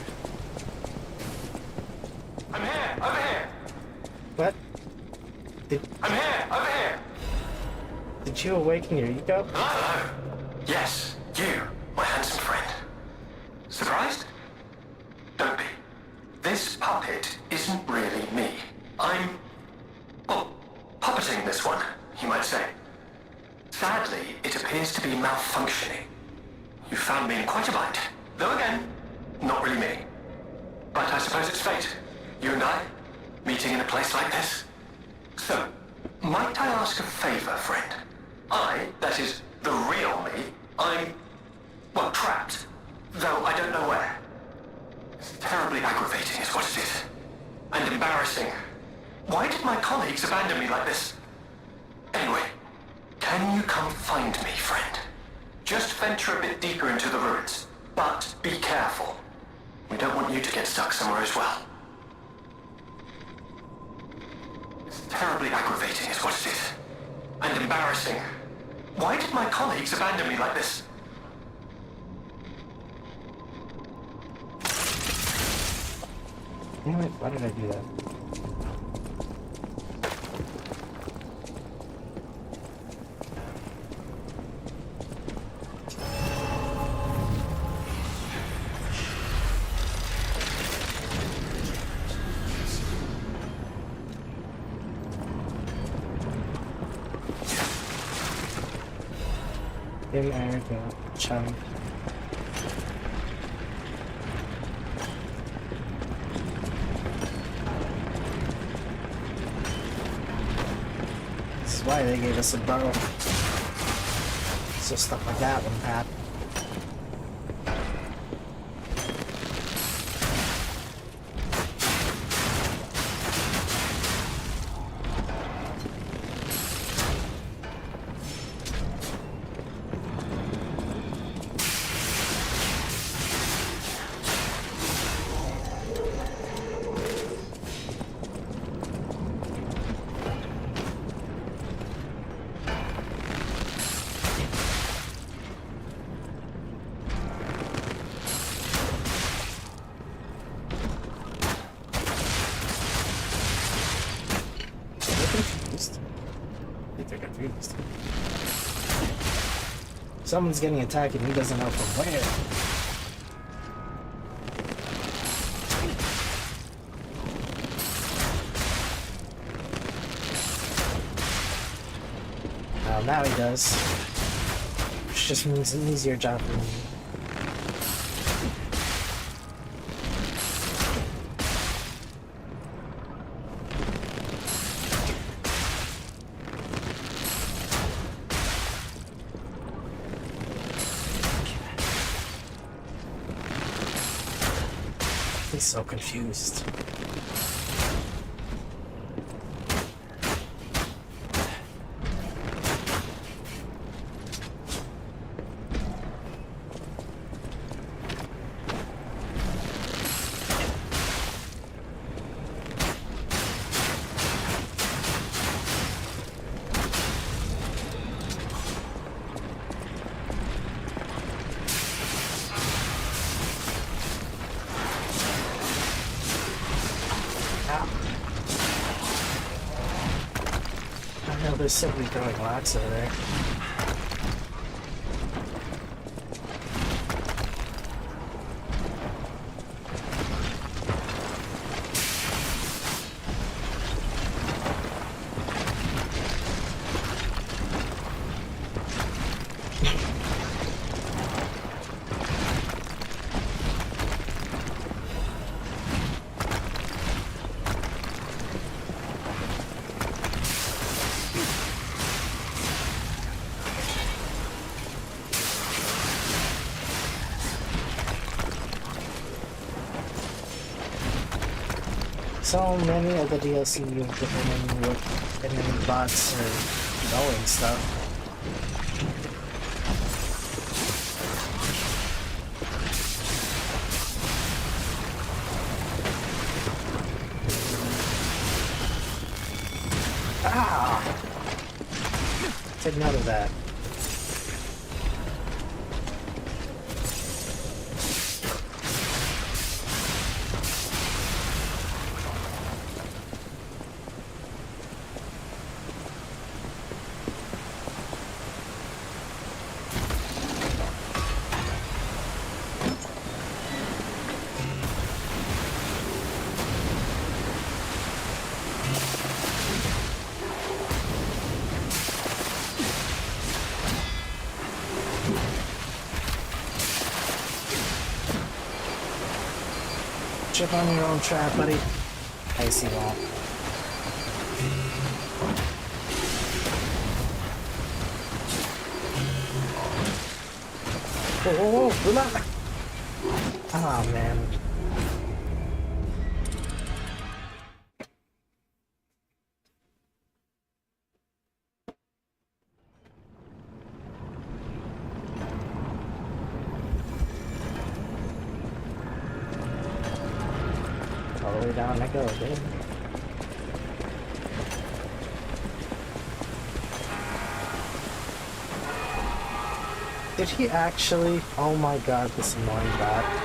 I'm here! Over here! What? I'm here! Over here! Did you awaken your ego? Hello! Yes, you, my handsome friend. Surprised? Don't be. This puppet isn't really me. I'm... well, puppeting this one, you might say. Sadly, it appears to be malfunctioning. You found me in quite a bind. Though again, not really me. But I suppose it's fate. You and I, meeting in a place like this. So, might I ask a favor, friend? That is, the real me, I'm, well, trapped. Though I don't know where. It's terribly aggravating is what it is. And embarrassing. Why did my colleagues abandon me like this? Anyway, can you come find me, friend? Just venture a bit deeper into the ruins. But be careful. We don't want you to get stuck somewhere as well. Terribly aggravating is what it is. And embarrassing. Why did my colleagues abandon me like this? Damn it, why did I do that? There we go, chum. This is why they gave us a bow. So stuff like that wouldn't happen. Someone's getting attacked and he doesn't know from where. Well, now he does. Which just means an easier job for me. He's so confused. There's simply throwing lots over there. So many of the DLC with enemy bots are knowing stuff. Ah! Take note of that. Chip on your own trap, buddy. I see that. Whoa, whoa, whoa, oh man. All the way down I go, dude. Did he actually? Oh my god, this annoying bat.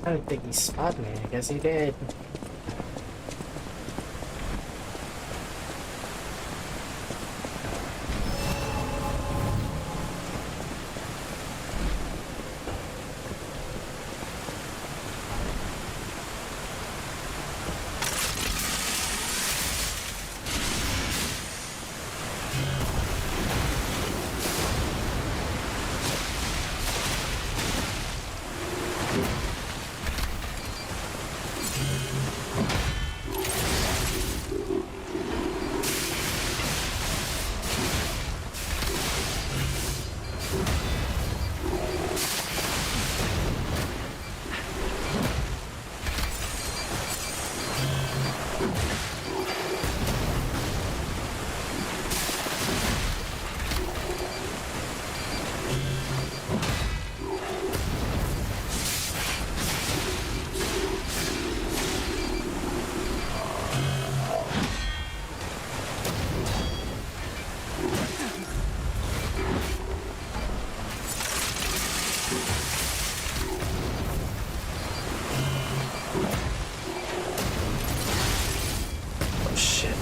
I don't think he spotted me. I guess he did. Oh shit.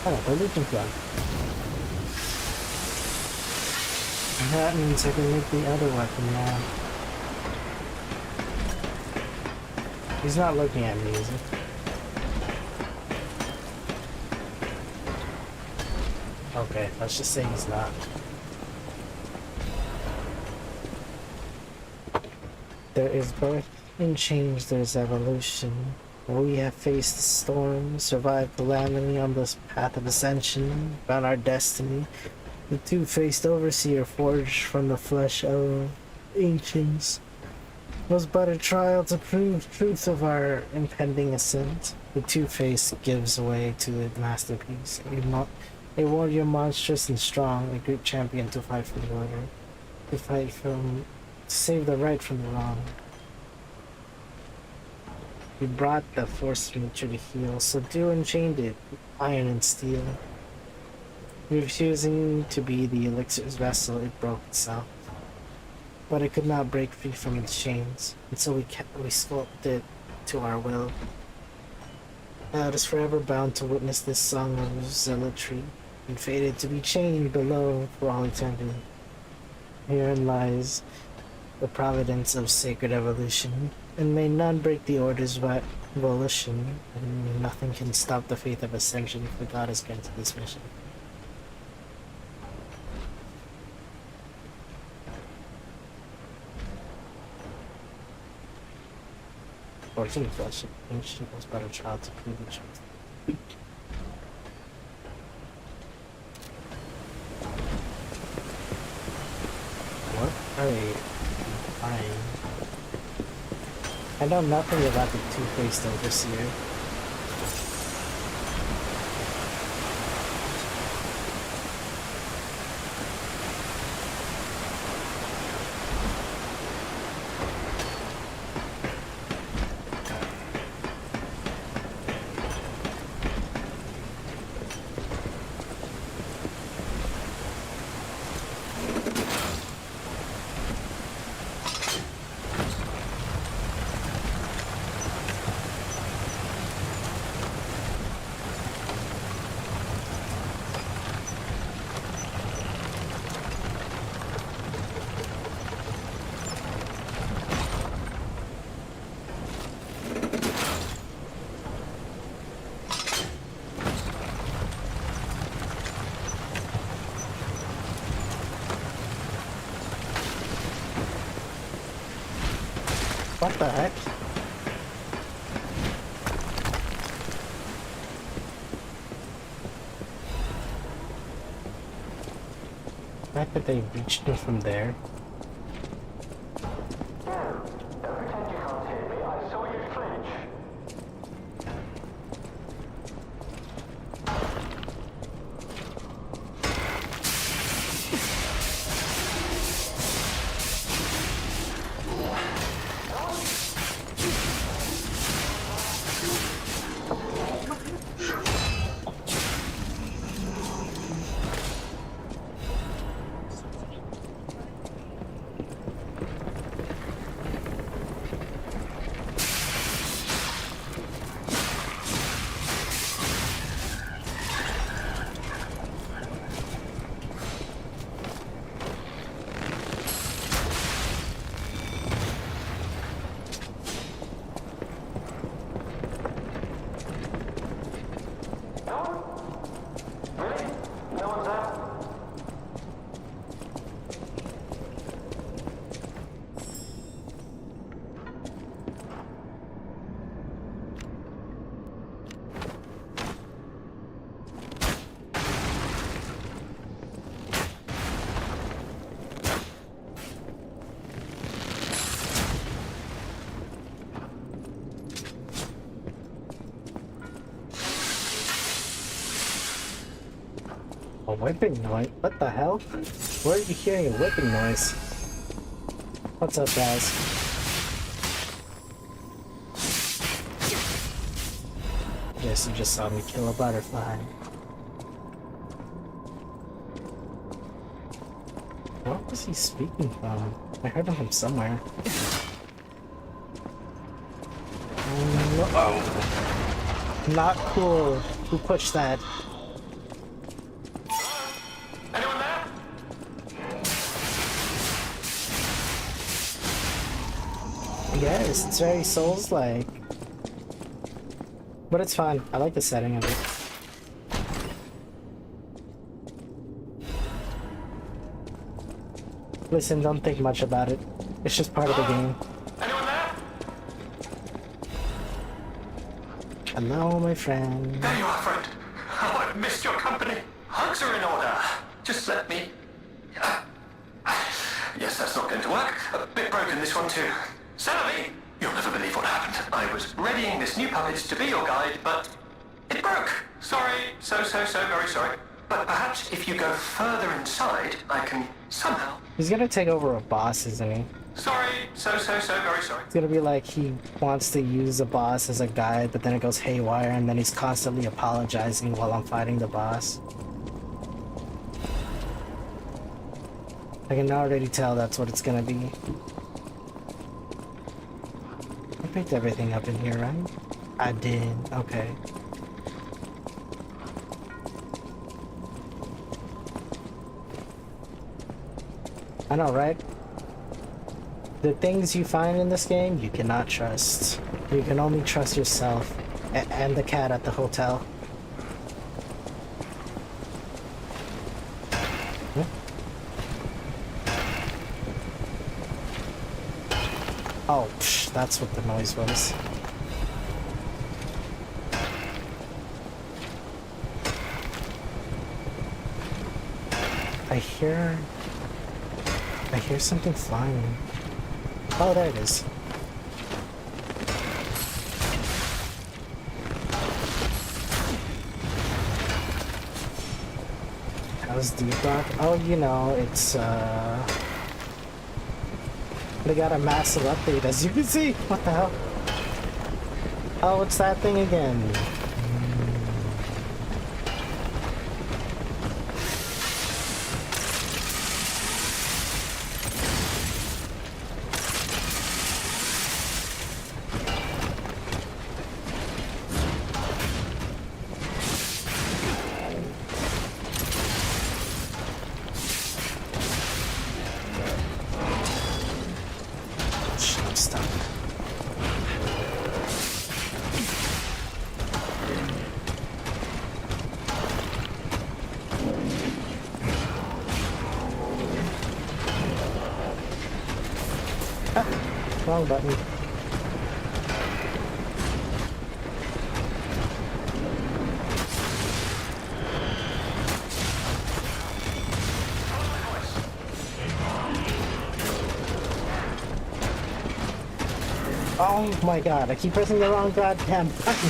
Oh, religion plug. That means I can make the other weapon now. He's not looking at me, is he? Okay, let's just say he's not. There is birth and change, there's evolution. We have faced the storm, survived calamity on this path of ascension, found our destiny. The two-faced overseer forged from the flesh of ancients was but a trial to prove truth of our impending ascent. The two-faced gives way to the masterpiece, a warrior monstrous and strong, a great champion to fight for the order, to save the right from the wrong. We brought the force of nature to heal, subdue and chained it, iron and steel. Refusing to be the elixir's vessel, it broke itself. But it could not break free from its chains, and so we sculpted it to our will. Now it is forever bound to witness this song of zealotry, and fated to be chained below for all eternity. Herein lies the providence of sacred evolution, and may none break the orders by volition, and nothing can stop the faith of ascension, for God has granted this mission. Fortune flesh, ancient was but a child to prove the truth. What are they buying? I know nothing about the two-faced overseer. What the heck? The fact that they reached me from there. Pretend you can't hear me. I saw you flinch. Really? No one's out? A whipping noise? What the hell? Where are you hearing a whipping noise? What's up, guys? Yes, you just saw me kill a butterfly. What was he speaking from? I heard him from somewhere. Oh. Not cool. Who pushed that? Anyone there? Yes, it's very Souls-like. But it's fun. I like the setting of it. Listen, don't think much about it. It's just part of the game. Anyone there? Hello, my friend. There you are, friend. Oh, I've missed your company. Hugs are in order. Just let me... Yes, that's not going to work. A bit broken, this one too. Salvi, you'll never believe what happened. I was readying this new puppet to be your guide, but it broke. Sorry, so very sorry. But perhaps if you go further inside, I can somehow... He's gonna take over a boss, isn't he? Sorry, so very sorry. It's gonna be like he wants to use a boss as a guide, but then it goes haywire, and then he's constantly apologizing while I'm fighting the boss. I can already tell that's what it's gonna be. I picked everything up in here, right? I did. Okay. I know, right? The things you find in this game, you cannot trust. You can only trust yourself and the cat at the hotel. Hmm? Oh, psh, that's what the noise was. I hear something flying. Oh, there it is. How's Deep Rock? Oh, you know, it's, they got a massive update, as you can see. What the hell? Oh, it's that thing again. Stop. Ah, wrong button. Oh my god, I keep pressing the wrong goddamn button.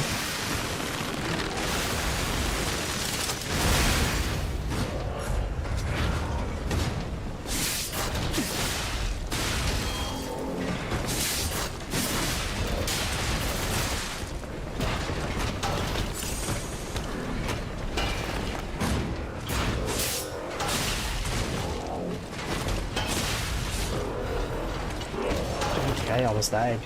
Okay, I almost died.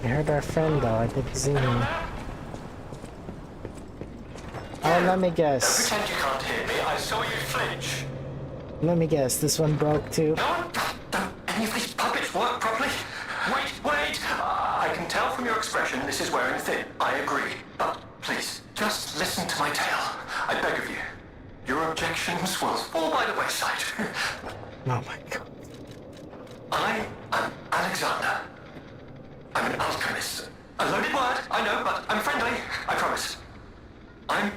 I heard our friend though, I think he's in here. Oh, let me guess. Pretend you can't hear me. I saw you flinch. Let me guess, this one broke too? No, don't any of these puppets work properly? Wait! I can tell from your expression this is wearing thin. I agree. But please, just listen to my tale. I beg of you. Your objections will fall by the wayside. Oh my god. I am Alexander. I'm an alchemist. A loaded word, I know, but I'm friendly. I promise. I'm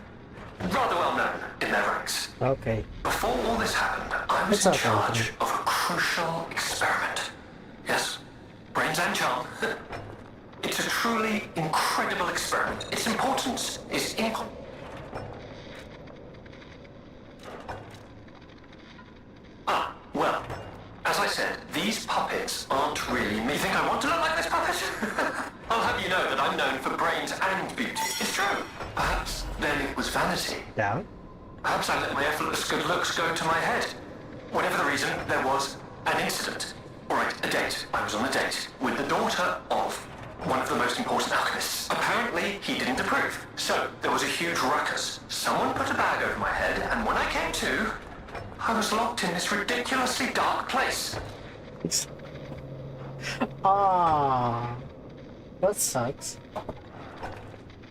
rather well known in their ranks. Okay. Before all this happened, I was It's in okay, charge Anthony. of a crucial experiment. Yes, brains and charm. It's a truly incredible experiment. Its importance is well, as I said, these puppets aren't really me. You think I want to look like this puppet? I'll have you know that I'm known for brains and beauty. It's true. Perhaps then it was vanity. Yeah? Perhaps I let my effortless good looks go to my head. Whatever the reason, there was an incident. All right, a date. I was on a date with the daughter of one of the most important alchemists. Apparently, he didn't approve. So, there was a huge ruckus. Someone put a bag over my head, and when I came to, I was locked in this ridiculously dark place. Ah, that sucks.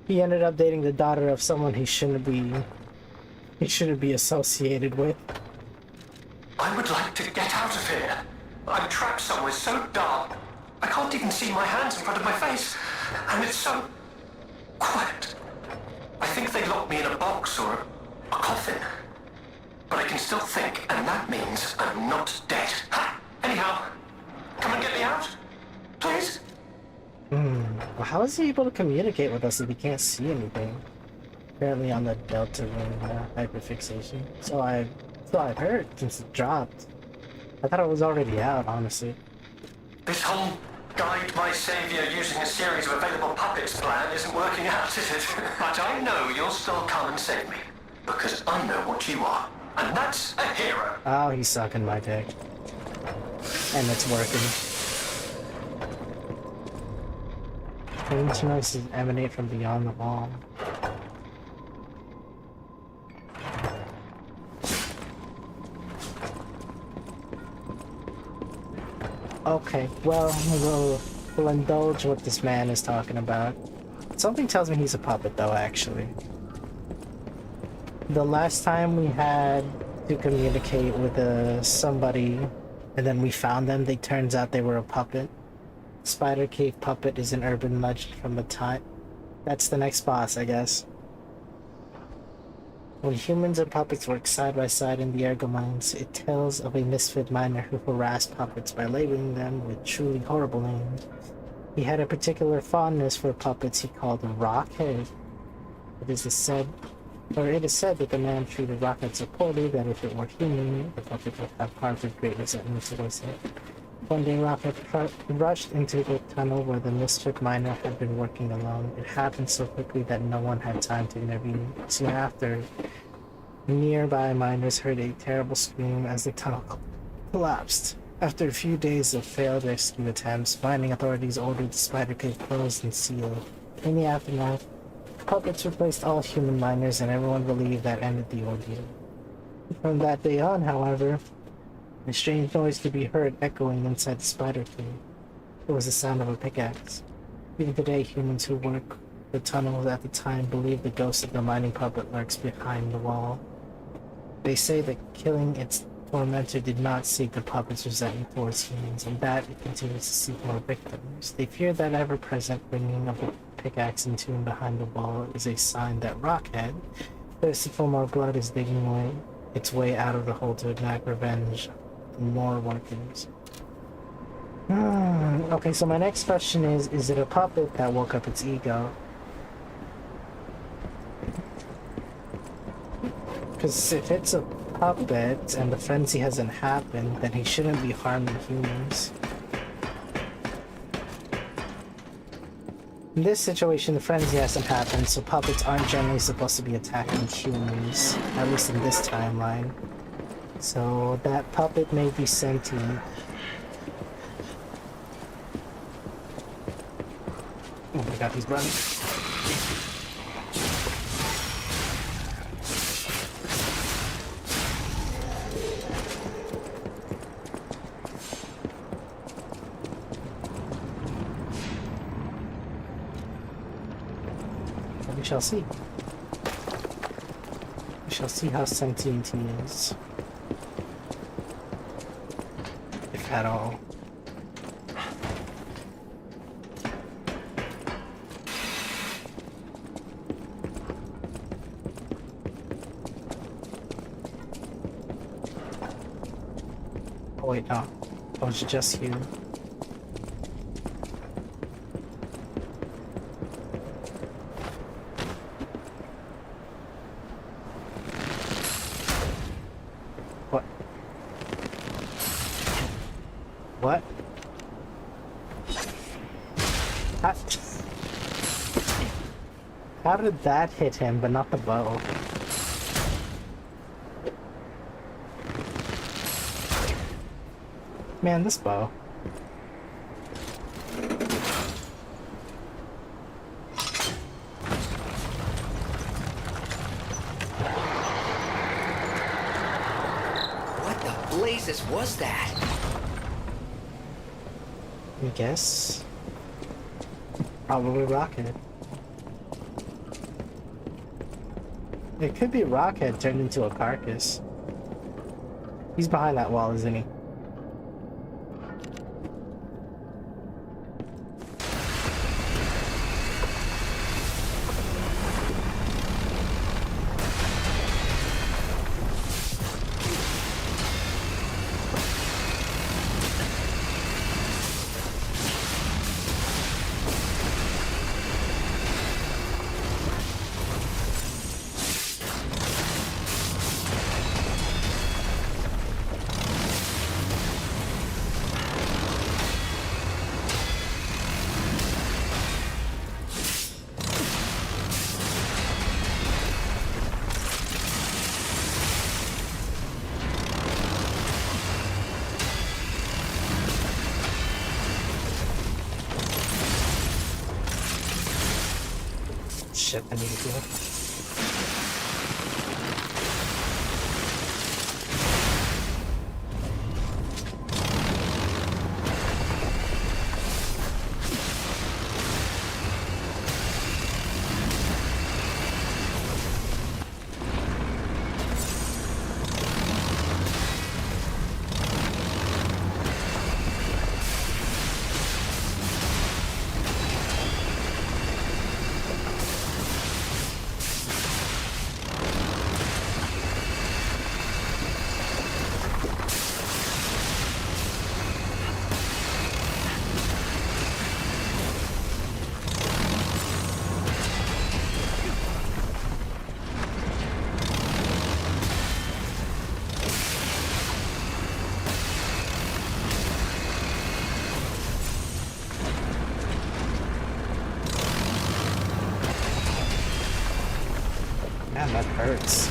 He ended up dating the daughter of someone he shouldn't be associated with. I would like to get out of here. I'm trapped somewhere so dark, I can't even see my hands in front of my face. And it's so quiet. I think they locked me in a box or a coffin. But I can still think, and that means I'm not dead. Ha! Anyhow, come and get me out, please. Well, how is he able to communicate with us if he can't see anything? Apparently on the Delta Ring hyperfixation. So I've heard since it dropped. I thought it was already out, honestly. This whole guide my savior using a series of available puppets plan isn't working out, is it? But I know you'll still come and save me. Because I know what you are. And that's a hero. Oh, he's sucking my dick. And it's working. Strange noises emanate from beyond the wall. Okay, well, we'll indulge what this man is talking about. Something tells me he's a puppet, though, actually. The last time we had to communicate with somebody, and then we found them, they turns out they were a puppet. Spider Cave Puppet is an urban legend from the time. That's the next boss, I guess. When humans and puppets work side by side in the Ergo mines, it tells of a misfit miner who harassed puppets by labeling them with truly horrible names. He had a particular fondness for puppets he called Rockhead. It is said that the man treated Rockhead so poorly that if it were human, the puppet would have carved with great resentment to his head. One day, Rockhead rushed into the tunnel where the misfit miner had been working alone. It happened so quickly that no one had time to intervene. Soon after, nearby miners heard a terrible scream as the tunnel collapsed. After a few days of failed rescue attempts, mining authorities ordered the spider cave closed and sealed. In the aftermath, puppets replaced all human miners, and everyone believed that ended the ordeal. From that day on, however, a strange noise could be heard echoing inside the spider cave. It was the sound of a pickaxe. Even today, humans who work the tunnels at the time believe the ghost of the mining puppet lurks behind the wall. They say that killing its tormentor did not seek the puppet's resentment towards humans, and that it continues to seek more victims. They fear that ever-present ringing of the pickaxe in tune behind the wall is a sign that Rockhead, thirsty for more blood, is digging away. its way out of the hole to enact revenge on more workers. Okay, so my next question is it a puppet that woke up its ego? Because if it's a puppet and the frenzy hasn't happened, then he shouldn't be harming humans. In this situation, the frenzy hasn't happened, so puppets aren't generally supposed to be attacking humans, at least in this timeline. So that puppet may be sentient. Oh my god, he's running. We shall see. We shall see how sentient he is. If at all. Oh wait, no. That was just you. What? What? How did that hit him, but not the bow? Man, this bow. What the blazes was that? I guess. Probably Rocket. It could be Rocket turned into a carcass. He's behind that wall, isn't he? Shit, I need to heal. Man, that hurts.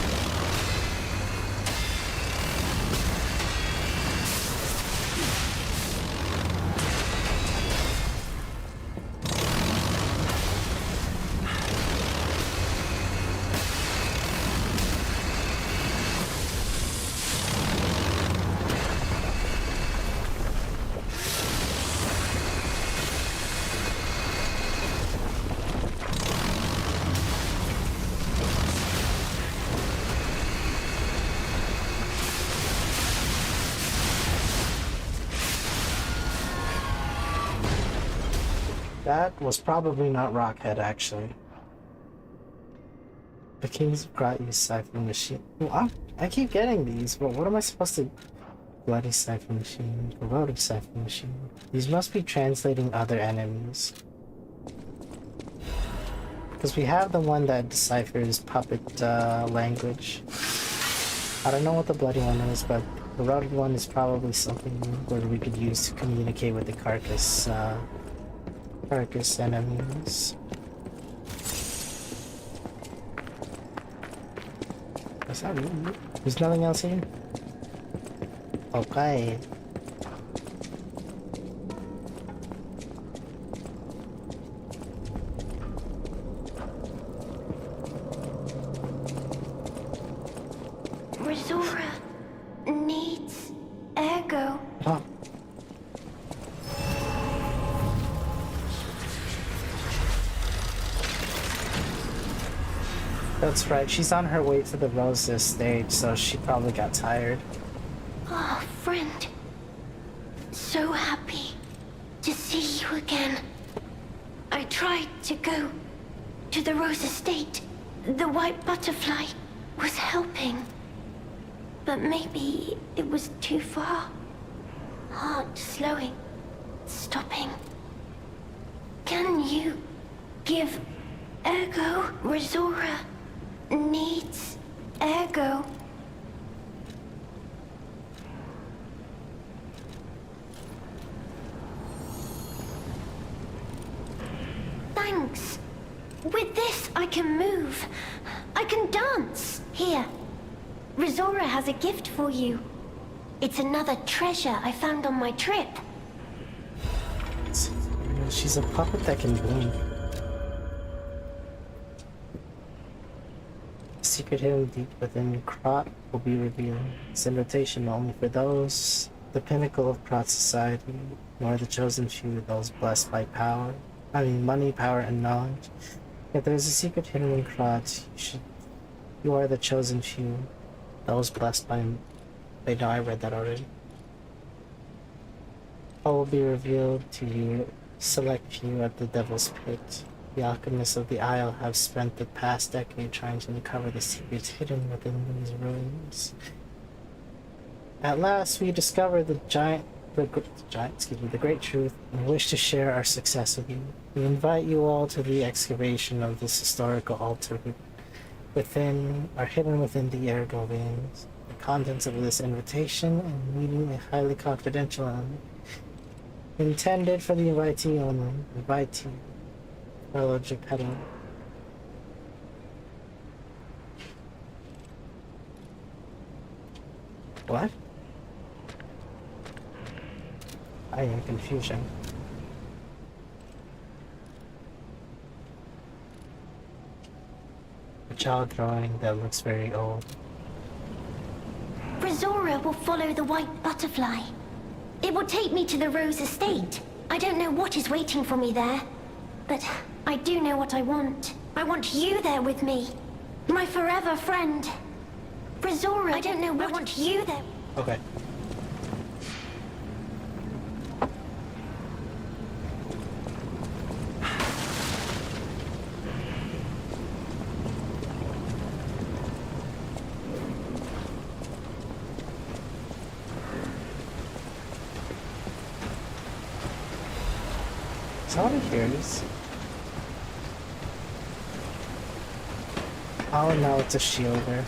That was probably not Rockhead, actually. The Kings of Grot use Cypher machine. Well, I keep getting these, but what am I supposed to... Bloody Siphon Machine, Corroded Siphon Machine. These must be translating other enemies. Because we have the one that deciphers puppet language. I don't know what the bloody one is, but the corroded one is probably something where we could use to communicate with the carcass enemies. What's that mean? There's nothing else here? Okay. Resora needs Ergo. Oh. That's right, she's on her way to the Rosa stage, so she probably got tired. Oh, friend. So happy to see you again. I tried to go to the Rose Estate. The white butterfly was helping. But maybe it was too far. Heart slowing, stopping. Can you give Ergo? Resora needs Ergo. Thanks. With this, I can move. I can dance. Here. Resora has a gift for you. It's another treasure I found on my trip. She's a puppet that can blink. A secret hidden deep within Krot will be revealed. It's invitation only for those, the pinnacle of Krot society, nor the chosen few, those blessed by power. Money, power, and knowledge. Yet there is a secret hidden in Krot. You are the chosen few, those blessed by... Wait, no, I read that already. All will be revealed to you, select few at the Devil's Pit. The alchemists of the Isle have spent the past decade trying to uncover the secrets hidden within these ruins. At last, we discover the great truth, and wish to share our success with you. We invite you all to the excavation of this historical altar hidden within the Ergo veins. The contents of this invitation and meeting are highly confidential and intended for the invitee only. Invitee. Carlo Geppetto. What? I am confusion. A child drawing that looks very old. Resora will follow the white butterfly. It will take me to the Rose Estate. I don't know what is waiting for me there, but I do know what I want. I want you there with me. My forever friend. Resora, I don't know what... I want you there. Okay. Somebody hears. Oh no, it's a shielder.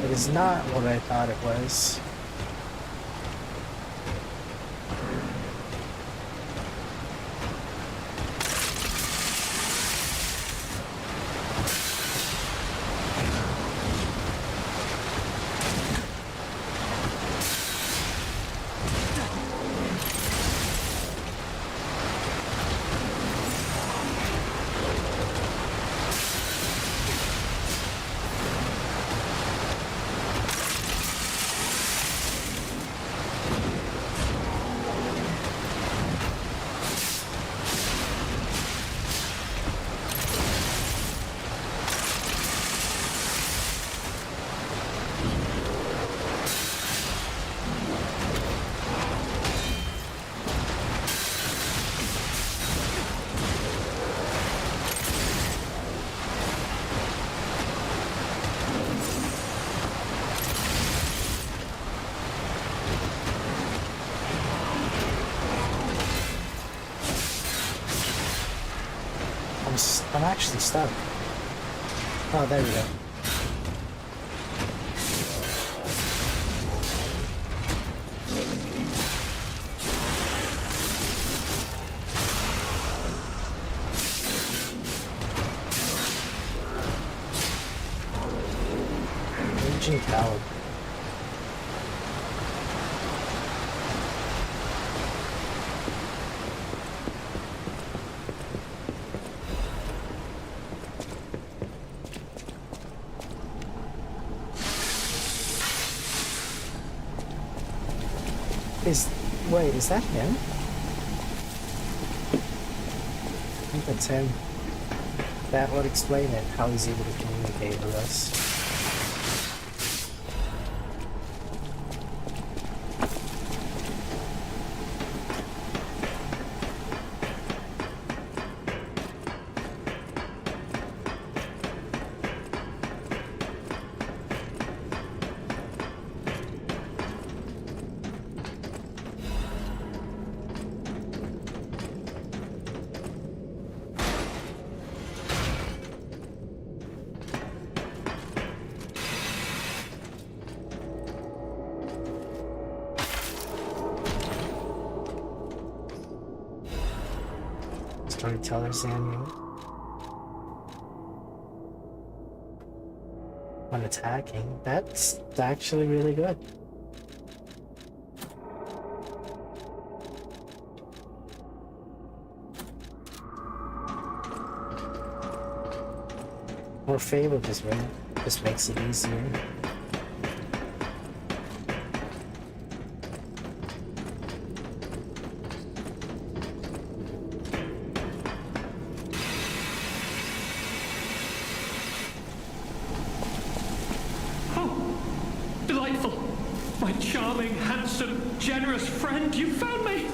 It is not what I thought it was. I'm actually stuck. Oh, there we go. Raging coward. Wait, is that him? I think that's him. That would explain it, how he's able to communicate with us. Storyteller's Annual. When attacking, that's actually really good. More favor this ring. This makes it easier. Generous friend, you found me!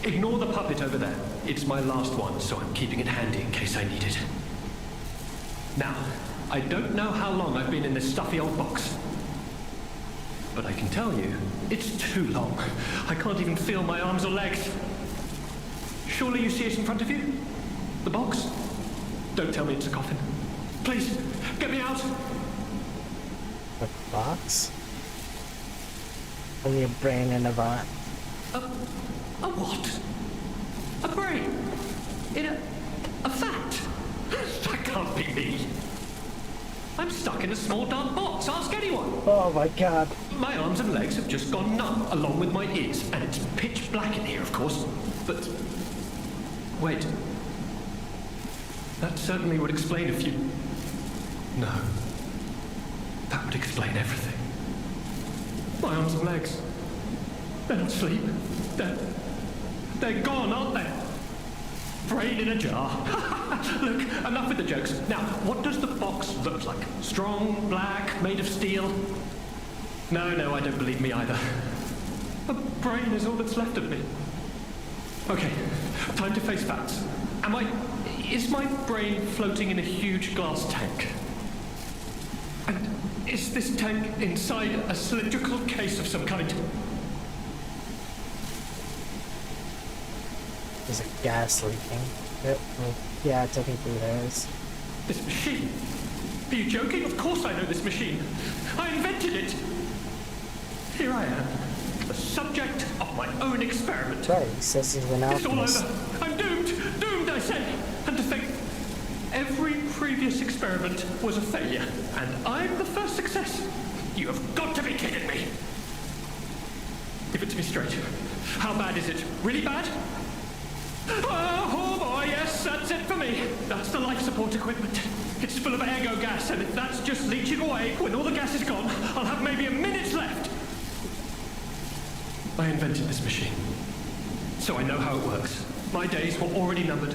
Ignore the puppet over there. It's my last one, so I'm keeping it handy in case I need it. Now, I don't know how long I've been in this stuffy old box. But I can tell you, it's too long. I can't even feel my arms or legs. Surely you see it in front of you? The box? Don't tell me it's a coffin. Please, get me out! The box? Only a brain and a bot. A what? A brain? In a fat? That can't be me. I'm stuck in a small dark box. Ask anyone. Oh my god. My arms and legs have just gone numb, along with my ears. And it's pitch black in here, of course. But... wait. That certainly would explain a few... No. That would explain everything. My arms and legs. They're not asleep. They're gone, aren't they? Brain in a jar. Look, enough with the jokes. Now, what does the box look like? Strong, black, made of steel? No, I don't believe me either. A brain is all that's left of me. Okay, time to face facts. Is my brain floating in a huge glass tank? And is this tank inside a cylindrical case of some kind? There's a gas leaking. Yep. Yeah, technically there is. This machine? Are you joking? Of course I know this machine. I invented it. Here I am, the subject of my own experiment. Right, he says he's an alchemist. It's all over. I'm doomed. Doomed, I say. And to think, every previous experiment was a failure, and I'm the first success. You have got to be kidding me. Give it to me straight. How bad is it? Really bad? Oh boy, yes, that's it for me. That's the life support equipment. It's full of ergo gas, and if that's just leaching away, when all the gas is gone, I'll have maybe a minute left. I invented this machine, so I know how it works. My days were already numbered.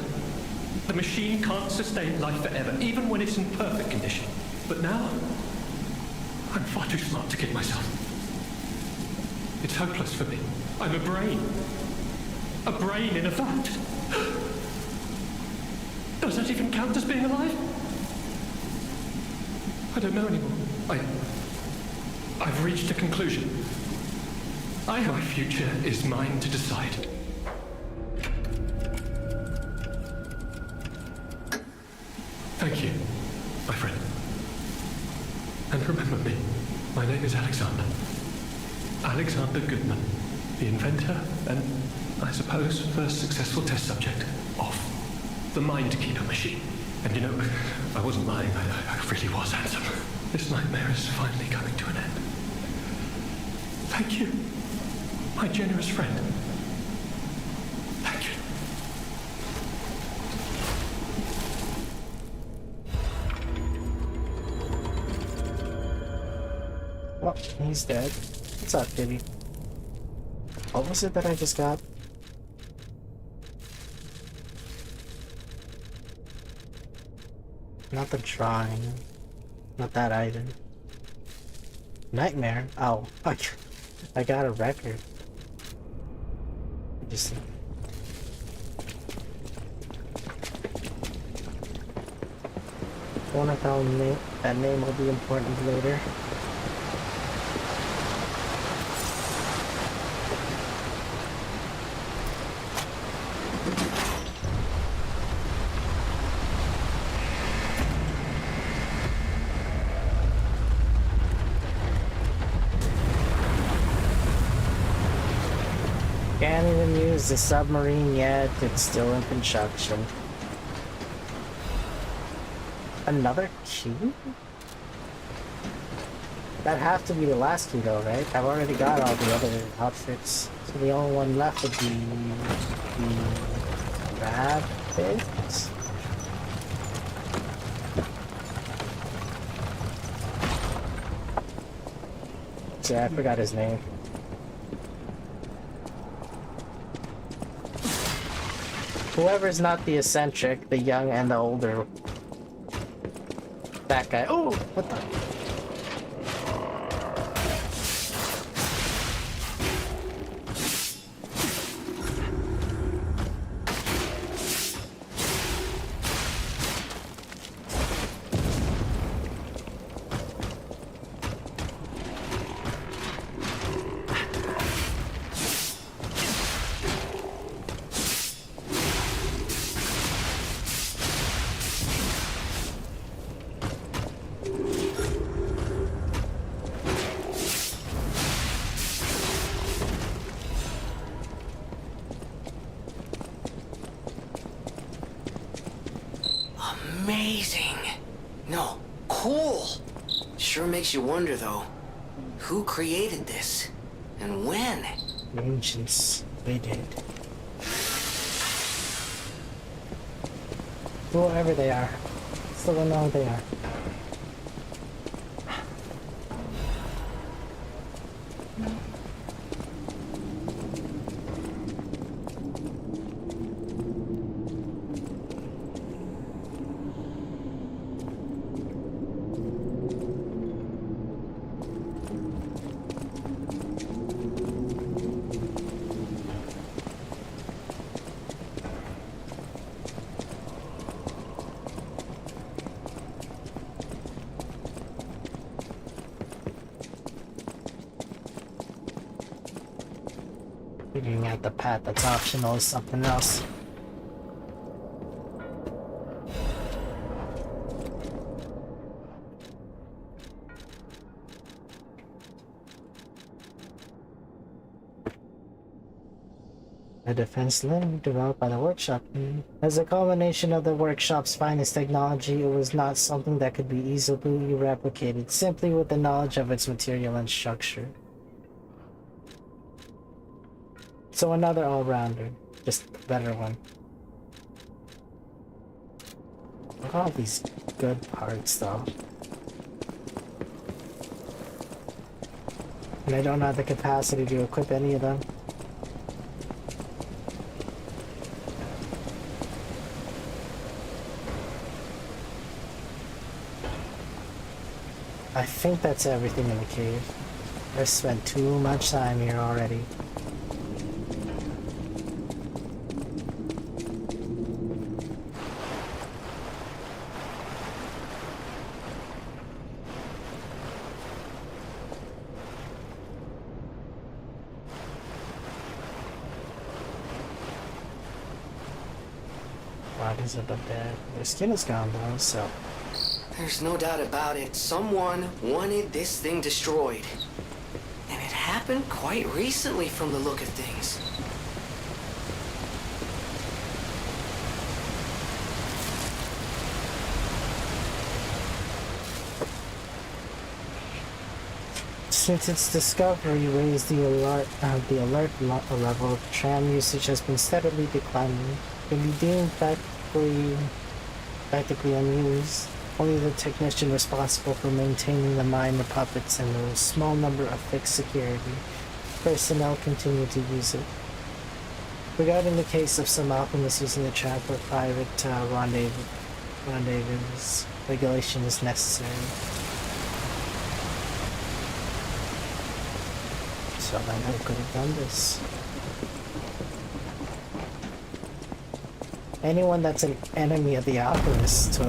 The machine can't sustain life forever, even when it's in perfect condition. But now, I'm far too smart to kid myself. It's hopeless for me. I'm a brain. A brain in a vat. Does that even count as being alive? I don't know anymore. I've reached a conclusion. My future is mine to decide. Thank you, my friend. And remember me. My name is Alexander. Alexander Goodman, the inventor and, I suppose, first successful test subject of the Mind Keeper machine. And you know, I wasn't lying. I really was handsome. This nightmare is finally coming to an end. Thank you, my generous friend. Thank you. Well, he's dead. What's up, kitty? What was it that I just got? Not the drawing. Not that item. Nightmare? Oh, I got a record. Just... I wonder if that name will be important later. Can't even use the submarine yet, it's still in construction. Another key? That'd have to be the last key though, right? I've already got all the other outfits. So the only one left would be the rabbit. See, I forgot his name. Whoever's not the eccentric, the young and the older. That guy. Oh, what the? Amazing. No, cool. Sure makes you wonder, though. Who created this? And when? The ancients. They did. Whoever they are. Still don't know who they are. Figuring out the path that's optional is something else. A defense limb developed by the workshop. As a culmination of the workshop's finest technology, it was not something that could be easily replicated simply with the knowledge of its material and structure. So another all-rounder, just a better one. Look at all these good parts though. And I don't have the capacity to equip any of them. I think that's everything in the cave. I spent too much time here already. bodies of the dead. Their skin is gone though, so... There's no doubt about it. Someone wanted this thing destroyed. And it happened quite recently from the look of things. Since its discovery raised the alert level, tram usage has been steadily declining. It can be deemed practically unused. Only the technician responsible for maintaining the minor puppets and a small number of fixed security personnel continue to use it. Regarding the case of some alchemists using the tram for private rendezvous, regulation is necessary. So then I could have done this. Anyone that's an enemy of the alchemist,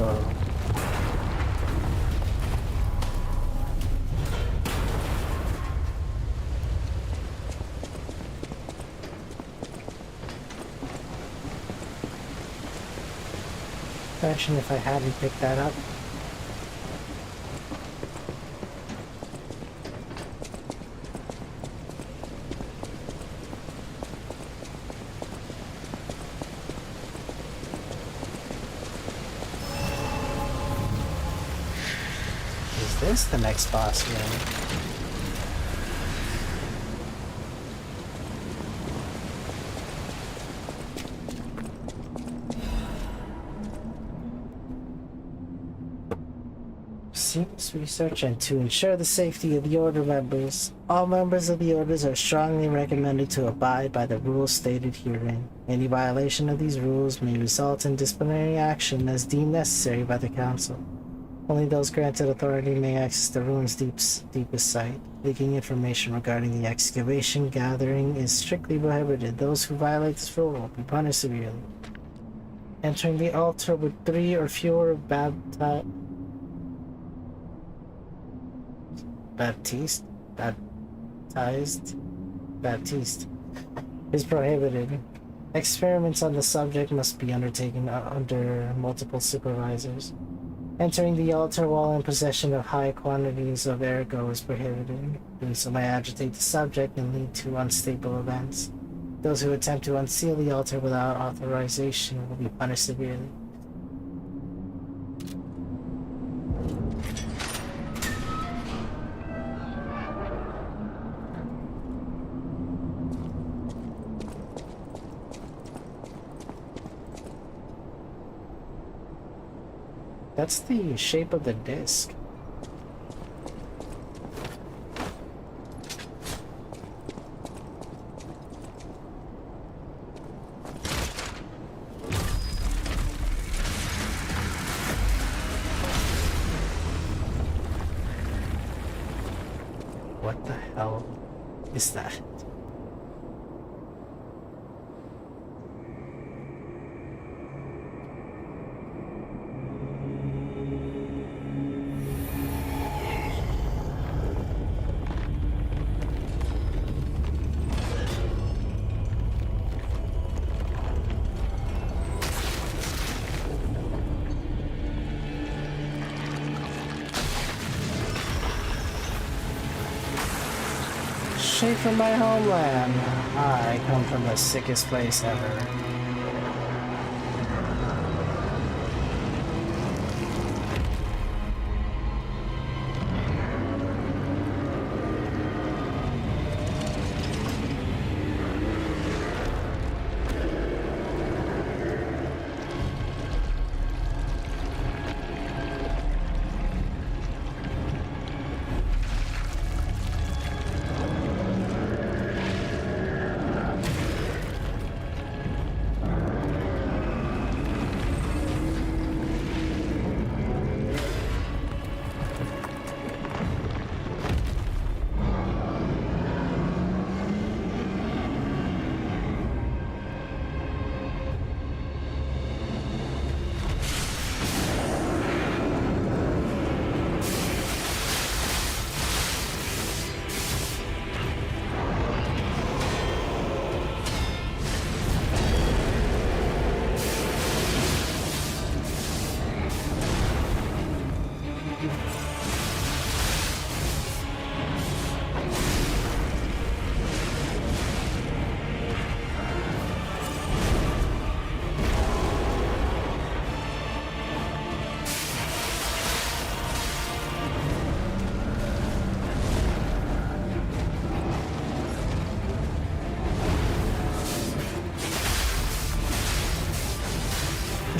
imagine if I hadn't picked that up. Is this the next boss room? Seems research, and to ensure the safety of the Order members, all members of the Orders are strongly recommended to abide by the rules stated herein. Any violation of these rules may result in disciplinary action as deemed necessary by the Council. Only those granted authority may access the ruins' deepest site. Leaking information regarding the excavation gathering is strictly prohibited. Those who violate this rule will be punished severely. Entering the altar with 3 or fewer Baptiste is prohibited. Experiments on the subject must be undertaken under multiple supervisors. Entering the altar while in possession of high quantities of ergo is prohibited. Doing so may agitate the subject and lead to unstable events. Those who attempt to unseal the altar without authorization will be punished severely. That's the shape of the disc. What the hell is that? Straight from my homeland. I come from the sickest place ever.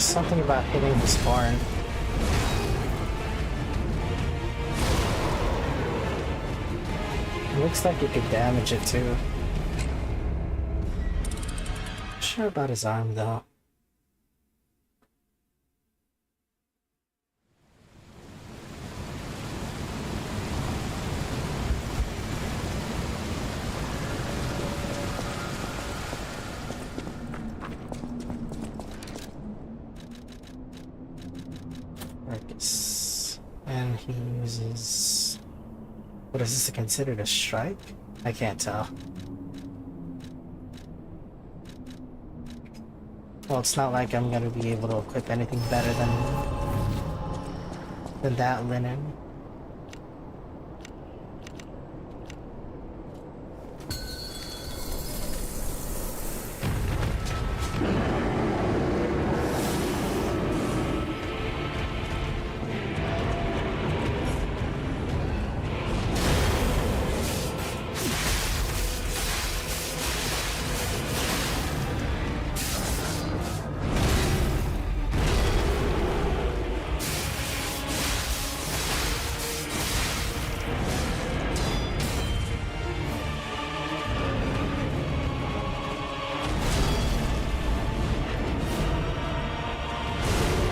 There's something about hitting this barn. It looks like it could damage it too. Not sure about his arm though. And he uses... What is this considered a strike? I can't tell. Well, it's not like I'm gonna be able to equip anything better than that linen.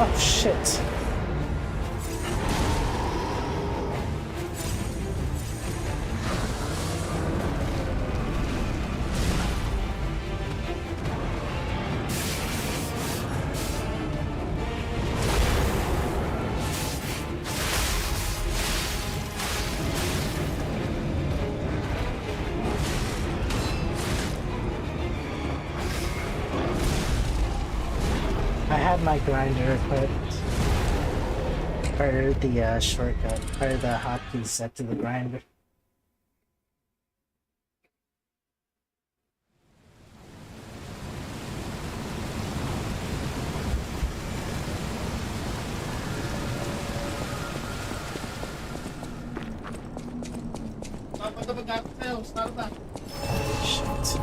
Oh shit. I had my grinder equipped, or the shortcut, or the hotkey set to the grinder. Shit.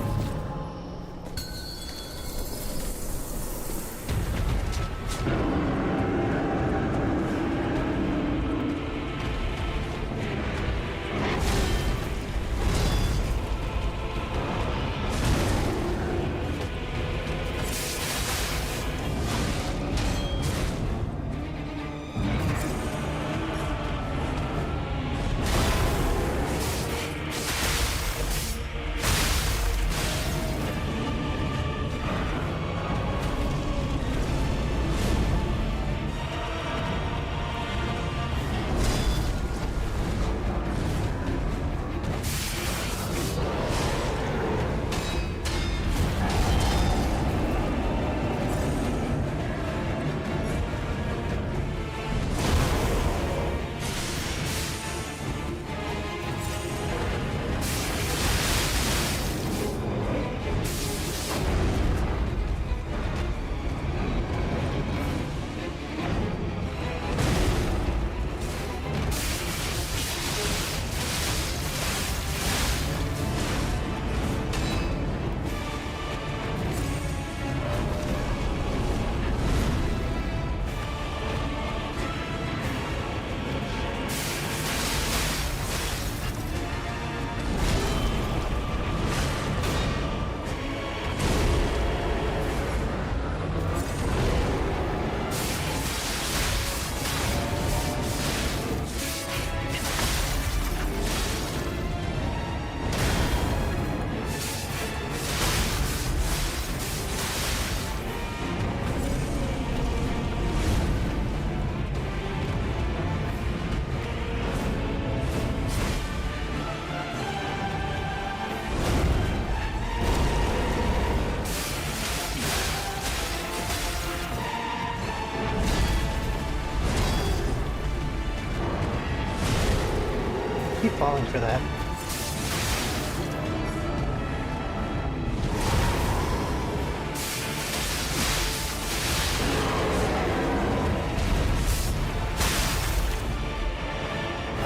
Keep falling for that.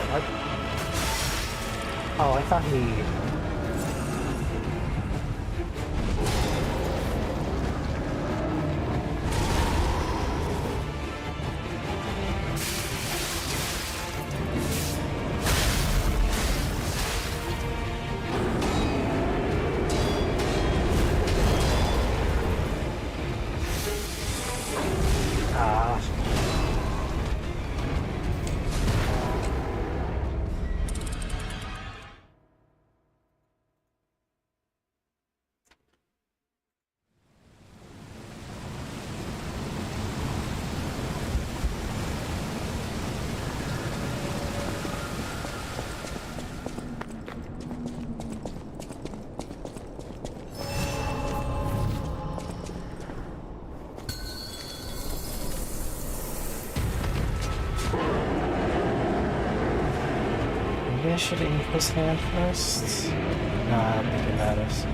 What? Oh, I thought he... should aim his hand first. No, I don't think it matters.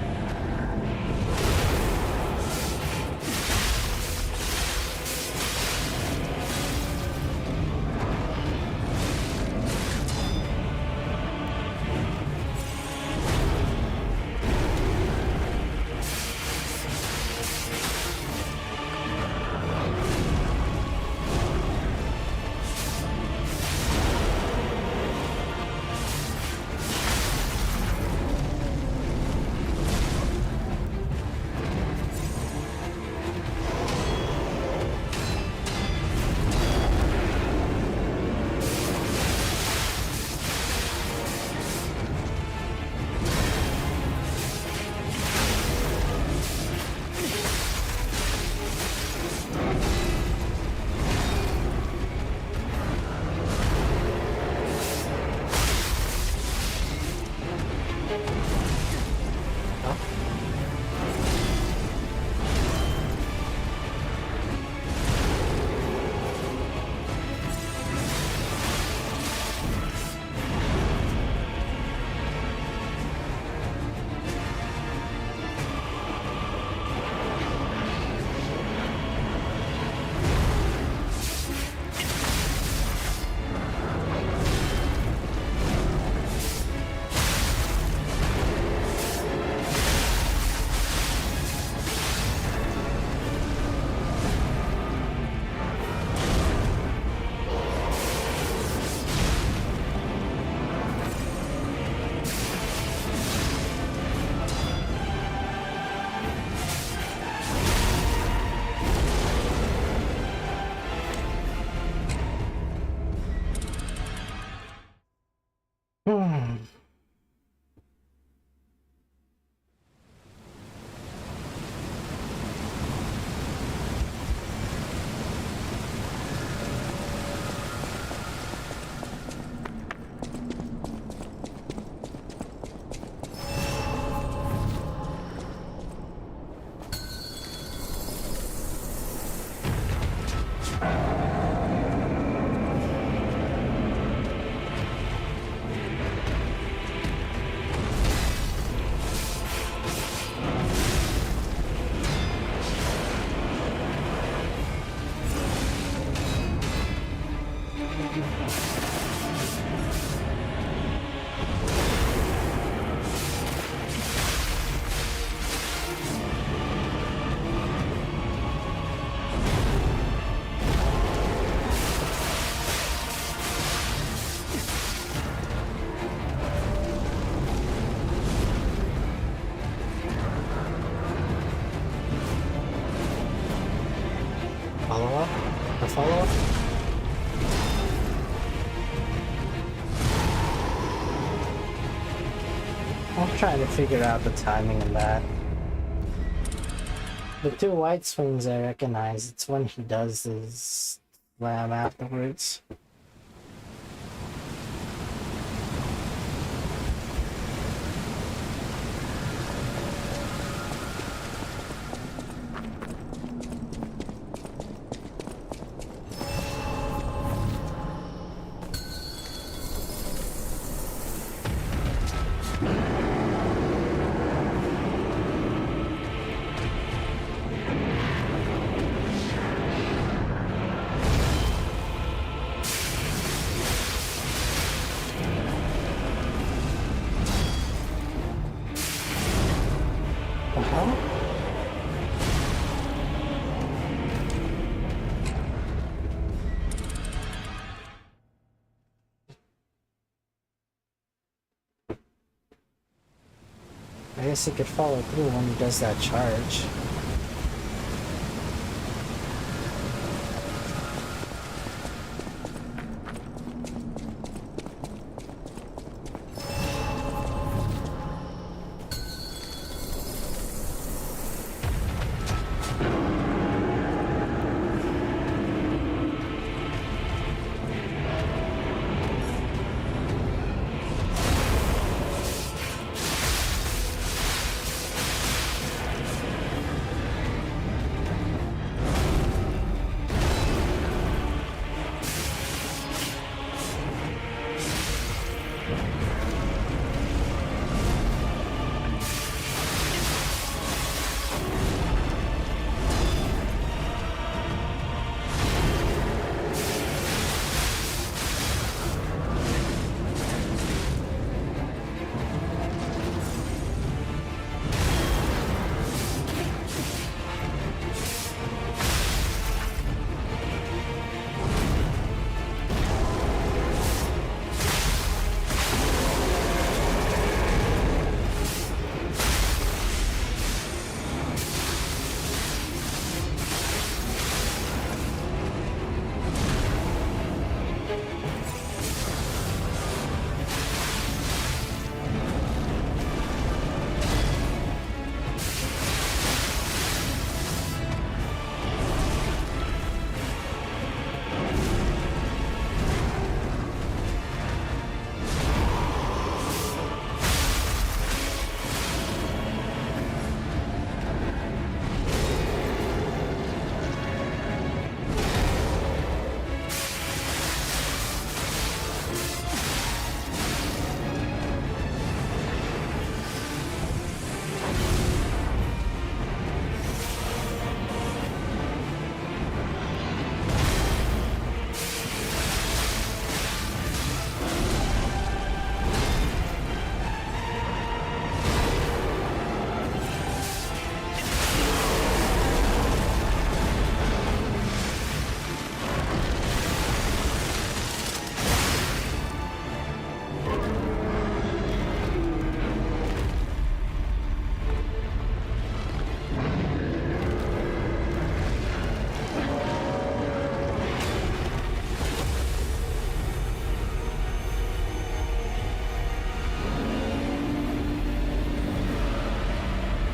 Follow-up? A follow-up? I'm trying to figure out the timing of that. The two white swings I recognize, it's when he does his slam afterwards. I guess he could follow through when he does that charge.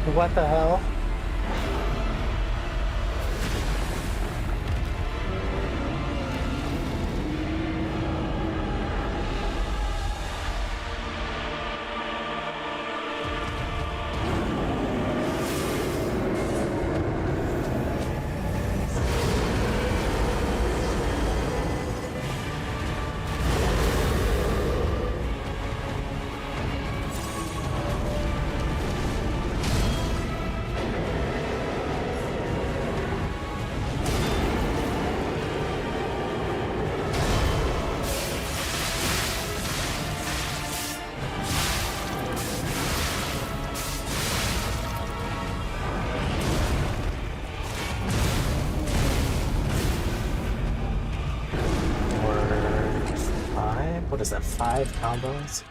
What the hell? What is that, 5 combos?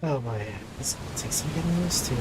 Oh boy, this will take some getting used to.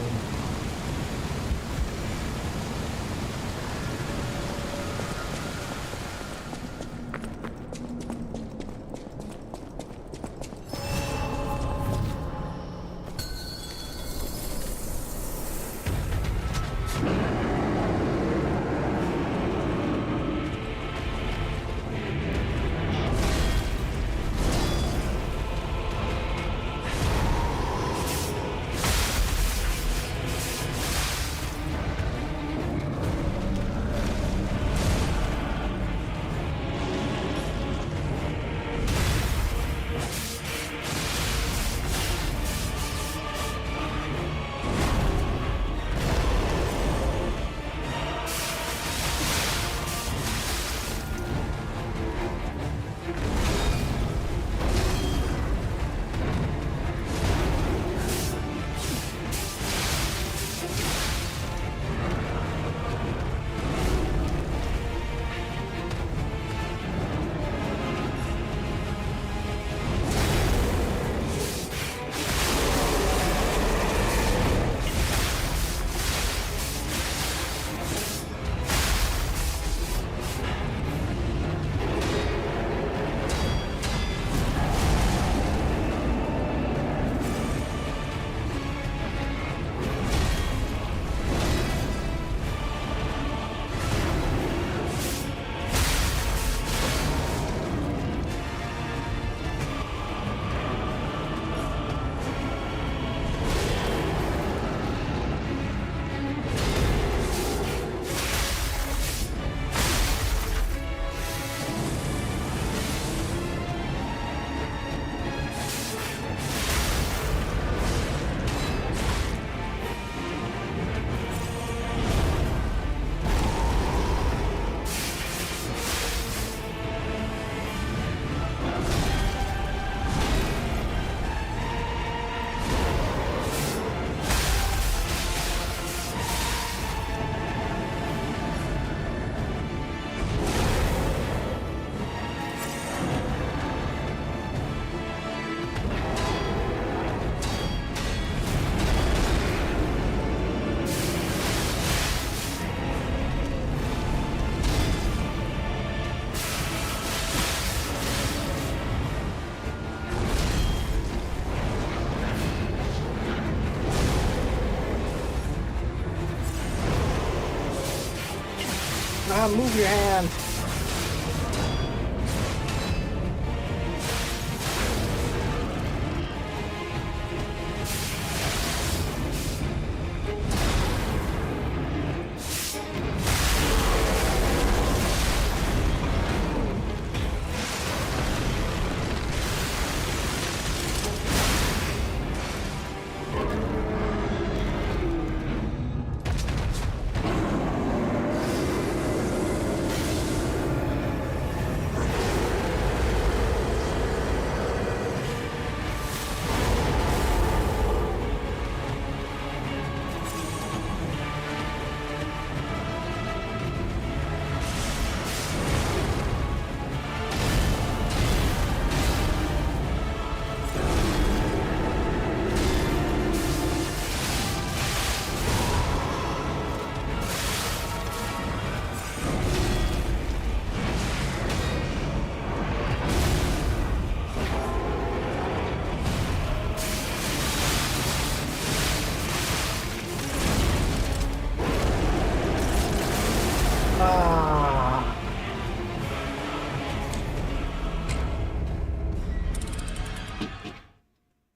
Ah, move your hand.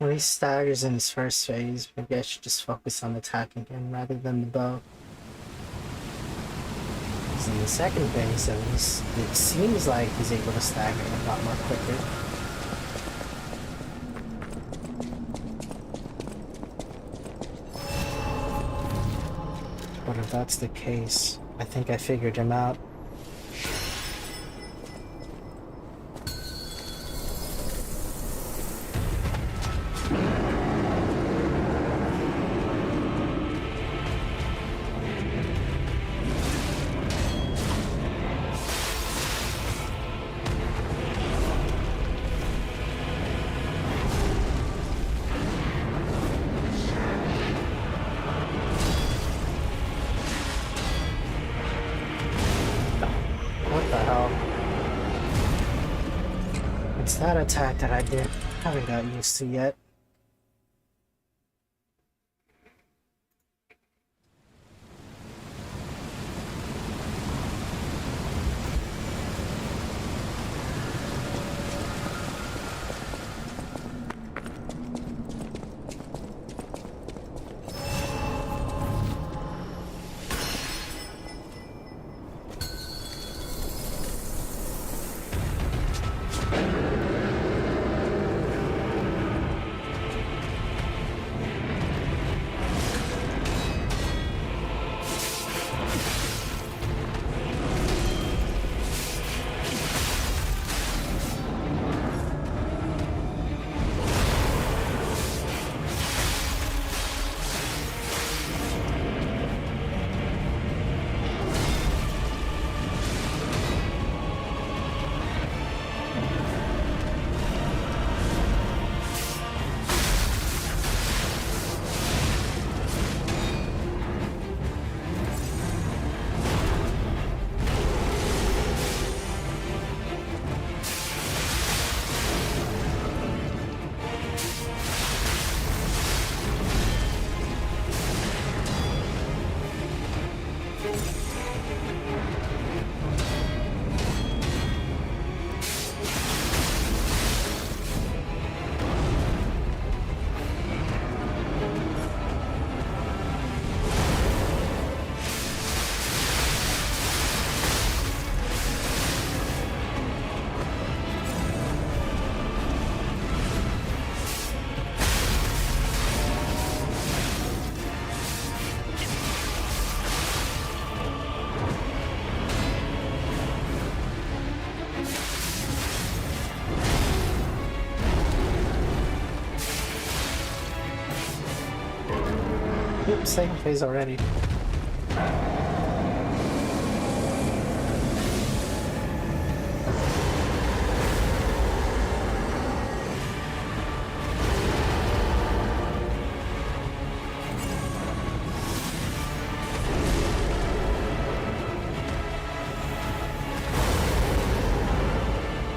When he staggers in his first phase, maybe I should just focus on attacking him rather than the bow. Because in the second phase, at least, it seems like he's able to stagger a lot more quicker. But if that's the case, I think I figured him out. That attack that I haven't got used to yet. Oops, second phase already.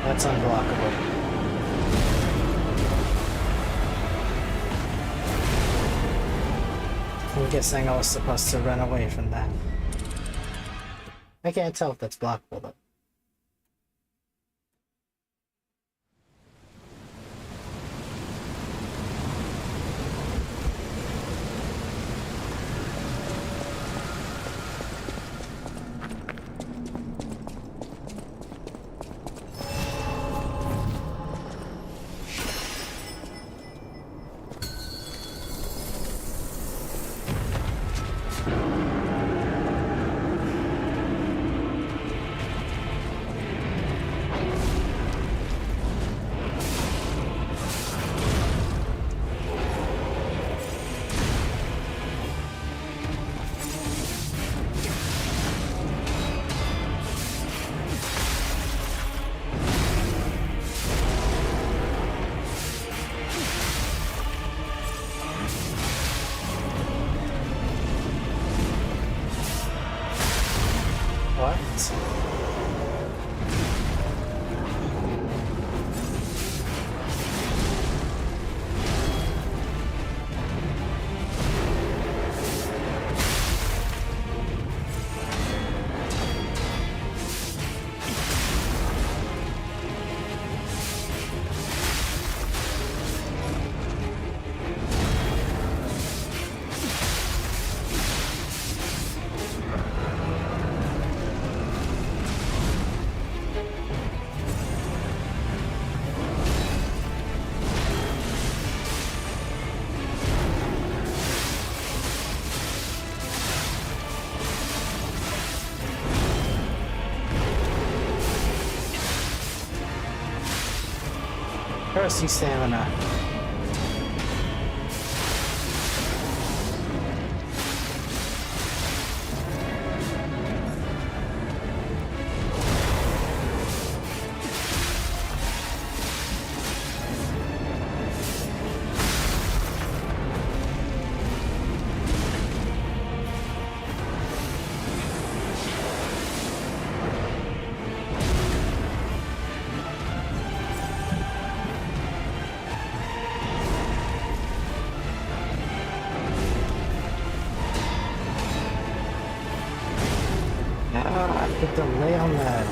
That's unblockable. I'm guessing I was supposed to run away from that. I can't tell if that's blockable though. What? Cursing stamina. Get the lay on that.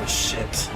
Shit.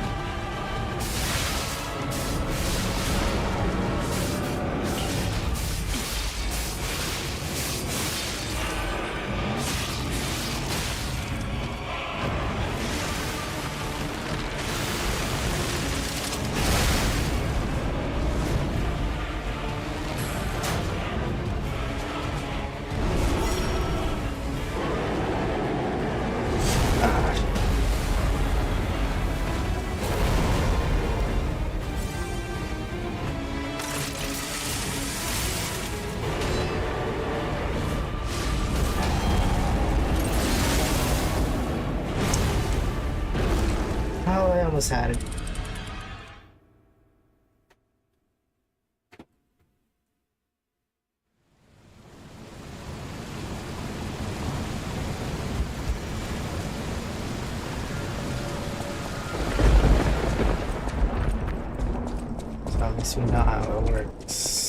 Oh, I almost had it. So at least we know how it works.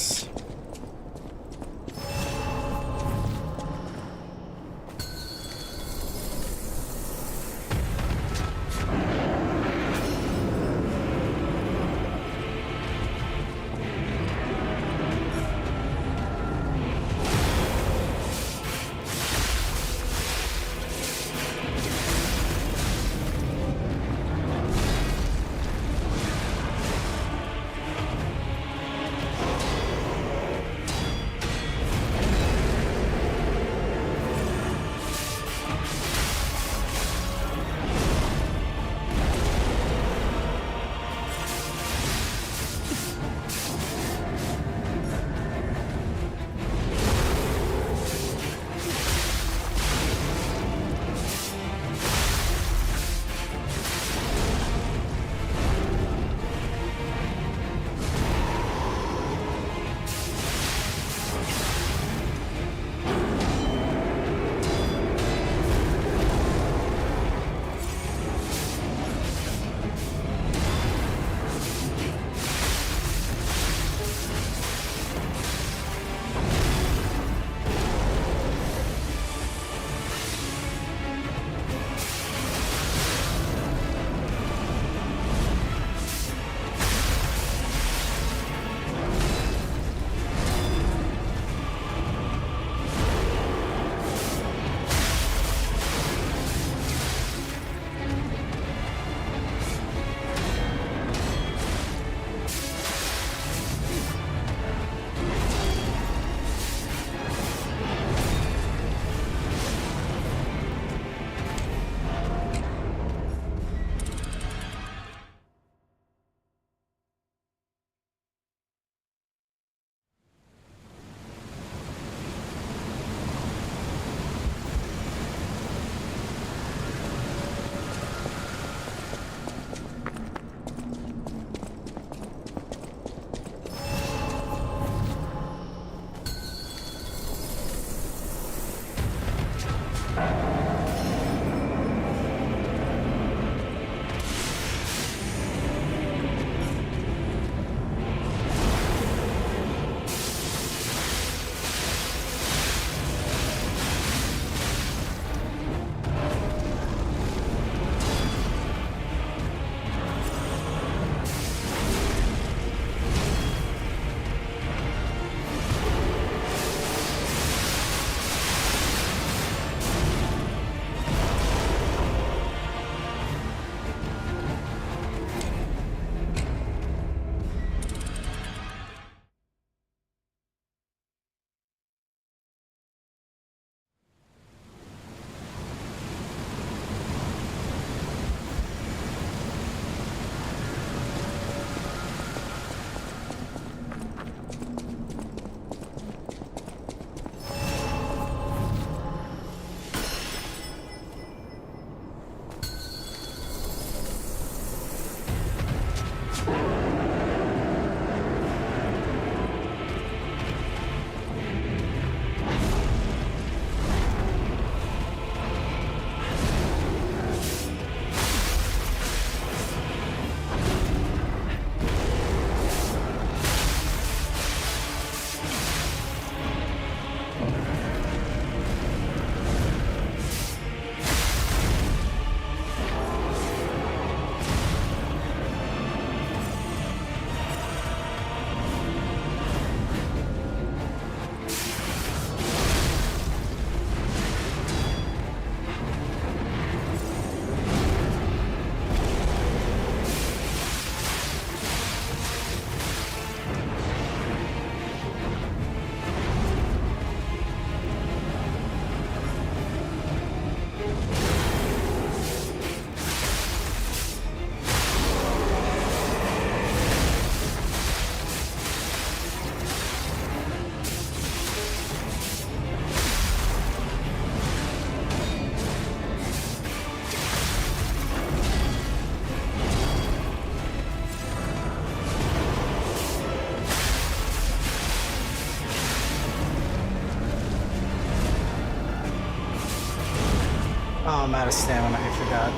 I'm out of stamina, I forgot.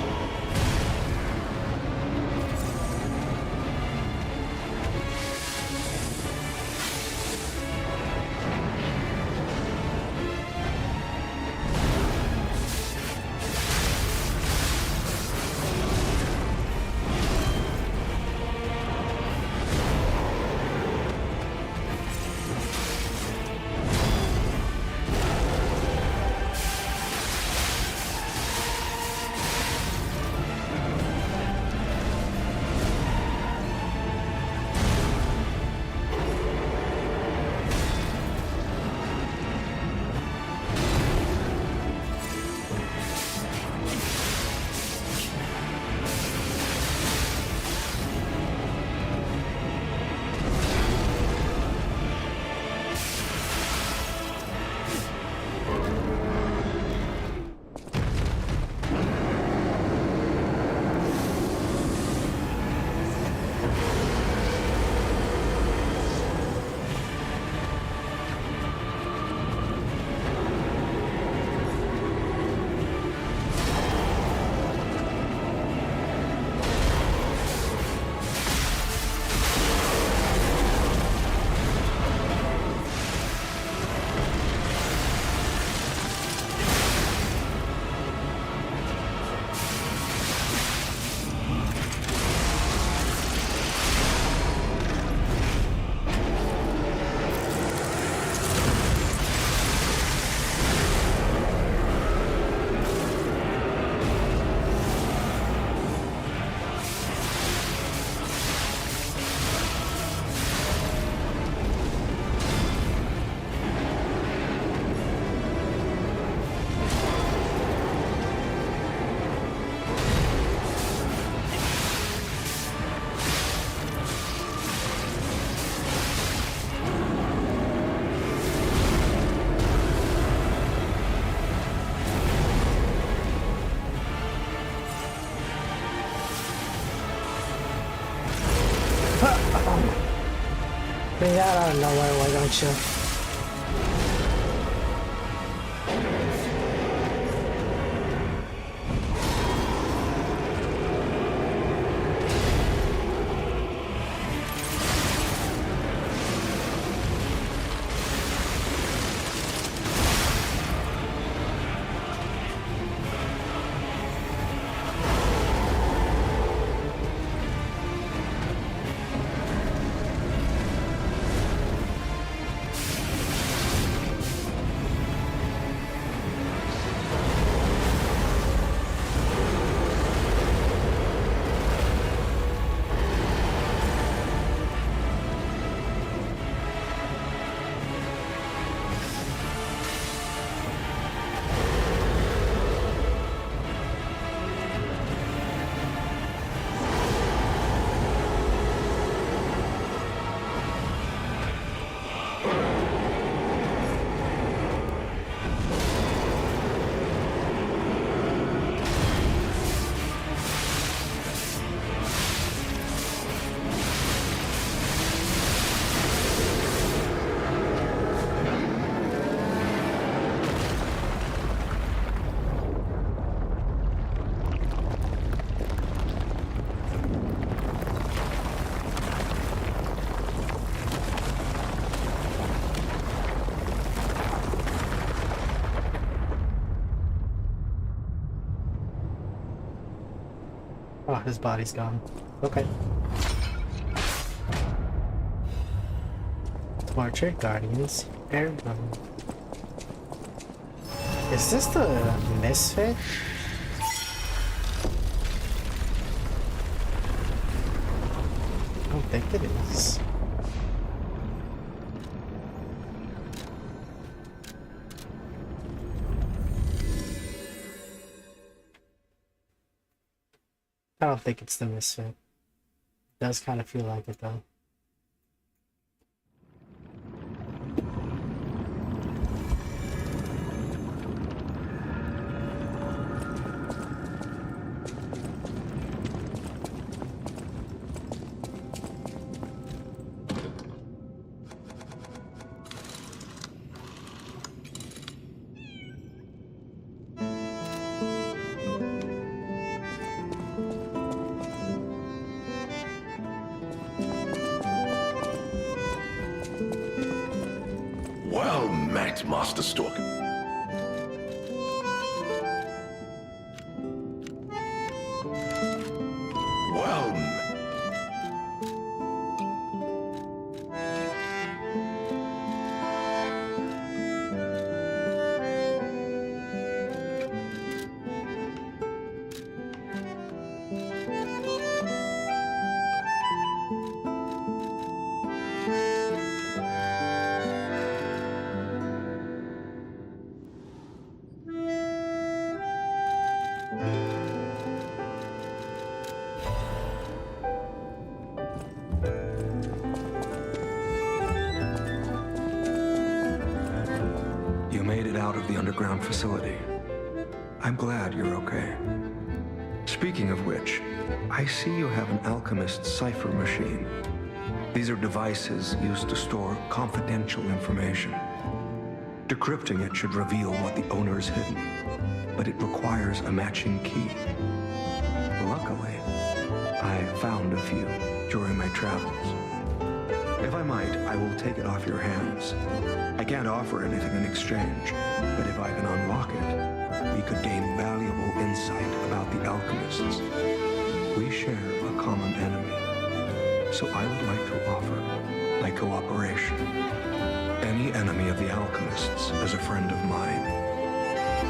Bring that out of nowhere, why don't you? Oh, his body's gone. Okay. Torture Guardians Airgun. Is this the Misfit? I don't think it is. I don't think it's the Misfit. It does kind of feel like it though. right, Master Stork. Well, You made it out of the underground facility. I'm glad you're okay. Speaking of which, I see you have an alchemist's cipher machine. These are devices used to store confidential information. Decrypting it should reveal what the owner has hidden, but it requires a matching key. Luckily, I found a few during my travels. If I might, I will take it off your hands. I can't offer anything in exchange, but if I can unlock it, we could gain valuable insight about the alchemists. We share a common enemy, so I would like to offer my cooperation. Any enemy of the alchemists is a friend of mine.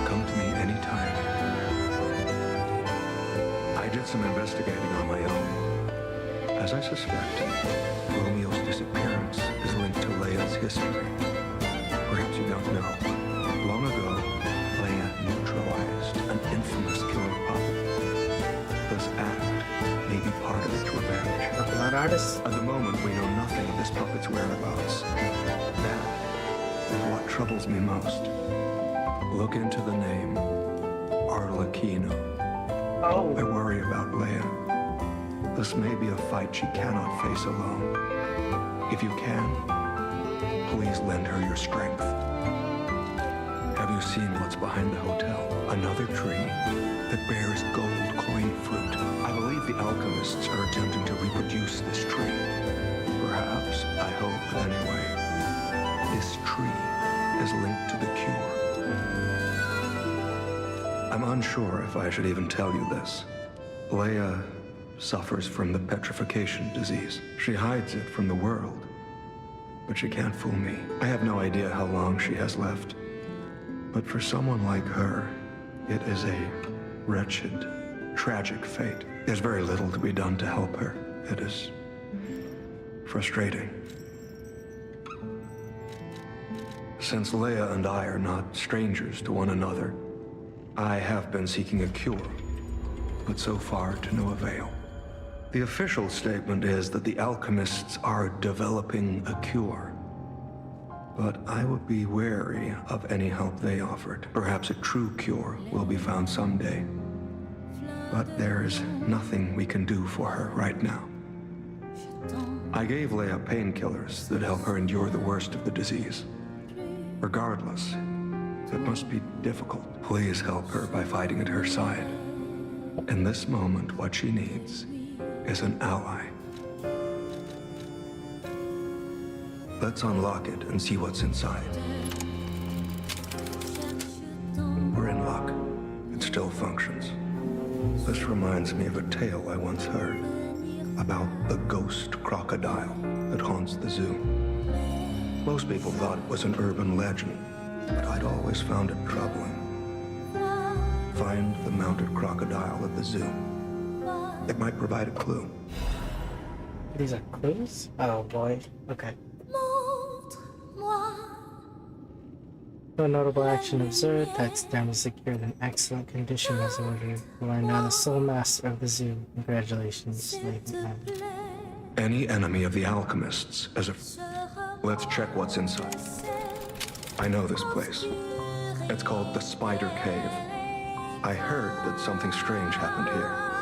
Come to me anytime. I did some investigating on my own. As I suspect, Romeo's disappearance is linked to Leia's history. Perhaps you don't know. Long ago, Leia neutralized an infamous killer puppet. This act may be part of its revenge. A blood artist? At the moment, we know nothing of this puppet's whereabouts. That is what troubles me most. Look into the name Arlecchino. Oh. I worry about Leia. This may be a fight she cannot face alone. If you can, please lend her your strength. Have you seen what's behind the hotel? Another tree that bears gold coin fruit. I believe the alchemists are attempting to reproduce this tree. Perhaps, I hope anyway, this tree is linked to the cure. I'm unsure if I should even tell you this. Leia suffers from the petrification disease. She hides it from the world, but she can't fool me. I have no idea how long she has left, but for someone like her, it is a wretched, tragic fate. There's very little to be done to help her. It is frustrating. Since Leia and I are not strangers to one another, I have been seeking a cure, but so far to no avail. The official statement is that the alchemists are developing a cure. But I would be wary of any help they offered. Perhaps a true cure will be found someday. But there is nothing we can do for her right now. I gave Leia painkillers that help her endure the worst of the disease. Regardless, it must be difficult. Please help her by fighting at her side. In this moment, what she needs is an ally. Let's unlock it and see what's inside. We're in luck. It still functions. This reminds me of a tale I once heard about the ghost crocodile that haunts the zoo. Most people thought it was an urban legend, but I'd always found it troubling. Find the mounted crocodile at the zoo. It might provide a clue. These are clues? Oh boy. Okay. No notable action observed. That's damage secured in excellent condition as ordered. You are now the sole master of the zoo. Congratulations, ladies and gentlemen. Any enemy of the alchemists as a... Let's check what's inside. I know this place. It's called the Spider Cave. I heard that something strange happened here.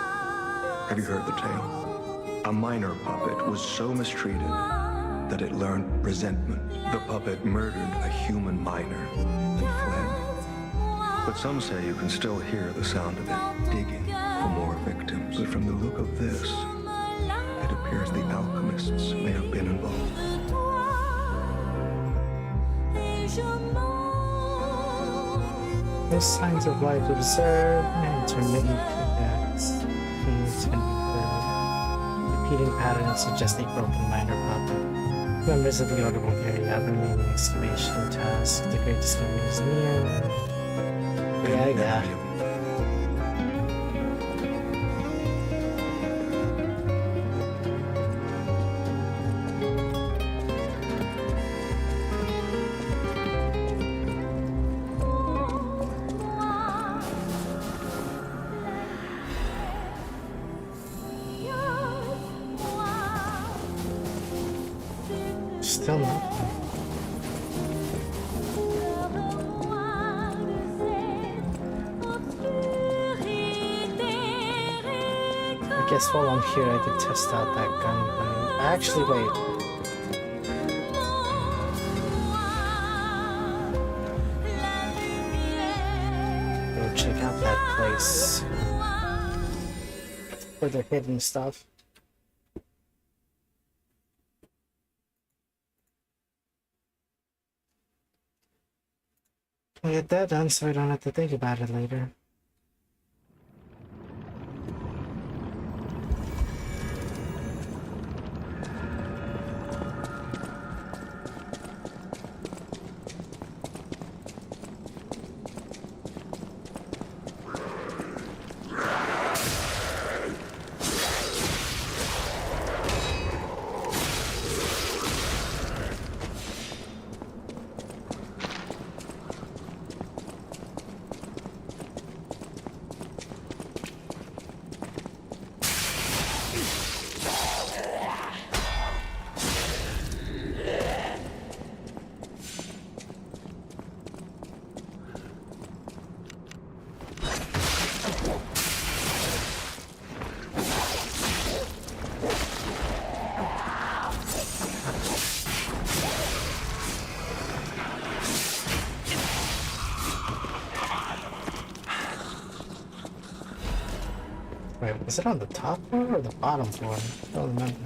Have you heard the tale? A minor puppet was so mistreated that it learned resentment. The puppet murdered a human minor and fled. But some say you can still hear the sound of it digging for more victims. But from the look of this, it appears the alchemists may have been involved. No signs of life observed. Intermittent pickaxe. Things can be heard. Repeating patterns suggest a broken miner puppet. Members of the Order will carry out remaining excavation tasks. The great discovery is near. Yeah. Still nothing. I guess while I'm here I could test out that gun thing. Actually, wait. Go check out that place. For the hidden stuff. I'll get that done so I don't have to think about it later. Wait, was it on the top floor or the bottom floor? I don't remember.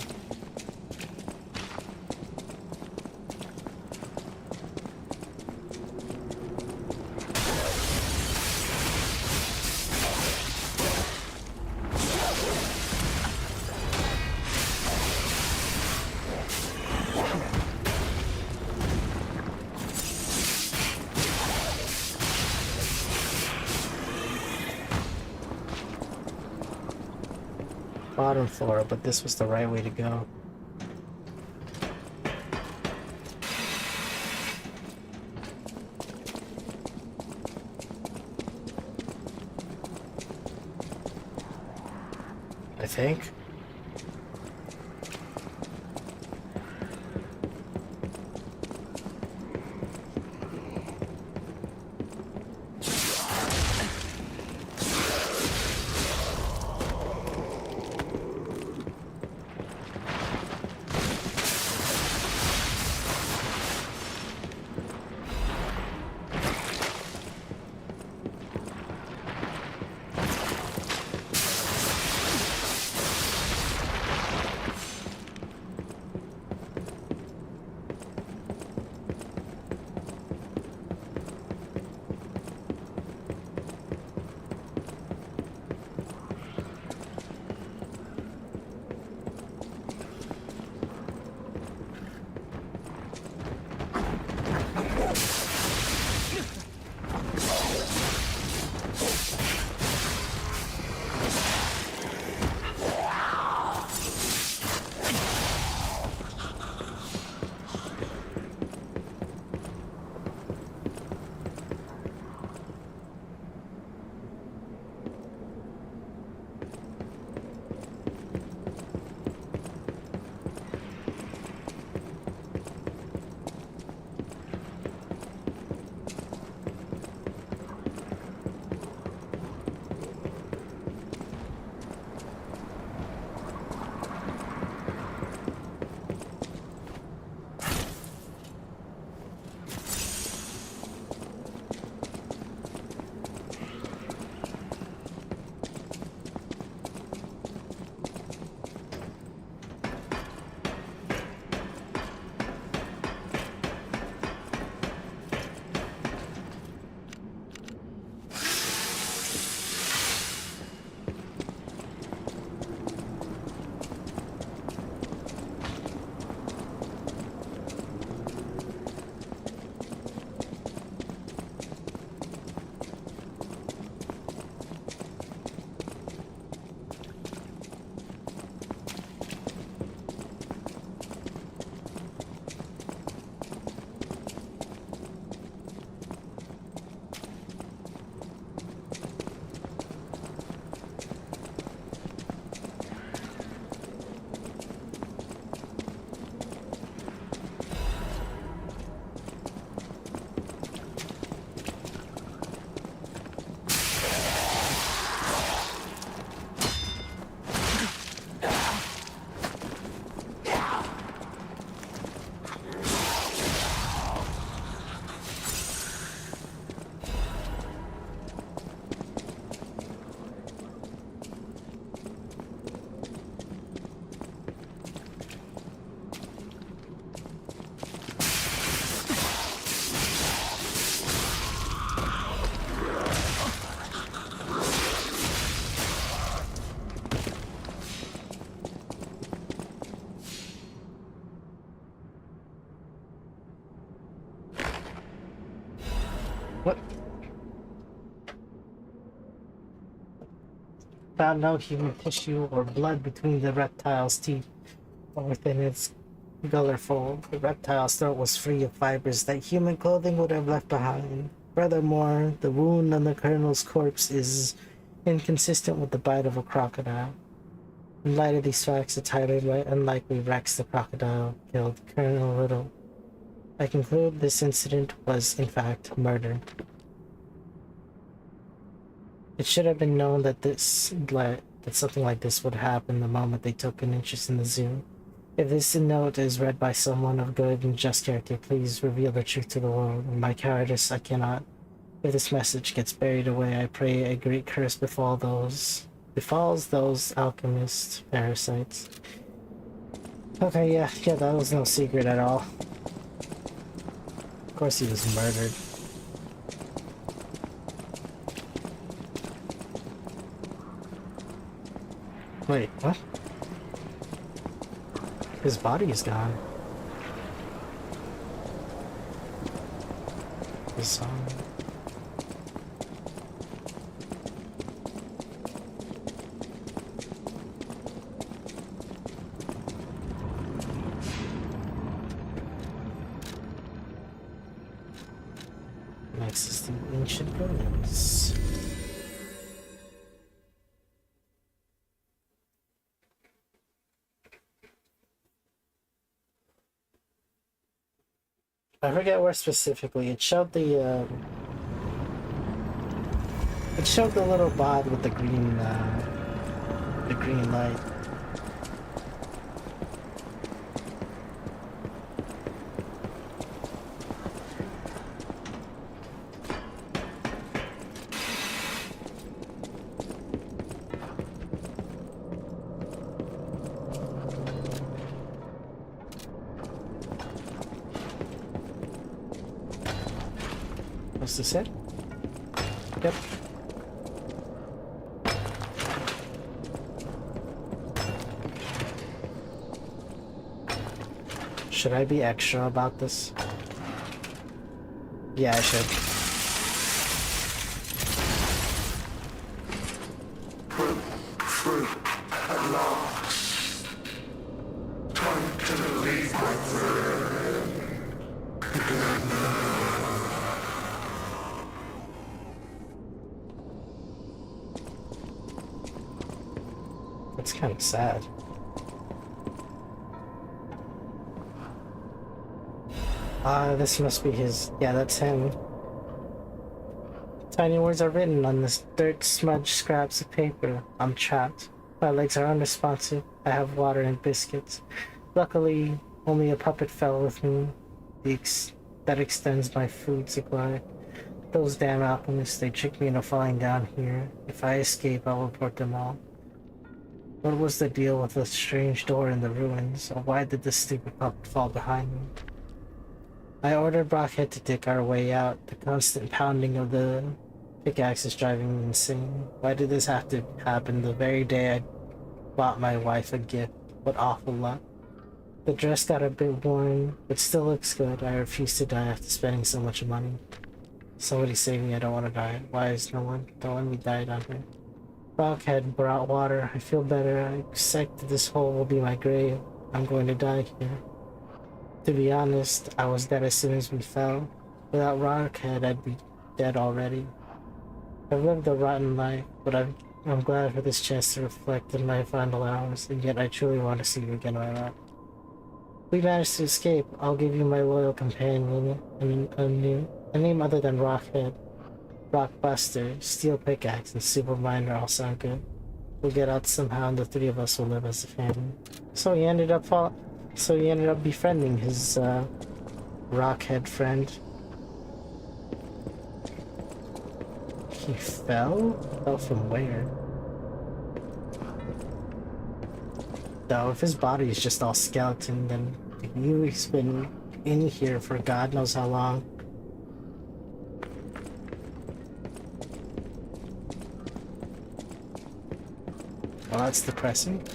Bottom floor, but this was the right way to go. I think. What? Found no human tissue or blood between the reptile's teeth or within its gullet fold. The reptile's throat was free of fibers that human clothing would have left behind. Furthermore, the wound on the colonel's corpse is inconsistent with the bite of a crocodile. In light of these facts, it's highly unlikely Rex the crocodile killed Colonel Little. I conclude this incident was, in fact, murder. It should have been known that something like this would happen the moment they took an interest in the zoo. If this note is read by someone of good and just character, please reveal the truth to the world. In my cowardice, I cannot. If this message gets buried away, I pray a great curse befalls those alchemist parasites. Okay, yeah, that was no secret at all. Of course he was murdered. Wait, what? His body is gone. His next is the ancient ruins. I forget where specifically. It showed the little bod with the green light. Was this it? Yep. Should I be extra about this? Yeah, I should. At last. Time to leave my friend. That's kind of sad. This must be his. Yeah, that's him. Tiny words are written on this dirt-smudged scraps of paper. I'm trapped. My legs are unresponsive. I have water and biscuits. Luckily, only a puppet fell with me. That extends my food supply. Those damn alchemists, they tricked me into falling down here. If I escape, I'll report them all. What was the deal with the strange door in the ruins? Or why did this stupid puppet fall behind me? I ordered Brockhead to take our way out. The constant pounding of the pickaxe is driving me insane. Why did this have to happen the very day I bought my wife a gift? What awful luck. The dress got a bit worn, but still looks good. I refuse to die after spending so much money. Somebody save me, I don't want to die. Why is no one? Don't let me die down here. Brockhead brought water. I feel better. I expect that this hole will be my grave. I'm going to die here. To be honest, I was dead as soon as we fell. Without Rockhead, I'd be dead already. I've lived a rotten life, but I'm glad for this chance to reflect in my final hours, and yet I truly want to see you again, my love. If we manage to escape, I'll give you my loyal companion, a name other than Rockhead. Rockbuster, Steel Pickaxe, and Super Miner all sound good. We'll get out somehow, and the three of us will live as a family. So he ended up befriending his Rockhead friend. He fell? Fell from where? Though, if his body is just all skeleton, then he's been in here for God knows how long. Well, that's depressing.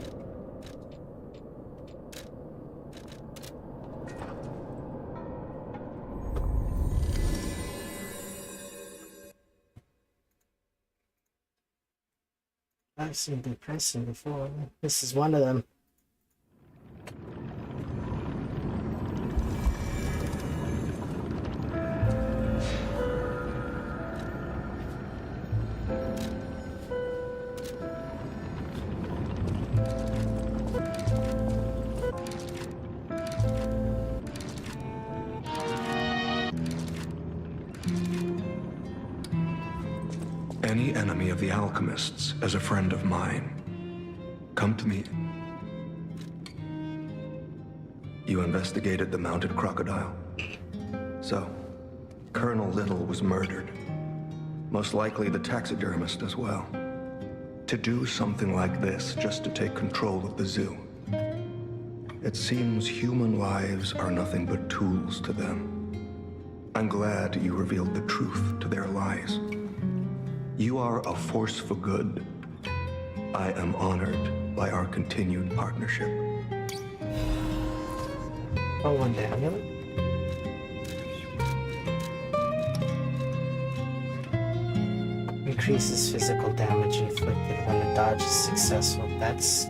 I've seen depressing before. This is one of them. Any enemy of the alchemists is a friend of mine. Come to me. You investigated the mounted crocodile. So, Colonel Little was murdered. Most likely the taxidermist as well. To do something like this just to take control of the zoo. It seems human lives are nothing but tools to them. I'm glad you revealed the truth to their lies. You are a force for good. I am honored by our continued partnership. Oh, one day, amulet. Increases physical damage inflicted when a dodge is successful. That's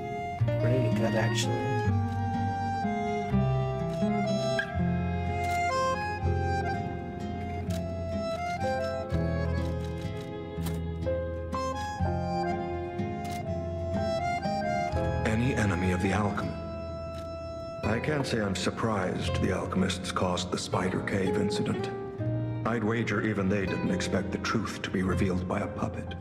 really good, actually. Any enemy of the alchemist. I can't say I'm surprised the alchemists caused the Spider Cave incident. I'd wager even they didn't expect the truth to be revealed by a puppet.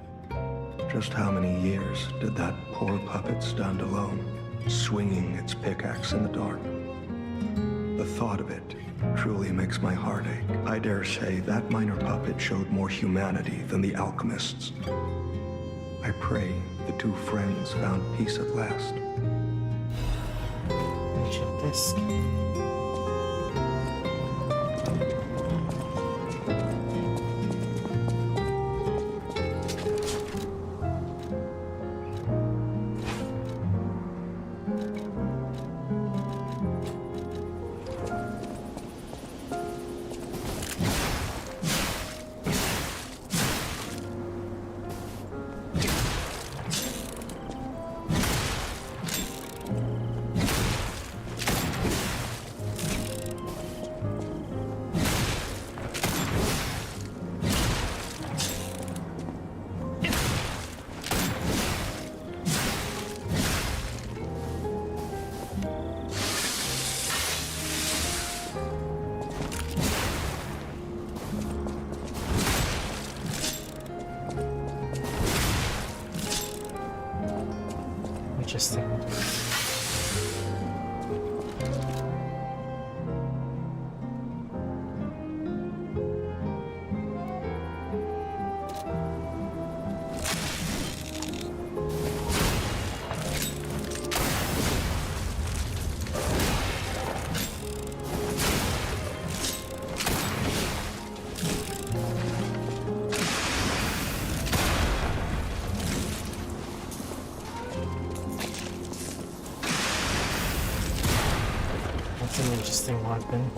Just how many years did that poor puppet stand alone, swinging its pickaxe in the dark? The thought of it truly makes my heart ache. I dare say that minor puppet showed more humanity than the alchemists. I pray the two friends found peace at last. Ancient disc. Interesting. That's an interesting weapon.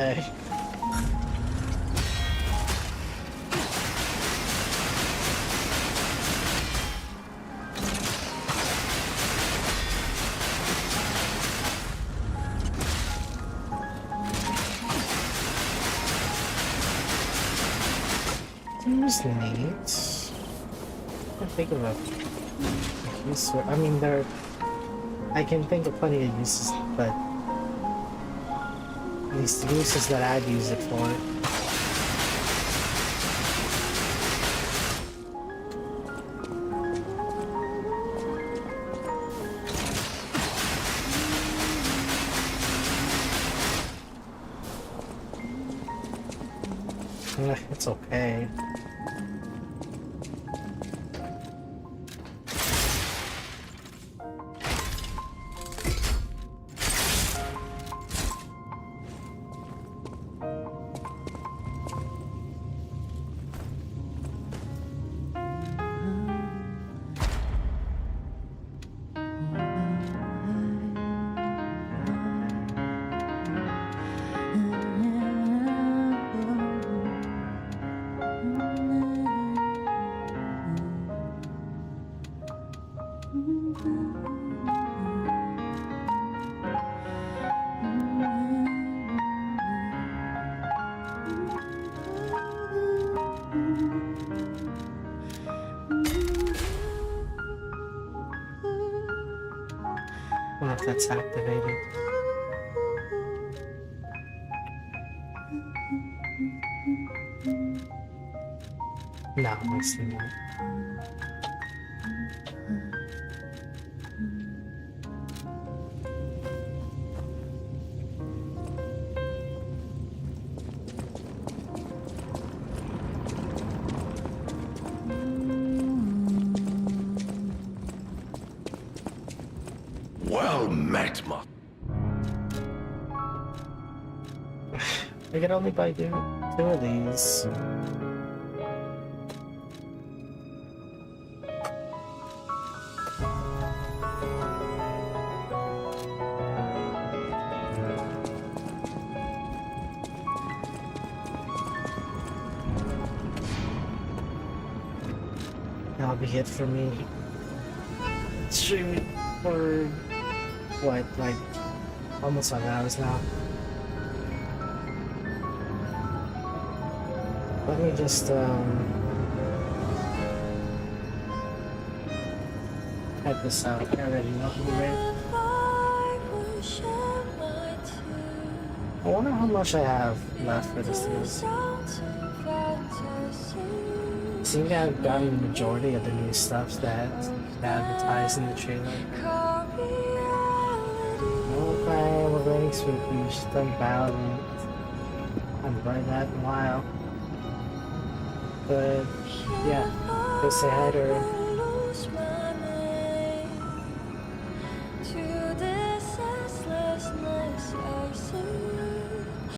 okay. Use neat. I can think of a use for, I mean, I can think of plenty of uses, but at least the uses that I'd use it for. It's okay. I wonder if that's activated. No, it's not. Well met, ma. I can only buy two of these. That'll be it for me. Streaming for what, like almost 5 hours now. Let me just type this out. I already know who read. I wonder how much I have left for this DLC. I seem to have gotten the majority of the new stuff that's advertised in the trailer. Okay, we're getting spooky. She's done Valiant. I haven't played that in a while. But yeah, go say hi to her.